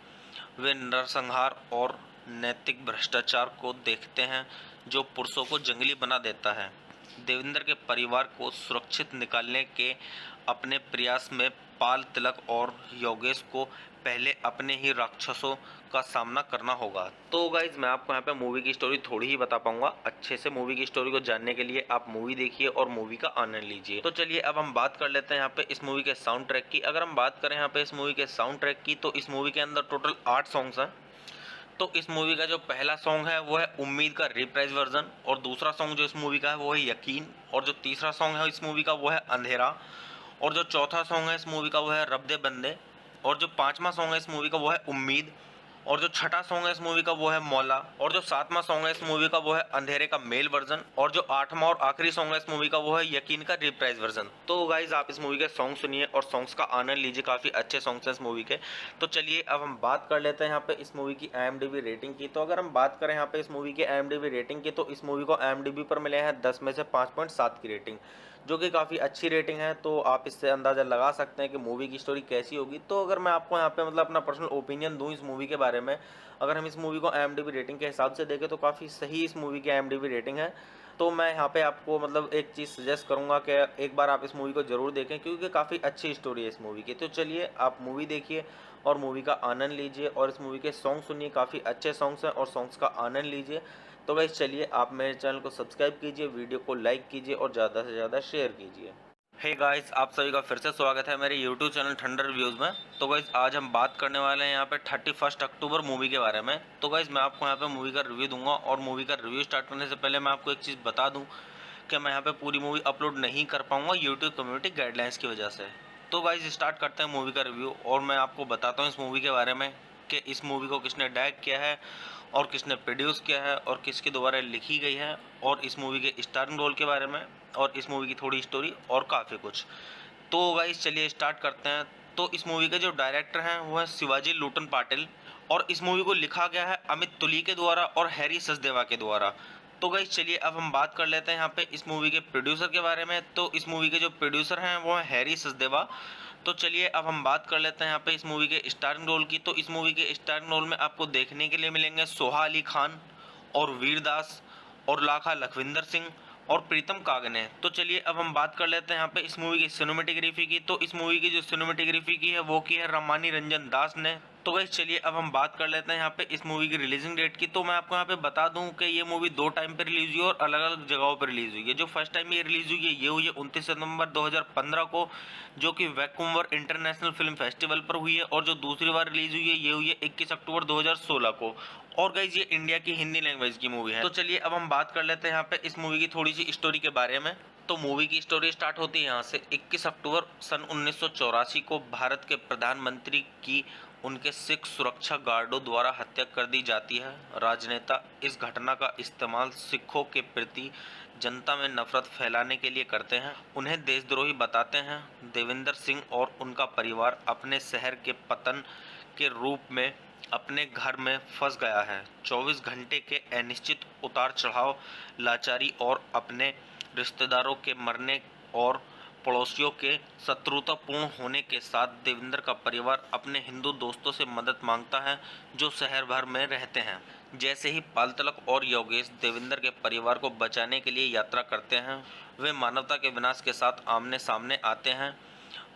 B: वे नरसंहार और नैतिक भ्रष्टाचार को देखते हैं जो पुरुषों को जंगली बना देता है। देवेंद्र के परिवार को सुरक्षित निकालने के अपने प्रयास में पाल तिलक और योगेश को पहले अपने ही राक्षसों का सामना करना होगा। तो गाइज मैं आपको यहाँ पे मूवी की स्टोरी थोड़ी ही बता पाऊंगा। अच्छे से मूवी की स्टोरी को जानने के लिए आप मूवी देखिए और मूवी का आनंद लीजिए। तो चलिए अब हम बात कर लेते हैं यहाँ पे इस मूवी के साउंड ट्रैक की। अगर हम बात करें यहाँ पे इस मूवी के साउंड ट्रैक की, तो इस मूवी के अंदर टोटल 8 सॉन्ग्स हैं। तो इस मूवी का जो पहला सॉन्ग है वो है उम्मीद का रिप्राइज वर्जन, और दूसरा सॉन्ग जो इस मूवी का है वो है यकीन, और जो तीसरा सॉन्ग है इस मूवी का वो है अंधेरा, और जो चौथा सॉन्ग है इस मूवी का वो है रब दे बंदे, और जो पांचवा सॉन्ग है इस मूवी का वो है उम्मीद, और जो छठा सॉन्ग है इस मूवी का वो है मौला, और जो सातवां सॉन्ग है इस मूवी का वो है अंधेरे का मेल वर्जन, और जो आठवां और आखिरी सॉन्ग है इस मूवी का वो है यकीन का रिप्राइज वर्जन। तो गाइज आप इस मूवी के सॉन्ग सुनिए और सॉन्ग्स का आनंद लीजिए, काफी अच्छे सॉन्ग्स हैं इस मूवी के। तो चलिए अब हम बात कर लेते हैं यहाँ पे इस मूवी की IMDb रेटिंग की। तो अगर हम बात करें यहाँ पे इस मूवी की IMDb रेटिंग की, तो इस मूवी को IMDb पर मिले हैं 10 में से 5.7 की रेटिंग, जो कि काफ़ी अच्छी रेटिंग है। तो आप इससे अंदाज़ा लगा सकते हैं कि मूवी की स्टोरी कैसी होगी। तो अगर मैं आपको यहाँ पे मतलब अपना पर्सनल ओपिनियन दूँ इस मूवी के बारे में, अगर हम इस मूवी को IMDb रेटिंग के हिसाब से देखें तो काफ़ी सही इस मूवी की IMDb रेटिंग है। तो मैं यहाँ पे आपको मतलब एक चीज़ सजेस्ट करूँगा कि एक बार आप इस मूवी को ज़रूर देखें, क्योंकि काफ़ी अच्छी स्टोरी है इस मूवी की। तो चलिए आप मूवी देखिए और मूवी का आनंद लीजिए और इस मूवी के सॉन्ग सुनिए, काफ़ी अच्छे सॉन्ग्स हैं और सॉन्ग्स का आनंद लीजिए। तो गाइस चलिए आप मेरे चैनल को सब्सक्राइब कीजिए, वीडियो को लाइक कीजिए और ज़्यादा से ज़्यादा शेयर कीजिए। हे गाइस, आप सभी का फिर से स्वागत है मेरे यूट्यूब चैनल ठंडर रिव्यूज़ में। तो गाइस आज हम बात करने वाले हैं यहाँ पे 31 अक्टूबर मूवी के बारे में। तो गाइस मैं आपको यहाँ पे मूवी का रिव्यू दूंगा और मूवी का रिव्यू स्टार्ट करने से पहले मैं आपको एक चीज़ बता दूं कि मैं यहाँ पे पूरी मूवी अपलोड नहीं कर पाऊंगा यूट्यूब कम्युनिटी गाइडलाइंस की वजह से। तो गाइस स्टार्ट करते हैं मूवी का रिव्यू और मैं आपको बताता हूँ इस मूवी के बारे में कि इस मूवी को किसने डायरेक्ट किया है और किसने प्रोड्यूस किया है और किसके द्वारा लिखी गई है, और इस मूवी के स्टारिंग रोल के बारे में और इस मूवी की थोड़ी स्टोरी और काफ़ी कुछ। तो गाइस चलिए स्टार्ट करते हैं। तो इस मूवी के जो डायरेक्टर हैं वो है शिवाजी लूटन पाटिल, और इस मूवी को लिखा गया है अमित तुली के द्वारा और हैरी सचदेवा के द्वारा। तो गाइस चलिए अब हम बात कर लेते हैं यहाँ पे इस मूवी के प्रोड्यूसर के बारे में। तो इस मूवी के जो प्रोड्यूसर हैं वो है हैरी सचदेवा। तो चलिए अब हम बात कर लेते हैं यहाँ पे इस मूवी के स्टारिंग रोल की। तो इस मूवी के स्टारिंग रोल में आपको देखने के लिए मिलेंगे सोहा अली खान और वीरदास और लाखा लखविंदर सिंह और प्रीतम कागने। तो चलिए अब हम बात कर लेते हैं यहाँ पे इस मूवी की सिनेमेटोग्राफी की। तो इस मूवी की जो सिनेमेटोग्राफी की है वो की है रमानी रंजन दास ने। तो गाइस चलिए अब हम बात कर लेते हैं यहाँ पे इस मूवी की रिलीजिंग डेट की। तो मैं आपको यहाँ पे बता दूं कि ये मूवी 2 टाइम पे रिलीज हुई और अलग अलग जगहों पर रिलीज हुई है। जो फर्स्ट टाइम ये रिलीज हुई है ये हुई है 29 सितंबर 2015 को, जो कि वैंकूवर इंटरनेशनल फिल्म फेस्टिवल पर हुई है। और जो दूसरी बार रिलीज हुई है ये हुई है 21 अक्टूबर 2016 को। और गाइज ये इंडिया की हिंदी लैंग्वेज की मूवी है। तो चलिए अब हम बात कर लेते हैं यहाँ पे इस मूवी की थोड़ी सी स्टोरी के बारे में। तो मूवी की स्टोरी स्टार्ट होती है यहाँ से। 21 अक्टूबर सन 1984 को भारत के प्रधानमंत्री की उनके सिख सुरक्षा गार्डों द्वारा हत्या कर दी जाती है। राजनेता इस घटना का इस्तेमाल सिखों के प्रति जनता में नफरत फैलाने के लिए करते हैं, उन्हें देशद्रोही बताते हैं। देवेंद्र सिंह और उनका परिवार अपने शहर के पतन के रूप में अपने घर में फंस गया है। 24 घंटे के अनिश्चित उतार चढ़ाव, लाचारी और अपने रिश्तेदारों के मरने और पड़ोसियों के शत्रुतापूर्ण होने के साथ देवेंद्र का परिवार अपने हिंदू दोस्तों से मदद मांगता है जो शहर भर में रहते हैं। जैसे ही पाल तिलक और योगेश देवेंद्र के परिवार को बचाने के लिए यात्रा करते हैं, वे मानवता के विनाश के साथ आमने सामने आते हैं।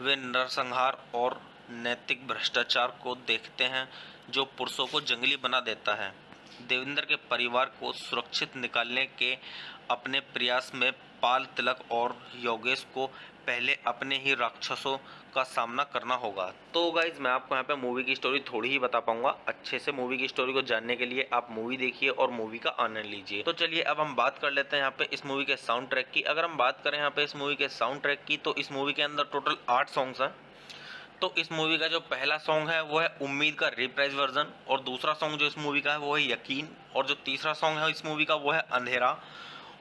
B: वे नरसंहार और नैतिक भ्रष्टाचार को देखते हैं जो पुरुषों को जंगली बना देता है। देवेंद्र के परिवार को सुरक्षित निकालने के अपने प्रयास में पाल तिलक और योगेश को पहले अपने ही राक्षसों का सामना करना होगा। तो गाइज मैं आपको यहाँ पे मूवी की स्टोरी थोड़ी ही बता पाऊंगा। अच्छे से मूवी की स्टोरी को जानने के लिए आप मूवी देखिए और मूवी का आनंद लीजिए। तो चलिए अब हम बात कर लेते हैं यहाँ पे इस मूवी के साउंड ट्रैक की। अगर हम बात करें यहाँ पे इस मूवी के साउंड ट्रैक की, तो इस मूवी के अंदर टोटल 8 सॉन्ग्स हैं। तो इस मूवी का जो पहला सॉन्ग है वो है उम्मीद का रिप्राइज वर्जन, और दूसरा सॉन्ग जो इस मूवी का है वो है यकीन, और जो तीसरा सॉन्ग है इस मूवी का वो है अंधेरा,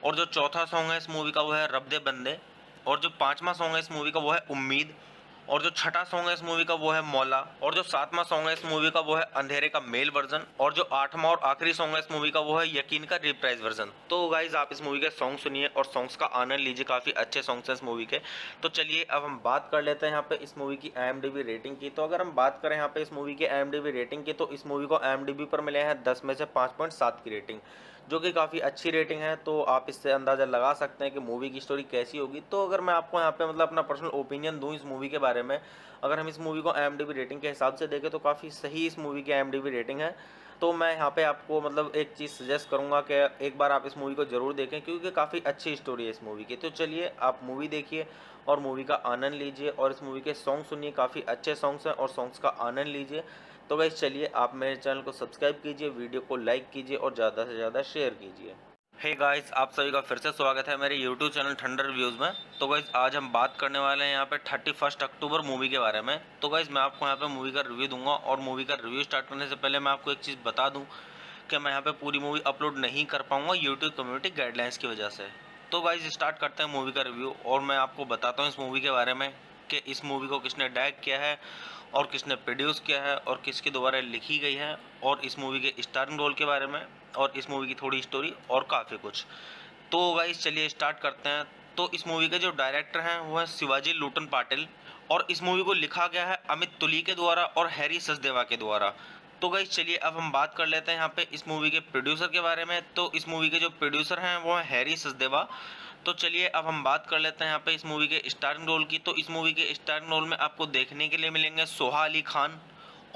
B: और जो चौथा सॉन्ग है इस मूवी का वो है रब दे बंदे, और जो पांचवा सॉन्ग है इस मूवी का वो है उम्मीद, और जो छठा सॉन्ग है इस मूवी का वो है मौला, और जो सातवां सॉन्ग है इस मूवी का वो है अंधेरे का मेल वर्जन, और जो आठवां और आखिरी सॉन्ग है इस मूवी का वो है यकीन का रिप्राइज वर्जन। तो गाइज आप इस मूवी के सॉन्ग सुनिए और सॉन्ग्स का आनंद लीजिए, काफ़ी अच्छे सॉन्ग्स हैं इस मूवी के। तो चलिए अब हम बात कर लेते हैं यहाँ पे इस मूवी की IMDb रेटिंग की। तो अगर हम बात करें यहाँ पे इस मूवी की IMDb रेटिंग की, तो इस मूवी को IMDb पर मिले हैं 10 में से 5.7 की रेटिंग, जो कि काफ़ी अच्छी रेटिंग है। तो आप इससे अंदाज़ा लगा सकते हैं कि मूवी की स्टोरी कैसी होगी। तो अगर मैं आपको यहाँ पे मतलब अपना पर्सनल ओपिनियन दूँ इस मूवी के बारे में, अगर हम इस मूवी को IMDb रेटिंग के हिसाब से देखें तो काफ़ी सही इस मूवी की IMDb रेटिंग है। तो मैं यहाँ पे आपको मतलब एक चीज़ सजेस्ट करूँगा कि एक बार आप इस मूवी को ज़रूर देखें, क्योंकि काफ़ी अच्छी स्टोरी है इस मूवी की। तो चलिए आप मूवी देखिए और मूवी का आनंद लीजिए और इस मूवी के सॉन्ग सुनिए, काफ़ी अच्छे सॉन्ग्स हैं और सॉन्ग्स का आनंद लीजिए। तो गाइस चलिए आप मेरे चैनल को सब्सक्राइब कीजिए, वीडियो को लाइक कीजिए और ज़्यादा से ज़्यादा शेयर कीजिए। हे गाइस, आप सभी का फिर से स्वागत है मेरे यूट्यूब चैनल ठंडर रिव्यूज़ में। तो गाइस आज हम बात करने वाले हैं यहाँ पे 31 अक्टूबर मूवी के बारे में। तो गाइस मैं आपको यहाँ पे मूवी का रिव्यू दूंगा, और मूवी का रिव्यू स्टार्ट करने से पहले मैं आपको एक चीज़ बता दूं कि मैं यहाँ पे पूरी मूवी अपलोड नहीं कर पाऊँगा यूट्यूब कम्युनिटी गाइडलाइंस की वजह से। तो गाइस स्टार्ट करते हैं मूवी का रिव्यू, और मैं आपको बताता हूँ इस मूवी के बारे में कि इस मूवी को किसने डायरेक्ट किया है और किसने प्रोड्यूस किया है और किसके द्वारा लिखी गई है, और इस मूवी के स्टारिंग रोल के बारे में और इस मूवी की थोड़ी स्टोरी और काफ़ी कुछ। तो गाइस चलिए स्टार्ट करते हैं। तो इस मूवी के जो डायरेक्टर हैं वो है शिवाजी लूटन पाटिल और इस मूवी को लिखा गया है अमित तुली के द्वारा और हैरी सचदेवा के द्वारा। तो गाइस चलिए अब हम बात कर लेते हैं यहाँ पे इस मूवी के प्रोड्यूसर के बारे में। तो इस मूवी के जो प्रोड्यूसर हैं वो है हैरी सचदेवा। तो चलिए अब हम बात कर लेते हैं यहाँ पे इस मूवी के स्टारिंग रोल की। तो इस मूवी के स्टारिंग रोल में आपको देखने के लिए मिलेंगे सोहा अली खान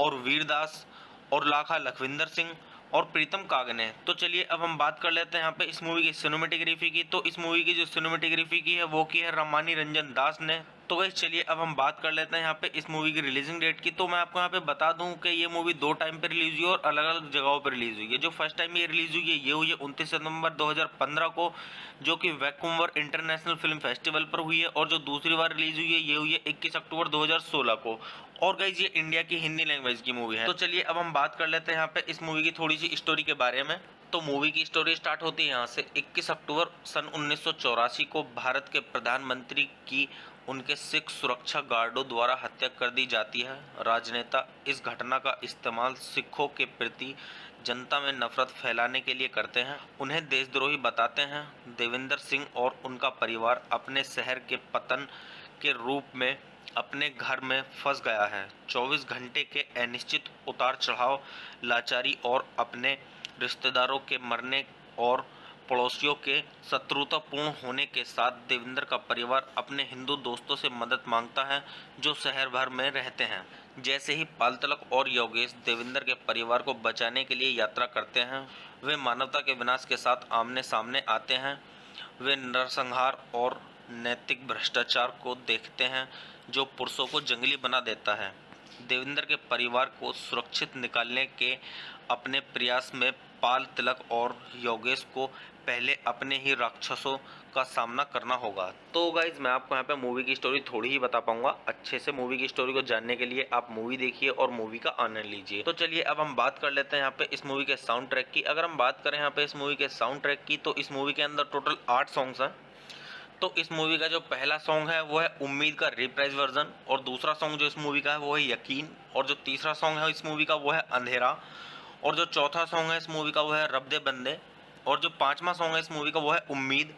B: और वीरदास और लाखा लखविंदर सिंह और प्रीतम कागने। तो चलिए अब हम बात कर लेते हैं यहाँ पे इस मूवी की सिनेमेटोग्राफी की। तो इस मूवी की जो सिनेमेटोग्राफी की है वो की है रामानी रंजन दास ने। तो गाइस चलिए अब हम बात कर लेते हैं यहाँ पे इस मूवी की रिलीजिंग डेट की। तो मैं आपको यहाँ पे बता दूं कि ये मूवी 2 टाइम पे रिलीज हुई है और अलग अलग जगहों पर रिलीज हुई है। जो फर्स्ट टाइम ये रिलीज हुई है ये हुई है 29 सितंबर 2015 को, जो कि वैंकूवर इंटरनेशनल फिल्म फेस्टिवल पर हुई है। और जो दूसरी बार रिलीज हुई है ये हुई है 21 अक्टूबर 2016 को। और गाइस ये इंडिया की हिंदी लैंग्वेज की मूवी है। तो चलिए अब हम बात कर लेते हैं यहाँ पे इस मूवी की थोड़ी सी स्टोरी के बारे में। तो मूवी की स्टोरी स्टार्ट होती है यहाँ से 21 अक्टूबर सन 1984 को भारत के प्रधानमंत्री की उनके सिख सुरक्षा गार्डों द्वारा हत्या कर दी जाती है। राजनेता इस घटना का इस्तेमाल सिखों के प्रति जनता में नफरत फैलाने के लिए करते हैं, उन्हें देशद्रोही बताते हैं। देवेंद्र सिंह और उनका परिवार अपने शहर के पतन के रूप में अपने घर में फंस गया है। 24 घंटे के अनिश्चित उतार चढ़ाव, लाचारी और अपने रिश्तेदारों के मरने और पड़ोसियों के शत्रुतापूर्ण होने के साथ देवेंद्र का परिवार अपने हिंदू दोस्तों से मदद मांगता है जो शहर भर में रहते हैं। जैसे ही पालतलक और योगेश देवेंद्र के परिवार को बचाने के लिए यात्रा करते हैं, वे मानवता के विनाश के साथ आमने सामने आते हैं। वे नरसंहार और नैतिक भ्रष्टाचार को देखते हैं जो पुरुषों को जंगली बना देता है। देवेंद्र के परिवार को सुरक्षित निकालने के अपने प्रयास में पाल तिलक और योगेश को पहले अपने ही राक्षसों का सामना करना होगा। तो गाइज मैं आपको यहाँ पे मूवी की स्टोरी थोड़ी ही बता पाऊंगा। अच्छे से मूवी की स्टोरी को जानने के लिए आप मूवी देखिए और मूवी का आनंद लीजिए। तो चलिए अब हम बात कर लेते हैं यहाँ पे इस मूवी के साउंड ट्रैक की। अगर हम बात करें यहाँ पे इस मूवी के साउंड ट्रैक की तो इस मूवी के अंदर टोटल 8 सॉन्ग्स हैं। तो इस मूवी का जो पहला सॉन्ग है वो है उम्मीद का रिप्राइज वर्जन, और दूसरा सॉन्ग जो इस मूवी का है वो है यकीन, और जो तीसरा सॉन्ग है इस मूवी का वो है अंधेरा, और जो चौथा सॉन्ग है इस मूवी का वो है रब दे बंदे, और जो पांचवा सॉन्ग है इस मूवी का वो है उम्मीद,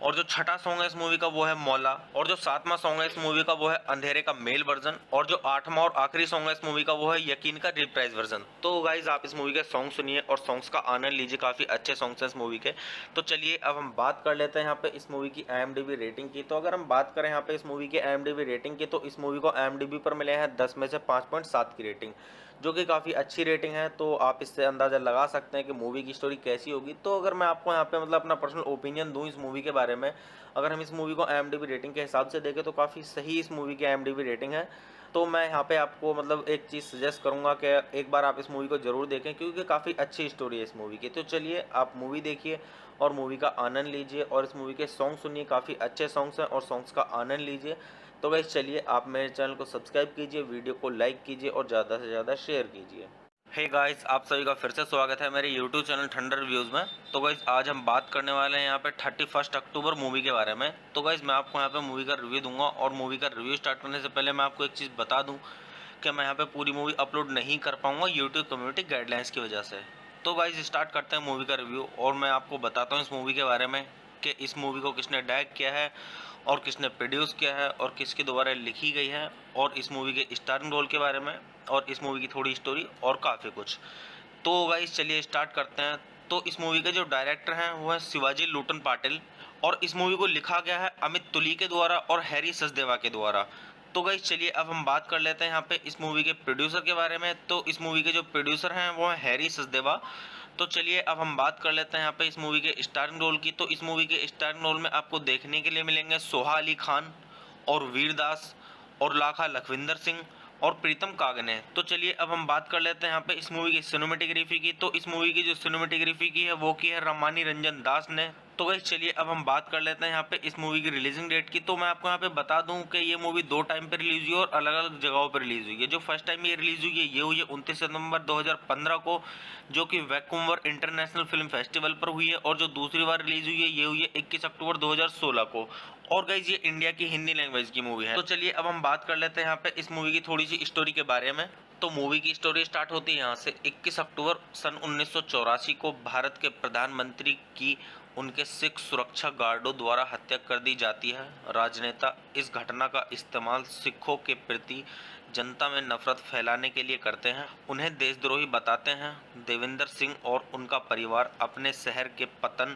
B: और जो छठा सॉन्ग है इस मूवी का वो है मौला, और जो सातवां सॉन्ग है इस मूवी का वो है अंधेरे का मेल वर्जन, और जो आठवां और आखिरी सॉन्ग है इस मूवी का वो है यकीन का रिप्राइज वर्जन। तो गाइज आप इस मूवी के सॉन्ग सुनिए और सॉन्ग्स का आनंद लीजिए, काफी अच्छे सॉन्ग्स हैं इस मूवी के। तो चलिए अब हम बात कर लेते हैं यहाँ पे इस मूवी की IMDb रेटिंग की। तो अगर हम बात करें यहाँ पे इस मूवी की IMDb रेटिंग की तो इस मूवी को IMDb पर मिले हैं 10 में से 5.7 की रेटिंग, जो कि काफ़ी अच्छी रेटिंग है। तो आप इससे अंदाज़ा लगा सकते हैं कि मूवी की स्टोरी कैसी होगी। तो अगर मैं आपको यहाँ पे मतलब अपना पर्सनल ओपिनियन दूँ इस मूवी के बारे में, अगर हम इस मूवी को IMDb रेटिंग के हिसाब से देखें तो काफ़ी सही इस मूवी की IMDb रेटिंग है। तो मैं यहाँ पे आपको मतलब एक चीज़ सजेस्ट करूँगा कि एक बार आप इस मूवी को ज़रूर देखें, क्योंकि काफ़ी अच्छी स्टोरी है इस मूवी की। तो चलिए आप मूवी देखिए और मूवी का आनंद लीजिए और इस मूवी के सॉन्ग सुनिए, काफ़ी अच्छे सॉन्ग्स हैं और सॉन्ग्स का आनंद लीजिए। तो गाइस चलिए आप मेरे चैनल को सब्सक्राइब कीजिए, वीडियो को लाइक कीजिए और ज़्यादा से ज़्यादा शेयर कीजिए। हे गाइस आप सभी का फिर से स्वागत है मेरे YouTube चैनल ठंडर रिव्यूज़ में। तो गाइस आज हम बात करने वाले हैं यहाँ पे 31 अक्टूबर मूवी के बारे में। तो गाइस मैं आपको यहाँ पे मूवी का रिव्यू दूंगा, और मूवी का रिव्यू स्टार्ट करने से पहले मैं आपको एक चीज़ बता दूं कि मैं यहाँ पे पूरी मूवी अपलोड नहीं कर पाऊँगा यूट्यूब कम्युनिटी गाइडलाइंस की वजह से। तो गाइस स्टार्ट करते हैं मूवी का रिव्यू, और मैं आपको बताता हूँ इस मूवी के बारे में कि इस मूवी को किसने डायरेक्ट किया है और किसने प्रोड्यूस किया है और किसके द्वारा लिखी गई है, और इस मूवी के स्टारिंग रोल के बारे में, और इस मूवी की थोड़ी स्टोरी और काफ़ी कुछ। तो गाइस चलिए स्टार्ट करते हैं। तो इस मूवी के जो डायरेक्टर हैं वो है शिवाजी लूटन पाटिल, और इस मूवी को लिखा गया है अमित तुली के द्वारा और हैरी सचदेवा के द्वारा। तो गाइस चलिए अब हम बात कर लेते हैं यहाँ पे इस मूवी के प्रोड्यूसर के बारे में। तो इस मूवी के जो प्रोड्यूसर हैं वो है हैरी सचदेवा। तो चलिए अब हम बात कर लेते हैं यहाँ पे इस मूवी के स्टारिंग रोल की। तो इस मूवी के स्टारिंग रोल में आपको देखने के लिए मिलेंगे सोहा अली खान और वीरदास और लाखा लखविंदर सिंह और प्रीतम कागने। तो चलिए अब हम बात कर लेते हैं यहाँ पे इस मूवी की सिनेमेटोग्राफी की। तो इस मूवी की जो सिनेमेटोग्राफी की है वो की है रामानी रंजन दास ने। तो गाइस चलिए अब हम बात कर लेते हैं यहाँ पे इस मूवी की रिलीजिंग डेट की। तो मैं आपको यहाँ पे बता दूं कि ये मूवी 2 टाइम पे रिलीज हुई है और अलग अलग जगहों पर रिलीज हुई है। जो फर्स्ट टाइम ये रिलीज हुई है ये हुई है 29 सितंबर 2015 को, जो कि वैंकूवर इंटरनेशनल फिल्म फेस्टिवल पर हुई है, और जो दूसरी बार रिलीज हुई है ये हुई है 21 अक्टूबर 2016 को। और गाइस ये इंडिया की हिंदी लैंग्वेज की मूवी है। तो चलिए अब हम बात कर लेते हैं यहाँ पे इस मूवी की थोड़ी सी स्टोरी के बारे में। तो मूवी की स्टोरी स्टार्ट होती है यहाँ से 21 अक्टूबर सन 1984 को भारत के प्रधानमंत्री की उनके सिख सुरक्षा गार्डों द्वारा हत्या कर दी जाती है। राजनेता इस घटना का इस्तेमाल सिखों के प्रति जनता में नफरत फैलाने के लिए करते हैं, उन्हें देशद्रोही बताते हैं। देविंदर सिंह और उनका परिवार अपने शहर के पतन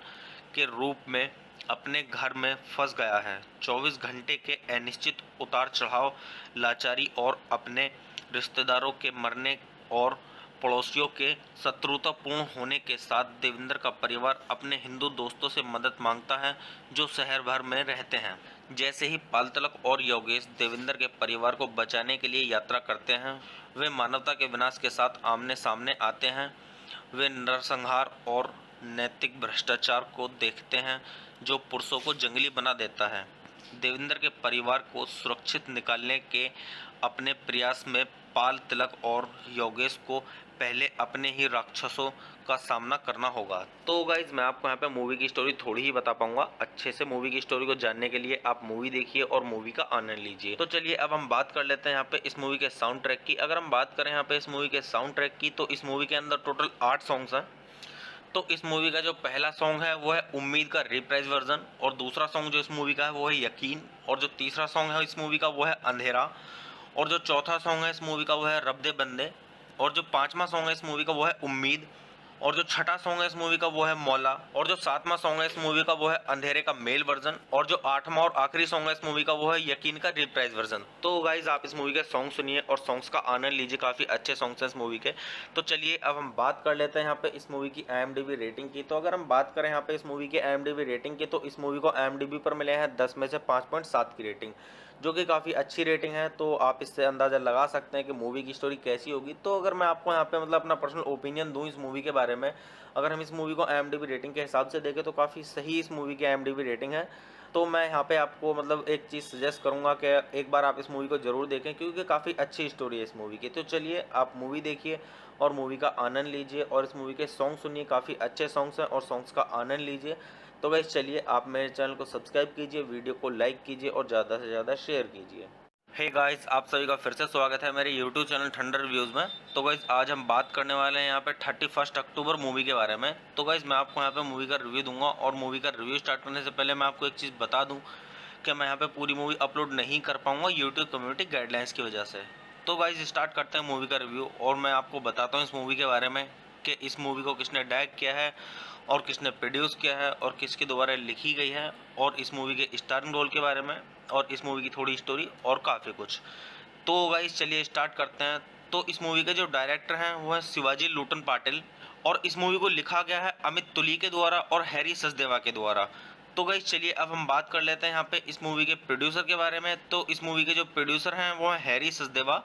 B: के रूप में अपने घर में फंस गया है। 24 घंटे के अनिश्चित उतार चढ़ाव, लाचारी और अपने रिश्तेदारों के मरने और पड़ोसियों के शत्रुतापूर्ण होने के साथ देविंदर का परिवार अपने हिंदू दोस्तों से मदद मांगता है जो शहर भर में रहते हैं। जैसे ही पाल तिलक और योगेश देविंदर के परिवार को बचाने के लिए यात्रा करते हैं, वे मानवता के विनाश के साथ आमने सामने आते हैं। वे नरसंहार और नैतिक भ्रष्टाचार को देखते हैं जो पुरुषों को जंगली बना देता है। देविंदर के परिवार को सुरक्षित निकालने के अपने प्रयास में पाल तिलक और योगेश को पहले अपने ही राक्षसों का सामना करना होगा। तो गाइज मैं आपको यहाँ पे मूवी की स्टोरी थोड़ी ही बता पाऊंगा। अच्छे से मूवी की स्टोरी को जानने के लिए आप मूवी देखिए और मूवी का आनंद लीजिए। तो चलिए अब हम बात कर लेते हैं यहाँ पे इस मूवी के साउंड ट्रैक की। अगर हम बात करें यहाँ पे इस मूवी के साउंड ट्रैक की, तो इस मूवी के अंदर टोटल 8 सॉन्ग्स हैं। तो इस मूवी का जो पहला सॉन्ग है वो है उम्मीद का रिप्राइज वर्जन, और दूसरा सॉन्ग जो इस मूवी का है वो है यकीन, और जो तीसरा सॉन्ग है इस मूवी का वो है अंधेरा, और जो चौथा सॉन्ग है इस मूवी का वो है रब दे बंदे, और जो पांचवा सॉन्ग है इस मूवी का वो है उम्मीद, और जो छठा सॉन्ग है इस मूवी का वो है मौला, और जो सातवां सॉन्ग है इस मूवी का वो है अंधेरे का मेल वर्जन, और जो आठवां और आखिरी सॉन्ग है इस मूवी का वो है यकीन का रिप्राइज वर्जन। तो गाइज आप इस मूवी के सॉन्ग सुनिए और सॉन्ग्स का आनंद लीजिए, काफी अच्छे सॉन्ग्स हैं इस मूवी के। तो चलिए अब हम बात कर लेते हैं यहाँ पे इस मूवी की IMDb रेटिंग की। तो अगर हम बात करें यहाँ पे इस मूवी की IMDb रेटिंग की, तो इस मूवी को IMDb पर मिले हैं 10 में से 5.7 की रेटिंग, जो कि काफ़ी अच्छी रेटिंग है। तो आप इससे अंदाज़ा लगा सकते हैं कि मूवी की स्टोरी कैसी होगी। तो अगर मैं आपको यहाँ पे मतलब अपना पर्सनल ओपिनियन दूँ इस मूवी के बारे में, अगर हम इस मूवी को IMDb रेटिंग के हिसाब से देखें तो काफ़ी सही इस मूवी की IMDb रेटिंग है। तो मैं यहाँ पे आपको मतलब एक चीज़ सजेस्ट करूँगा कि एक बार आप इस मूवी को ज़रूर देखें, क्योंकि काफ़ी अच्छी स्टोरी है इस मूवी की। तो चलिए आप मूवी देखिए और मूवी का आनंद लीजिए, और इस मूवी के सॉन्ग सुनिए, काफ़ी अच्छे सॉन्ग्स हैं और सॉन्ग्स का आनंद लीजिए। तो गाइस चलिए आप मेरे चैनल को सब्सक्राइब कीजिए, वीडियो को लाइक कीजिए और ज़्यादा से ज़्यादा शेयर कीजिए। हे गाइस, आप सभी का फिर से स्वागत है मेरे YouTube चैनल ठंडर रिव्यूज़ में। तो गाइस आज हम बात करने वाले हैं यहाँ पे 31 अक्टूबर मूवी के बारे में। तो गाइस मैं आपको यहाँ पे मूवी का रिव्यू दूंगा, और मूवी का रिव्यू स्टार्ट करने से पहले मैं आपको एक चीज़ बता दूं कि मैं यहाँ पे पूरी मूवी अपलोड नहीं कर पाऊँगा यूट्यूब कम्युनिटी गाइडलाइंस की वजह से। तो गाइस स्टार्ट करते हैं मूवी का रिव्यू, और मैं आपको बताता हूँ इस मूवी के बारे में कि इस मूवी को किसने डायरेक्ट किया है और किसने प्रोड्यूस किया है और किसके द्वारा लिखी गई है, और इस मूवी के स्टारिंग रोल के बारे में, और इस मूवी की थोड़ी स्टोरी और काफ़ी कुछ। तो गाइस चलिए स्टार्ट करते हैं। तो इस मूवी के जो डायरेक्टर हैं वो है शिवाजी लूटन पाटिल, और इस मूवी को लिखा गया है अमित तुली के द्वारा और हैरी सचदेवा के द्वारा। तो गाइस चलिए अब हम बात कर लेते हैं यहाँ पे इस मूवी के प्रोड्यूसर के बारे में। तो इस मूवी के जो प्रोड्यूसर हैं वो है हैरी सचदेवा।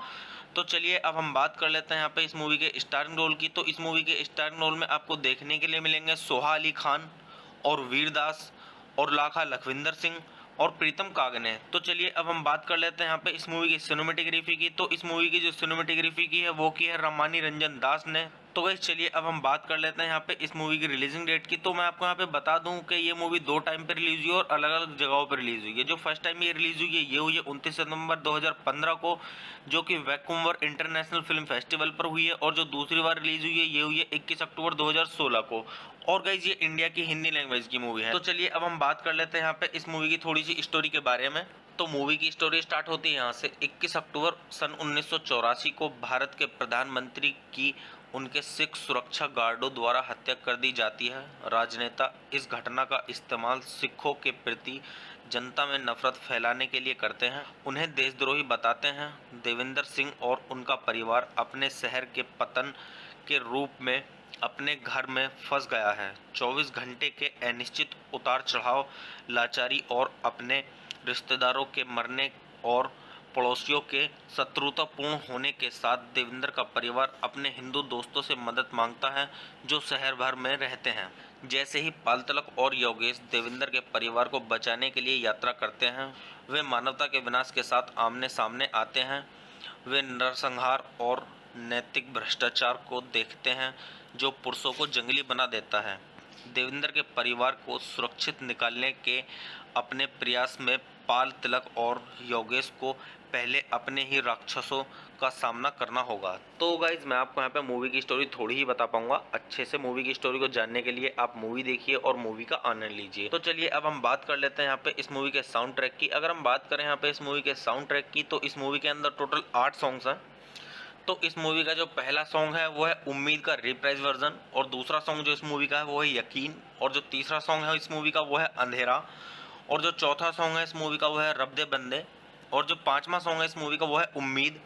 B: तो चलिए अब हम बात कर लेते हैं यहाँ पे इस मूवी के स्टारिंग रोल की। तो इस मूवी के स्टारिंग रोल में आपको देखने के लिए मिलेंगे सोहा अली खान और वीरदास और लाखा लखविंदर सिंह और प्रीतम कागने। तो चलिए अब हम बात कर लेते हैं यहाँ पे इस मूवी की सिनेमेटोग्राफी की। तो इस मूवी की जो सिनेमेटोग्राफी की है वो की है रमानी रंजन दास ने। तो गाइस चलिए अब हम बात कर लेते हैं यहाँ पे इस मूवी की रिलीजिंग डेट की। तो मैं आपको यहाँ पे बता दूं कि ये मूवी 2 टाइम पे रिलीज हुई और अलग अलग जगहों पर रिलीज हुई है। जो फर्स्ट टाइम ये रिलीज हुई है ये हुई है 29 सितंबर 2015 को, जो कि वैंकूवर इंटरनेशनल फिल्म फेस्टिवल पर हुई है, और जो दूसरी बार रिलीज हुई है ये हुई है 21 अक्टूबर 2016 को। और गाइज ये इंडिया की हिंदी लैंग्वेज की मूवी है। तो चलिए अब हम बात कर लेते हैं यहाँ पे इस मूवी की थोड़ी सी स्टोरी के बारे में। तो मूवी की स्टोरी स्टार्ट होती है यहाँ से। 21 अक्टूबर सन 1984 को भारत के प्रधानमंत्री की उनके सिख सुरक्षा गार्डों द्वारा हत्या कर दी जाती है। राजनेता इस घटना का इस्तेमाल सिखों के प्रति जनता में नफरत फैलाने के लिए करते हैं, उन्हें देशद्रोही बताते हैं। देविंदर सिंह और उनका परिवार अपने शहर के पतन के रूप में अपने घर में फंस गया है। 24 घंटे के अनिश्चित उतार चढ़ाव, लाचारी और अपने रिश्तेदारों के मरने और पड़ोसियों के शत्रुतापूर्ण होने के साथ देविंदर का परिवार अपने हिंदू दोस्तों से मदद मांगता है जो शहर भर में रहते हैं। जैसे ही पाल तिलक और योगेश देविंदर के परिवार को बचाने के लिए यात्रा करते हैं, वे मानवता के विनाश के साथ आमने सामने आते हैं। वे नरसंहार और नैतिक भ्रष्टाचार को देखते हैं जो पुरुषों को जंगली बना देता है। देविंदर के परिवार को सुरक्षित निकालने के अपने प्रयास में पाल तिलक और योगेश को पहले अपने ही राक्षसों का सामना करना होगा। तो गाइज मैं आपको यहाँ पे मूवी की स्टोरी थोड़ी ही बता पाऊंगा। अच्छे से मूवी की स्टोरी को जानने के लिए आप मूवी देखिए और मूवी का आनंद लीजिए। तो चलिए अब हम बात कर लेते हैं यहाँ पे इस मूवी के साउंड ट्रैक की। अगर हम बात करें यहाँ पे इस मूवी के साउंड ट्रैक की, तो इस मूवी के अंदर टोटल 8 सॉन्ग्स हैं। तो इस मूवी का जो पहला सॉन्ग है वो है उम्मीद का रिप्राइज वर्जन, और दूसरा सॉन्ग जो इस मूवी का है वो है यकीन, और जो तीसरा सॉन्ग है इस मूवी का वो है अंधेरा, और जो चौथा सॉन्ग है इस मूवी का वो है रब दे बंदे, और जो पांचवा सॉन्ग है इस मूवी का वो है उम्मीद,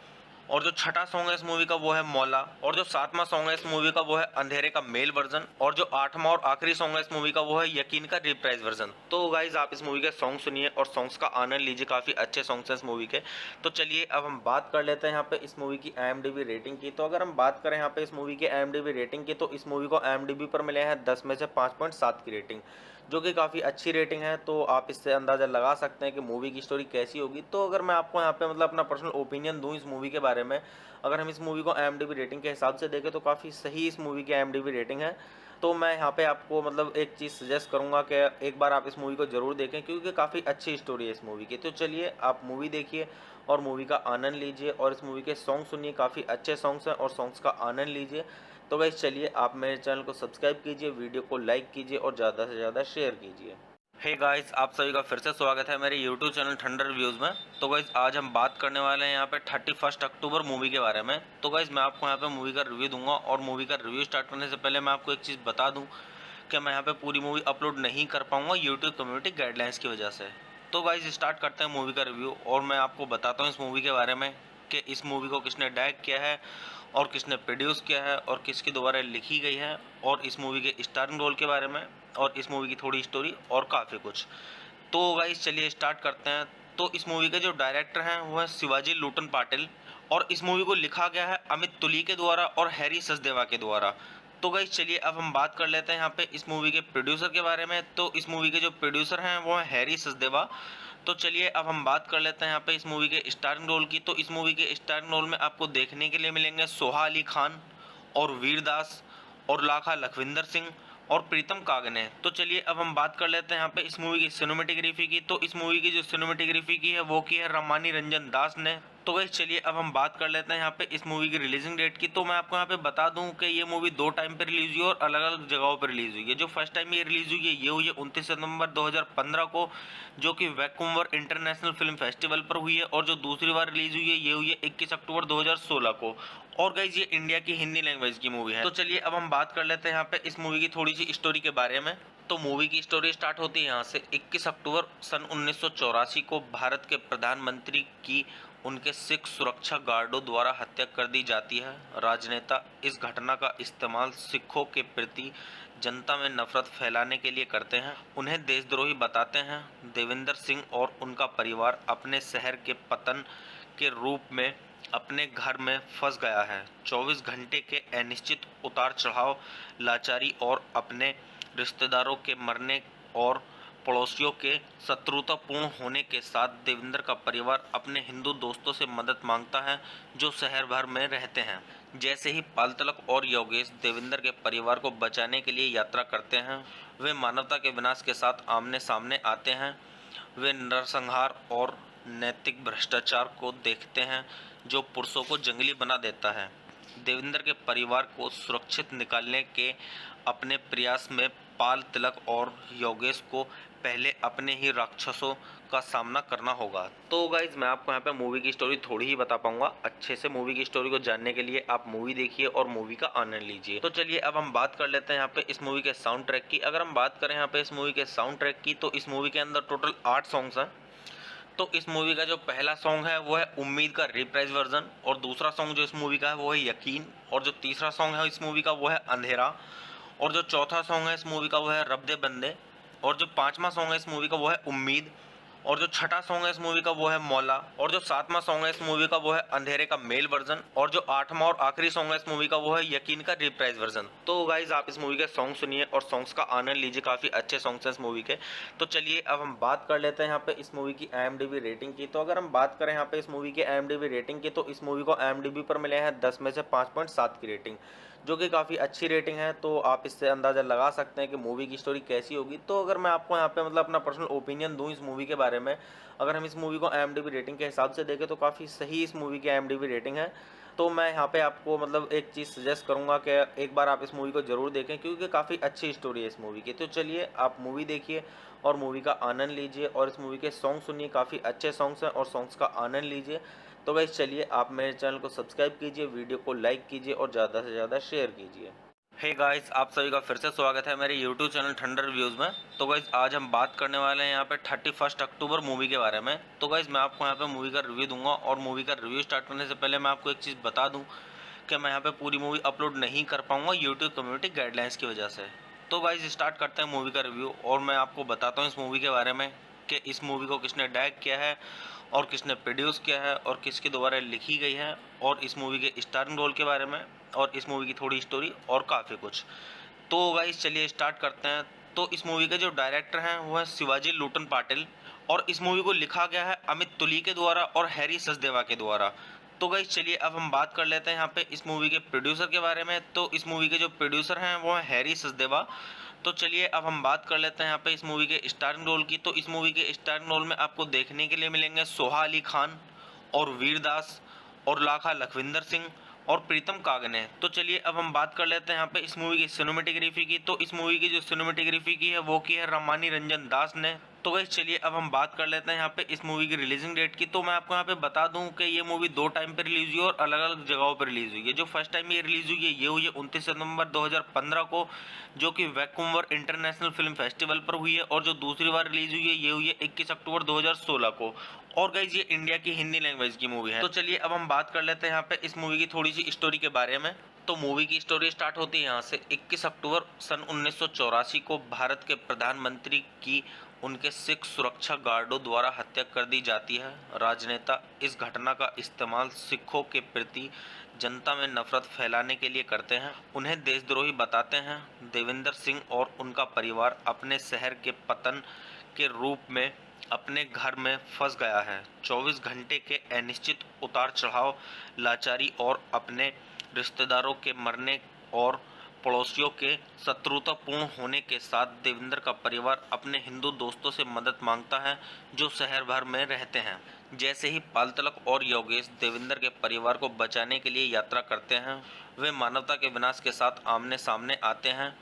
B: और जो छठा सॉन्ग है इस मूवी का वो है मौला, और जो सातवां सॉन्ग है इस मूवी का वो है अंधेरे का मेल वर्जन, और जो आठवां और आखिरी सॉन्ग है इस मूवी का वो है यकीन का रिप्राइज वर्जन। तो गाइज आप इस मूवी के सॉन्ग सुनिए और सॉन्ग्स का आनंद लीजिए, काफी अच्छे सॉन्ग्स हैं इस मूवी के। तो चलिए अब हम बात कर लेते हैं यहाँ पे इस मूवी की IMDb रेटिंग की। तो अगर हम बात करें यहाँ पे इस मूवी की IMDb रेटिंग की, तो इस मूवी को IMDb पर मिले हैं 10 में से 5.7 की रेटिंग, जो कि काफ़ी अच्छी रेटिंग है। तो आप इससे अंदाज़ा लगा सकते हैं कि मूवी की स्टोरी कैसी होगी। तो अगर मैं आपको यहाँ पे मतलब अपना पर्सनल ओपिनियन दूँ इस मूवी के बारे में, अगर हम इस मूवी को IMDb रेटिंग के हिसाब से देखें तो काफ़ी सही इस मूवी की IMDb रेटिंग है। तो मैं यहाँ पे आपको मतलब एक चीज़ सजेस्ट करूँगा कि एक बार आप इस मूवी को ज़रूर देखें, क्योंकि काफ़ी अच्छी स्टोरी है इस मूवी की। तो चलिए आप मूवी देखिए और मूवी का आनंद लीजिए, और इस मूवी के सॉन्ग सुनिए, काफ़ी अच्छे सॉन्ग्स हैं और सॉन्ग्स का आनंद लीजिए। तो गाइस चलिए आप मेरे चैनल को सब्सक्राइब कीजिए, वीडियो को लाइक कीजिए और ज़्यादा से ज़्यादा शेयर कीजिए। हे गाइस, आप सभी का फिर से स्वागत है मेरे यूट्यूब चैनल ठंडर रिव्यूज़ में। तो गाइस आज हम बात करने वाले हैं यहाँ पे 31 अक्टूबर मूवी के बारे में। तो गाइस मैं आपको यहाँ पे मूवी का रिव्यू दूंगा, और मूवी का रिव्यू स्टार्ट करने से पहले मैं आपको एक चीज़ बता दूं कि मैं यहाँ पे पूरी मूवी अपलोड नहीं कर पाऊँगा यूट्यूब कम्युनिटी गाइडलाइंस की वजह से। तो गाइस स्टार्ट करते हैं मूवी का रिव्यू, और मैं आपको बताता हूँ इस मूवी के बारे में कि इस मूवी को किसने डायरेक्ट किया है और किसने प्रोड्यूस किया है और किसके द्वारा लिखी गई है, और इस मूवी के स्टारिंग रोल के बारे में, और इस मूवी की थोड़ी स्टोरी और काफ़ी कुछ। तो गाइस चलिए स्टार्ट करते हैं। तो इस मूवी के जो डायरेक्टर हैं वो है शिवाजी लूटन पाटिल, और इस मूवी को लिखा गया है अमित तुली के द्वारा और हैरी सचदेवा के द्वारा। तो गाइस चलिए अब हम बात कर लेते हैं यहाँ पे इस मूवी के प्रोड्यूसर के बारे में। तो इस मूवी के जो प्रोड्यूसर हैं वो है हैरी सचदेवा। तो चलिए अब हम बात कर लेते हैं यहाँ पे इस मूवी के स्टारिंग रोल की। तो इस मूवी के स्टारिंग रोल में आपको देखने के लिए मिलेंगे सोहा अली खान और वीरदास और लाखा लखविंदर सिंह और प्रीतम कागने। तो चलिए अब हम बात कर लेते हैं यहाँ पे इस मूवी की सिनेमेटोग्राफी की। तो इस मूवी की जो सिनेमेटोग्राफी की है वो की है रामानी रंजन दास ने। तो गाइस चलिए अब हम बात कर लेते हैं यहाँ पे इस मूवी की रिलीजिंग डेट की। तो मैं आपको यहाँ पे बता दूं कि ये मूवी 2 टाइम पे रिलीज हुई है और अलग अलग जगहों पर रिलीज हुई है। जो फर्स्ट टाइम ये रिलीज हुई है ये हुई है 29 सितंबर 2015 को, जो कि वैंकूवर इंटरनेशनल फिल्म फेस्टिवल पर हुई है, और जो दूसरी बार रिलीज हुई है ये हुई है 21 अक्टूबर 2016 को। और गाइज ये इंडिया की हिंदी लैंग्वेज की मूवी है। तो चलिए अब हम बात कर लेते हैं यहाँ पे इस मूवी की थोड़ी सी स्टोरी के बारे में। तो मूवी की स्टोरी स्टार्ट होती है यहाँ से। 21 अक्टूबर सन 1984 को भारत के प्रधानमंत्री की उनके सिख सुरक्षा गार्डों द्वारा हत्या कर दी जाती है। राजनेता इस घटना का इस्तेमाल सिखों के प्रति जनता में नफरत फैलाने के लिए करते हैं, उन्हें देशद्रोही बताते हैं। देवेंद्र सिंह और उनका परिवार अपने शहर के पतन के रूप में अपने घर में फंस गया है। 24 घंटे के अनिश्चित उतार चढ़ाव, लाचारी और अपने रिश्तेदारों के मरने और पड़ोसियों के शत्रुतापूर्ण होने के साथ देवेंद्र का परिवार अपने हिंदू दोस्तों से मदद मांगता है जो शहर भर में रहते हैं। जैसे ही पाल तिलक और योगेश देवेंद्र के परिवार को बचाने के लिए यात्रा करते हैं, वे मानवता के विनाश के साथ आमने सामने आते हैं। वे नरसंहार और नैतिक भ्रष्टाचार को देखते हैं जो पुरुषों को जंगली बना देता है। देवेंद्र के परिवार को सुरक्षित निकालने के अपने प्रयास में पाल तिलक और योगेश को पहले अपने ही राक्षसों का सामना करना होगा। तो गाइज मैं आपको यहाँ पे मूवी की स्टोरी थोड़ी ही बता पाऊंगा। अच्छे से मूवी की स्टोरी को जानने के लिए आप मूवी देखिए और मूवी का आनंद लीजिए। तो चलिए अब हम बात कर लेते हैं यहाँ पे इस मूवी के साउंड ट्रैक की। अगर हम बात करें यहाँ पे इस मूवी के साउंड ट्रैक की, तो इस मूवी के अंदर टोटल 8 सॉन्ग्स हैं। तो इस मूवी का जो पहला सॉन्ग है वो है उम्मीद का रिप्राइज वर्जन, और दूसरा सॉन्ग जो इस मूवी का है वो है यकीन, और जो तीसरा सॉन्ग है इस मूवी का वो है अंधेरा, और जो चौथा सॉन्ग है इस मूवी का वो है रब दे बंदे, और जो पांचवा सॉन्ग है इस मूवी का वो है उम्मीद, और जो छठा सॉन्ग है इस मूवी का वो है मौला, और जो सातवां सॉन्ग है इस मूवी का वो है अंधेरे का मेल वर्जन, और जो आठवां और आखिरी सॉन्ग है इस मूवी का वो है यकीन का रिप्राइज वर्जन। तो गाइज आप इस मूवी के सॉन्ग सुनिए और सॉन्ग्स का आनंद लीजिए, काफी अच्छे सॉन्ग्स हैं इस मूवी के। तो चलिए अब हम बात कर लेते हैं यहाँ पे इस मूवी की IMDb रेटिंग की। तो अगर हम बात करें यहाँ पे इस मूवी की IMDb रेटिंग की, तो इस मूवी को IMDb पर मिले हैं 10 में से 5.7 की रेटिंग, जो कि काफ़ी अच्छी रेटिंग है। तो आप इससे अंदाज़ा लगा सकते हैं कि मूवी की स्टोरी कैसी होगी। तो अगर मैं आपको यहाँ पे मतलब अपना पर्सनल ओपिनियन दूँ इस मूवी के बारे में, अगर हम इस मूवी को IMDb रेटिंग के हिसाब से देखें तो काफ़ी सही इस मूवी की IMDb रेटिंग है। तो मैं यहाँ पे आपको मतलब एक चीज़ सजेस्ट करूँगा कि एक बार आप इस मूवी को ज़रूर देखें, क्योंकि काफ़ी अच्छी स्टोरी है इस मूवी की। तो चलिए आप मूवी देखिए और मूवी का आनंद लीजिए और इस मूवी के सॉन्ग सुनिए, काफ़ी अच्छे सॉन्ग्स हैं और सॉन्ग्स का आनंद लीजिए। तो गाइस चलिए आप मेरे चैनल को सब्सक्राइब कीजिए, वीडियो को लाइक कीजिए और ज़्यादा से ज़्यादा शेयर कीजिए। हे गाइस, आप सभी का फिर से स्वागत है मेरे यूट्यूब चैनल ठंडर रिव्यूज़ में। तो गाइस आज हम बात करने वाले हैं यहाँ पे 31 अक्टूबर मूवी के बारे में। तो गाइस मैं आपको यहाँ पे मूवी का रिव्यू दूंगा और मूवी का रिव्यू स्टार्ट करने से पहले मैं आपको एक चीज़ बता दूं कि मैं यहाँ पे पूरी मूवी अपलोड नहीं कर पाऊंगा यूट्यूब कम्युनिटी गाइडलाइंस की वजह से। तो गाइस स्टार्ट करते हैं मूवी का रिव्यू और मैं आपको बताता हूँ इस मूवी के बारे में कि इस मूवी को किसने डायरेक्ट किया है और किसने प्रोड्यूस किया है और किसके द्वारा लिखी गई है, और इस मूवी के स्टारिंग रोल के बारे में और इस मूवी की थोड़ी स्टोरी और काफ़ी कुछ। तो गाइस चलिए स्टार्ट करते हैं। तो इस मूवी के जो डायरेक्टर हैं वो है शिवाजी लूटन पाटिल, और इस मूवी को लिखा गया है अमित तुली के द्वारा और हैरी सचदेवा के द्वारा। तो गाइस चलिए अब हम बात कर लेते हैं यहाँ पे इस मूवी के प्रोड्यूसर के बारे में। तो इस मूवी के जो प्रोड्यूसर हैं वो है हैरी सचदेवा। तो चलिए अब हम बात कर लेते हैं यहाँ पे इस मूवी के स्टारिंग रोल की। तो इस मूवी के स्टारिंग रोल में आपको देखने के लिए मिलेंगे सोहा अली खान और वीर दास और लाखा लखविंदर सिंह और प्रीतम कागने। तो चलिए अब हम बात कर लेते हैं यहाँ पे इस मूवी की सिनेमेटोग्राफी की। तो इस मूवी की जो सिनेमेटोग्राफी की है वो की है रामानी रंजन दास ने। तो गाइस चलिए अब हम बात कर लेते हैं यहाँ पे इस मूवी की रिलीजिंग डेट की। तो मैं आपको यहाँ पे बता दूं कि ये मूवी 2 टाइम पे रिलीज हुई है और अलग अलग जगहों पर रिलीज हुई है। जो फर्स्ट टाइम ये रिलीज हुई है ये हुई है 29 सितंबर 2015 को, जो कि वैंकूवर इंटरनेशनल फिल्म फेस्टिवल पर हुई है, और जो दूसरी बार रिलीज हुई है ये हुई है 21 अक्टूबर 2016 को। और गाइस ये इंडिया की हिंदी लैंग्वेज की मूवी है। तो चलिए अब हम बात कर लेते हैं यहाँ पे इस मूवी की थोड़ी सी स्टोरी के बारे में। तो मूवी की स्टोरी स्टार्ट होती है यहाँ से। 21 अक्टूबर सन 1984 को भारत के प्रधानमंत्री की उनके सिख सुरक्षा गार्डों द्वारा हत्या कर दी जाती है। राजनेता इस घटना का इस्तेमाल सिखों के प्रति जनता में नफरत फैलाने के लिए करते हैं, उन्हें देशद्रोही बताते हैं। देवेंद्र सिंह और उनका परिवार अपने शहर के पतन के रूप में अपने घर में फंस गया है। 24 घंटे के अनिश्चित उतार चढ़ाव, लाचारी और अपने रिश्तेदारों के मरने और पड़ोसियों के शत्रुतापूर्ण होने के साथ देवेंद्र का परिवार अपने हिंदू दोस्तों से मदद मांगता है जो शहर भर में रहते हैं। जैसे ही पालतलक और योगेश देवेंद्र के परिवार को बचाने के लिए यात्रा करते हैं, वे मानवता के विनाश के साथ आमने सामने आते हैं।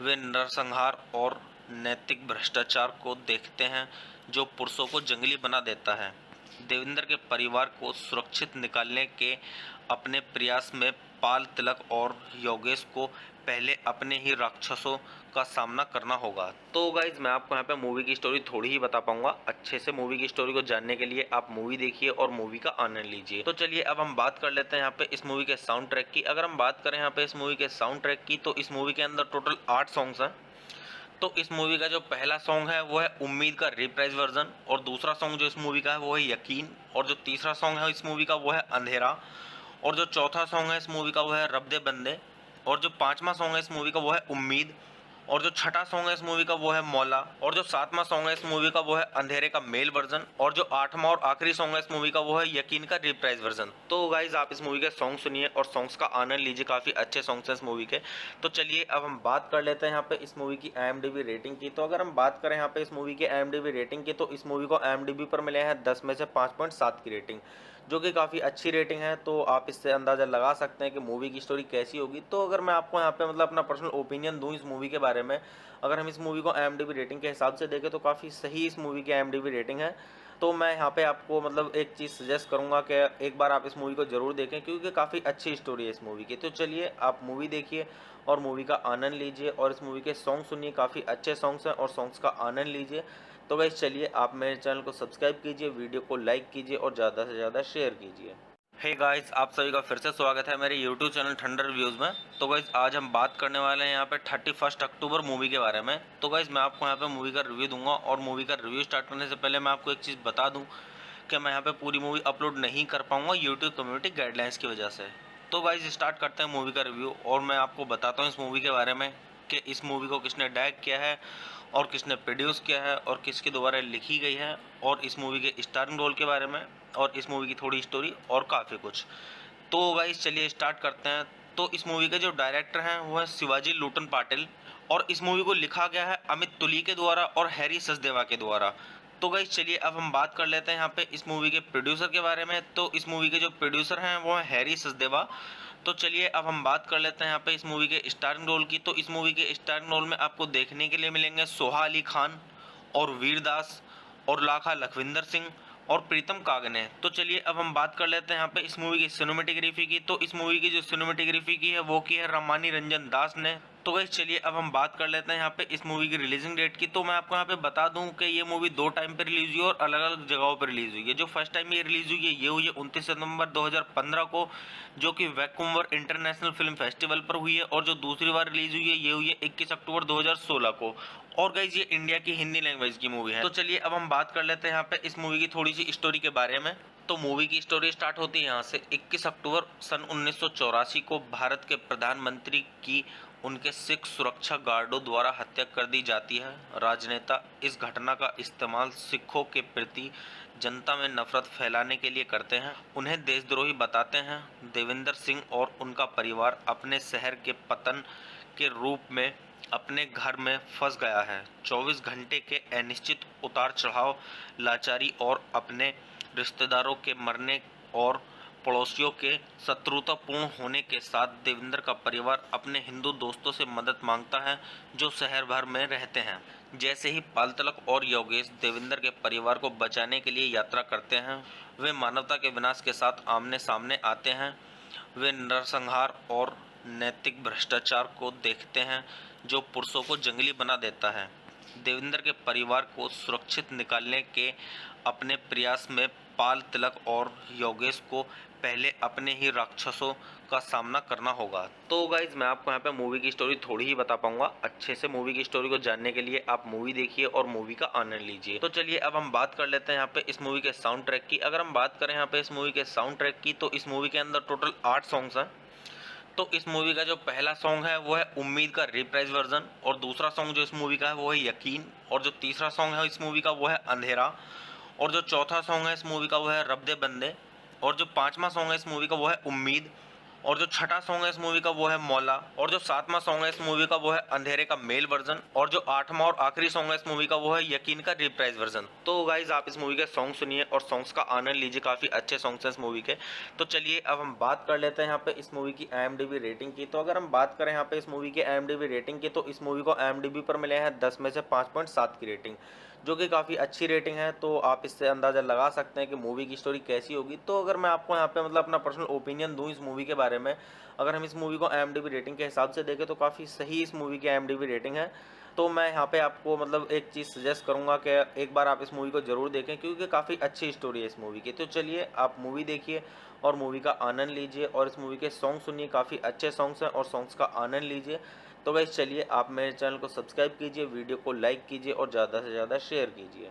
B: वे नरसंहार और नैतिक भ्रष्टाचार को देखते हैं जो पुरुषों को जंगली बना देता है। देवेंद्र के परिवार को सुरक्षित निकालने के अपने प्रयास में पाल तिलक और योगेश को पहले अपने ही राक्षसों का सामना करना होगा। तो गाइज मैं आपको यहाँ पे मूवी की स्टोरी थोड़ी ही बता पाऊंगा। अच्छे से मूवी की स्टोरी को जानने के लिए आप मूवी देखिए और मूवी का आनंद लीजिए। तो चलिए अब हम बात कर लेते हैं यहाँ पे इस मूवी के साउंड ट्रैक की। अगर हम बात करें यहाँ पे इस मूवी के साउंड ट्रैक की, तो इस मूवी के अंदर टोटल 8 सॉन्ग्स हैं। तो इस मूवी का जो पहला सॉन्ग है वो है उम्मीद का रिप्राइज वर्जन, और दूसरा सॉन्ग जो इस मूवी का है वो है यकीन, और जो तीसरा सॉन्ग है इस मूवी का वो है अंधेरा, और जो चौथा सॉन्ग है इस मूवी का वो है रब दे बंदे, और जो पांचवा सॉन्ग है इस मूवी का वो है उम्मीद, और जो छठा सॉन्ग है इस मूवी का वो है मौला, और जो सातवां सॉन्ग है इस मूवी का वो है अंधेरे का मेल वर्जन, और जो आठवां और आखिरी सॉन्ग है इस मूवी का वो है यकीन का रिप्राइज वर्जन। तो गाइज आप इस मूवी के सॉन्ग सुनिए और सॉन्ग्स का आनंद लीजिए, काफ़ी अच्छे सॉन्ग्स हैं इस मूवी के। तो चलिए अब हम बात कर लेते हैं यहाँ पे इस मूवी की IMDb रेटिंग की। तो अगर हम बात करें यहाँ पे इस मूवी की IMDb रेटिंग की, तो इस मूवी को IMDb पर मिले हैं 10 में से 5.7 की रेटिंग, जो कि काफ़ी अच्छी रेटिंग है। तो आप इससे अंदाज़ा लगा सकते हैं कि मूवी की स्टोरी कैसी होगी। तो अगर मैं आपको यहाँ पे मतलब अपना पर्सनल ओपिनियन दूँ इस मूवी के बारे में, अगर हम इस मूवी को IMDb रेटिंग के हिसाब से देखें तो काफ़ी सही इस मूवी की IMDb रेटिंग है। तो मैं यहाँ पे आपको मतलब एक चीज़ सजेस्ट करूँगा कि एक बार आप इस मूवी को ज़रूर देखें, क्योंकि काफ़ी अच्छी स्टोरी है इस मूवी की। तो चलिए आप मूवी देखिए और मूवी का आनंद लीजिए और इस मूवी के सॉन्ग सुनिए, काफ़ी अच्छे सॉन्ग्स हैं और सॉन्ग्स का आनंद लीजिए। तो गाइस चलिए आप मेरे चैनल को सब्सक्राइब कीजिए, वीडियो को लाइक कीजिए और ज़्यादा से ज़्यादा शेयर कीजिए। हे गाइस, आप सभी का फिर से स्वागत है मेरे यूट्यूब चैनल ठंडर रिव्यूज़ में। तो गाइस आज हम बात करने वाले हैं यहाँ पे 31 अक्टूबर मूवी के बारे में। तो गाइस मैं आपको यहाँ पे मूवी का रिव्यू दूंगा और मूवी का रिव्यू स्टार्ट करने से पहले मैं आपको एक चीज़ बता दूं कि मैं यहाँ पे पूरी मूवी अपलोड नहीं कर पाऊँगा यूट्यूब कम्युनिटी गाइडलाइंस की वजह से। तो गाइस स्टार्ट करते हैं मूवी का रिव्यू, और मैं आपको बताता हूँ इस मूवी के बारे में कि इस मूवी को किसने डायरेक्ट किया है और किसने प्रोड्यूस किया है और किसके द्वारा लिखी गई है, और इस मूवी के स्टारिंग रोल के बारे में और इस मूवी की थोड़ी स्टोरी और काफ़ी कुछ। तो गाइस चलिए स्टार्ट करते हैं। तो इस मूवी के जो डायरेक्टर हैं वो है शिवाजी लूटन पाटिल और इस मूवी को लिखा गया है अमित तुली के द्वारा और हैरी सचदेवा के द्वारा। तो गाइस चलिए अब हम बात कर लेते हैं यहाँ पे इस मूवी के प्रोड्यूसर के बारे में। तो इस मूवी के जो प्रोड्यूसर हैं वो है हैरी सचदेवा। तो चलिए अब हम बात कर लेते हैं यहाँ पे इस मूवी के स्टारिंग रोल की। तो इस मूवी के स्टारिंग रोल में आपको देखने के लिए मिलेंगे सोहा अली खान और वीरदास और लाखा लखविंदर सिंह और प्रीतम कागने। तो चलिए अब हम बात कर लेते हैं यहाँ पे इस मूवी की सिनेमेटोग्राफी की। तो इस मूवी की जो सिनेमेटोग्राफी की है वो की है रामानी रंजन दास ने। तो गाइस चलिए अब हम बात कर लेते हैं यहाँ पे इस मूवी की रिलीजिंग डेट की। तो मैं आपको यहाँ पे बता दूं कि ये मूवी 2 टाइम पे रिलीज हुई और अलग अलग जगहों पर रिलीज हुई है। जो फर्स्ट टाइम ये रिलीज हुई है ये हुई है 29 सितंबर 2015 को, जो कि वैंकूवर इंटरनेशनल फिल्म फेस्टिवल पर हुई है। और जो दूसरी बार रिलीज हुई है ये हुई है 21 अक्टूबर 2016 को। और गाइस ये इंडिया की हिंदी लैंग्वेज की मूवी है। तो चलिए अब हम बात कर लेते हैं यहाँ पे इस मूवी की थोड़ी सी स्टोरी के बारे में। तो मूवी की स्टोरी स्टार्ट होती है यहाँ से। 21 अक्टूबर सन 1984 को भारत के प्रधानमंत्री की उनके सिख सुरक्षा गार्डों द्वारा हत्या कर दी जाती है। राजनेता इस घटना का इस्तेमाल सिखों के प्रति जनता में नफरत फैलाने के लिए करते हैं, उन्हें देशद्रोही बताते हैं। देवेंद्र सिंह और उनका परिवार अपने शहर के पतन के रूप में अपने घर में फंस गया है। 24 घंटे के अनिश्चित उतार चढ़ाव, लाचारी और अपने रिश्तेदारों के मरने और पड़ोसियों के शत्रुतापूर्ण होने के साथ देवेंद्र का परिवार अपने हिंदू दोस्तों से मदद मांगता है जो शहर भर में रहते हैं। जैसे ही पाल तिलक और योगेश देवेंद्र के परिवार को बचाने के लिए यात्रा करते हैं, वे मानवता के विनाश के साथ आमने सामने आते हैं। वे नरसंहार और नैतिक भ्रष्टाचार को देखते हैं जो पुरुषों को जंगली बना देता है। देवेंद्र के परिवार को सुरक्षित निकालने के अपने प्रयास में पाल तिलक और योगेश को पहले अपने ही राक्षसों का सामना करना होगा। तो गाइज मैं आपको यहाँ पे मूवी की स्टोरी थोड़ी ही बता पाऊंगा। अच्छे से मूवी की स्टोरी को जानने के लिए आप मूवी देखिए और मूवी का आनंद लीजिए। तो चलिए अब हम बात कर लेते हैं यहाँ पे इस मूवी के साउंड ट्रैक की। अगर हम बात करें यहाँ पे इस मूवी के साउंड ट्रैक की तो इस मूवी के अंदर टोटल 8 सॉन्ग्स हैं। तो इस मूवी का जो पहला सॉन्ग है वो है उम्मीद का रिप्राइज वर्जन, और दूसरा सॉन्ग जो इस मूवी का है वो है यकीन, और जो तीसरा सॉन्ग है इस मूवी का वो है अंधेरा, और जो चौथा सॉन्ग है इस मूवी का वो है रब दे बंदे, और जो पांचवा सॉन्ग है इस मूवी का वो है उम्मीद, और जो छठा सॉन्ग है इस मूवी का वो है मौला, और जो सातवां सॉन्ग है इस मूवी का वो है अंधेरे का मेल वर्जन, और जो आठवां और आखिरी सॉन्ग है इस मूवी का वो है यकीन का रिप्राइज वर्जन। तो गाइज आप इस मूवी के सॉन्ग सुनिए और सॉन्ग्स का आनंद लीजिए, काफ़ी अच्छे सॉन्ग्स हैं इस मूवी के। तो चलिए अब हम बात कर लेते हैं यहाँ पे इस मूवी की IMDb रेटिंग की। तो अगर हम बात करें यहाँ पे इस मूवी की IMDb रेटिंग की तो इस मूवी को IMDb पर मिले हैं 10 में से 5.7 की रेटिंग, जो कि काफ़ी अच्छी रेटिंग है। तो आप इससे अंदाज़ा लगा सकते हैं कि मूवी की स्टोरी कैसी होगी। तो अगर मैं आपको यहाँ पे मतलब अपना पर्सनल ओपिनियन दूँ इस मूवी के बारे में, अगर हम इस मूवी को IMDb रेटिंग के हिसाब से देखें तो काफ़ी सही इस मूवी की IMDb रेटिंग है। तो मैं यहाँ पे आपको मतलब एक चीज़ सजेस्ट करूँगा कि एक बार आप इस मूवी को ज़रूर देखें, क्योंकि काफ़ी अच्छी स्टोरी है इस मूवी की। तो चलिए आप मूवी देखिए और मूवी का आनंद लीजिए, और इस मूवी के सॉन्ग सुनिए, काफ़ी अच्छे सॉन्ग्स हैं और सॉन्ग्स का आनंद लीजिए। तो गाइस चलिए आप मेरे चैनल को सब्सक्राइब कीजिए, वीडियो को लाइक कीजिए और ज़्यादा से ज़्यादा शेयर कीजिए।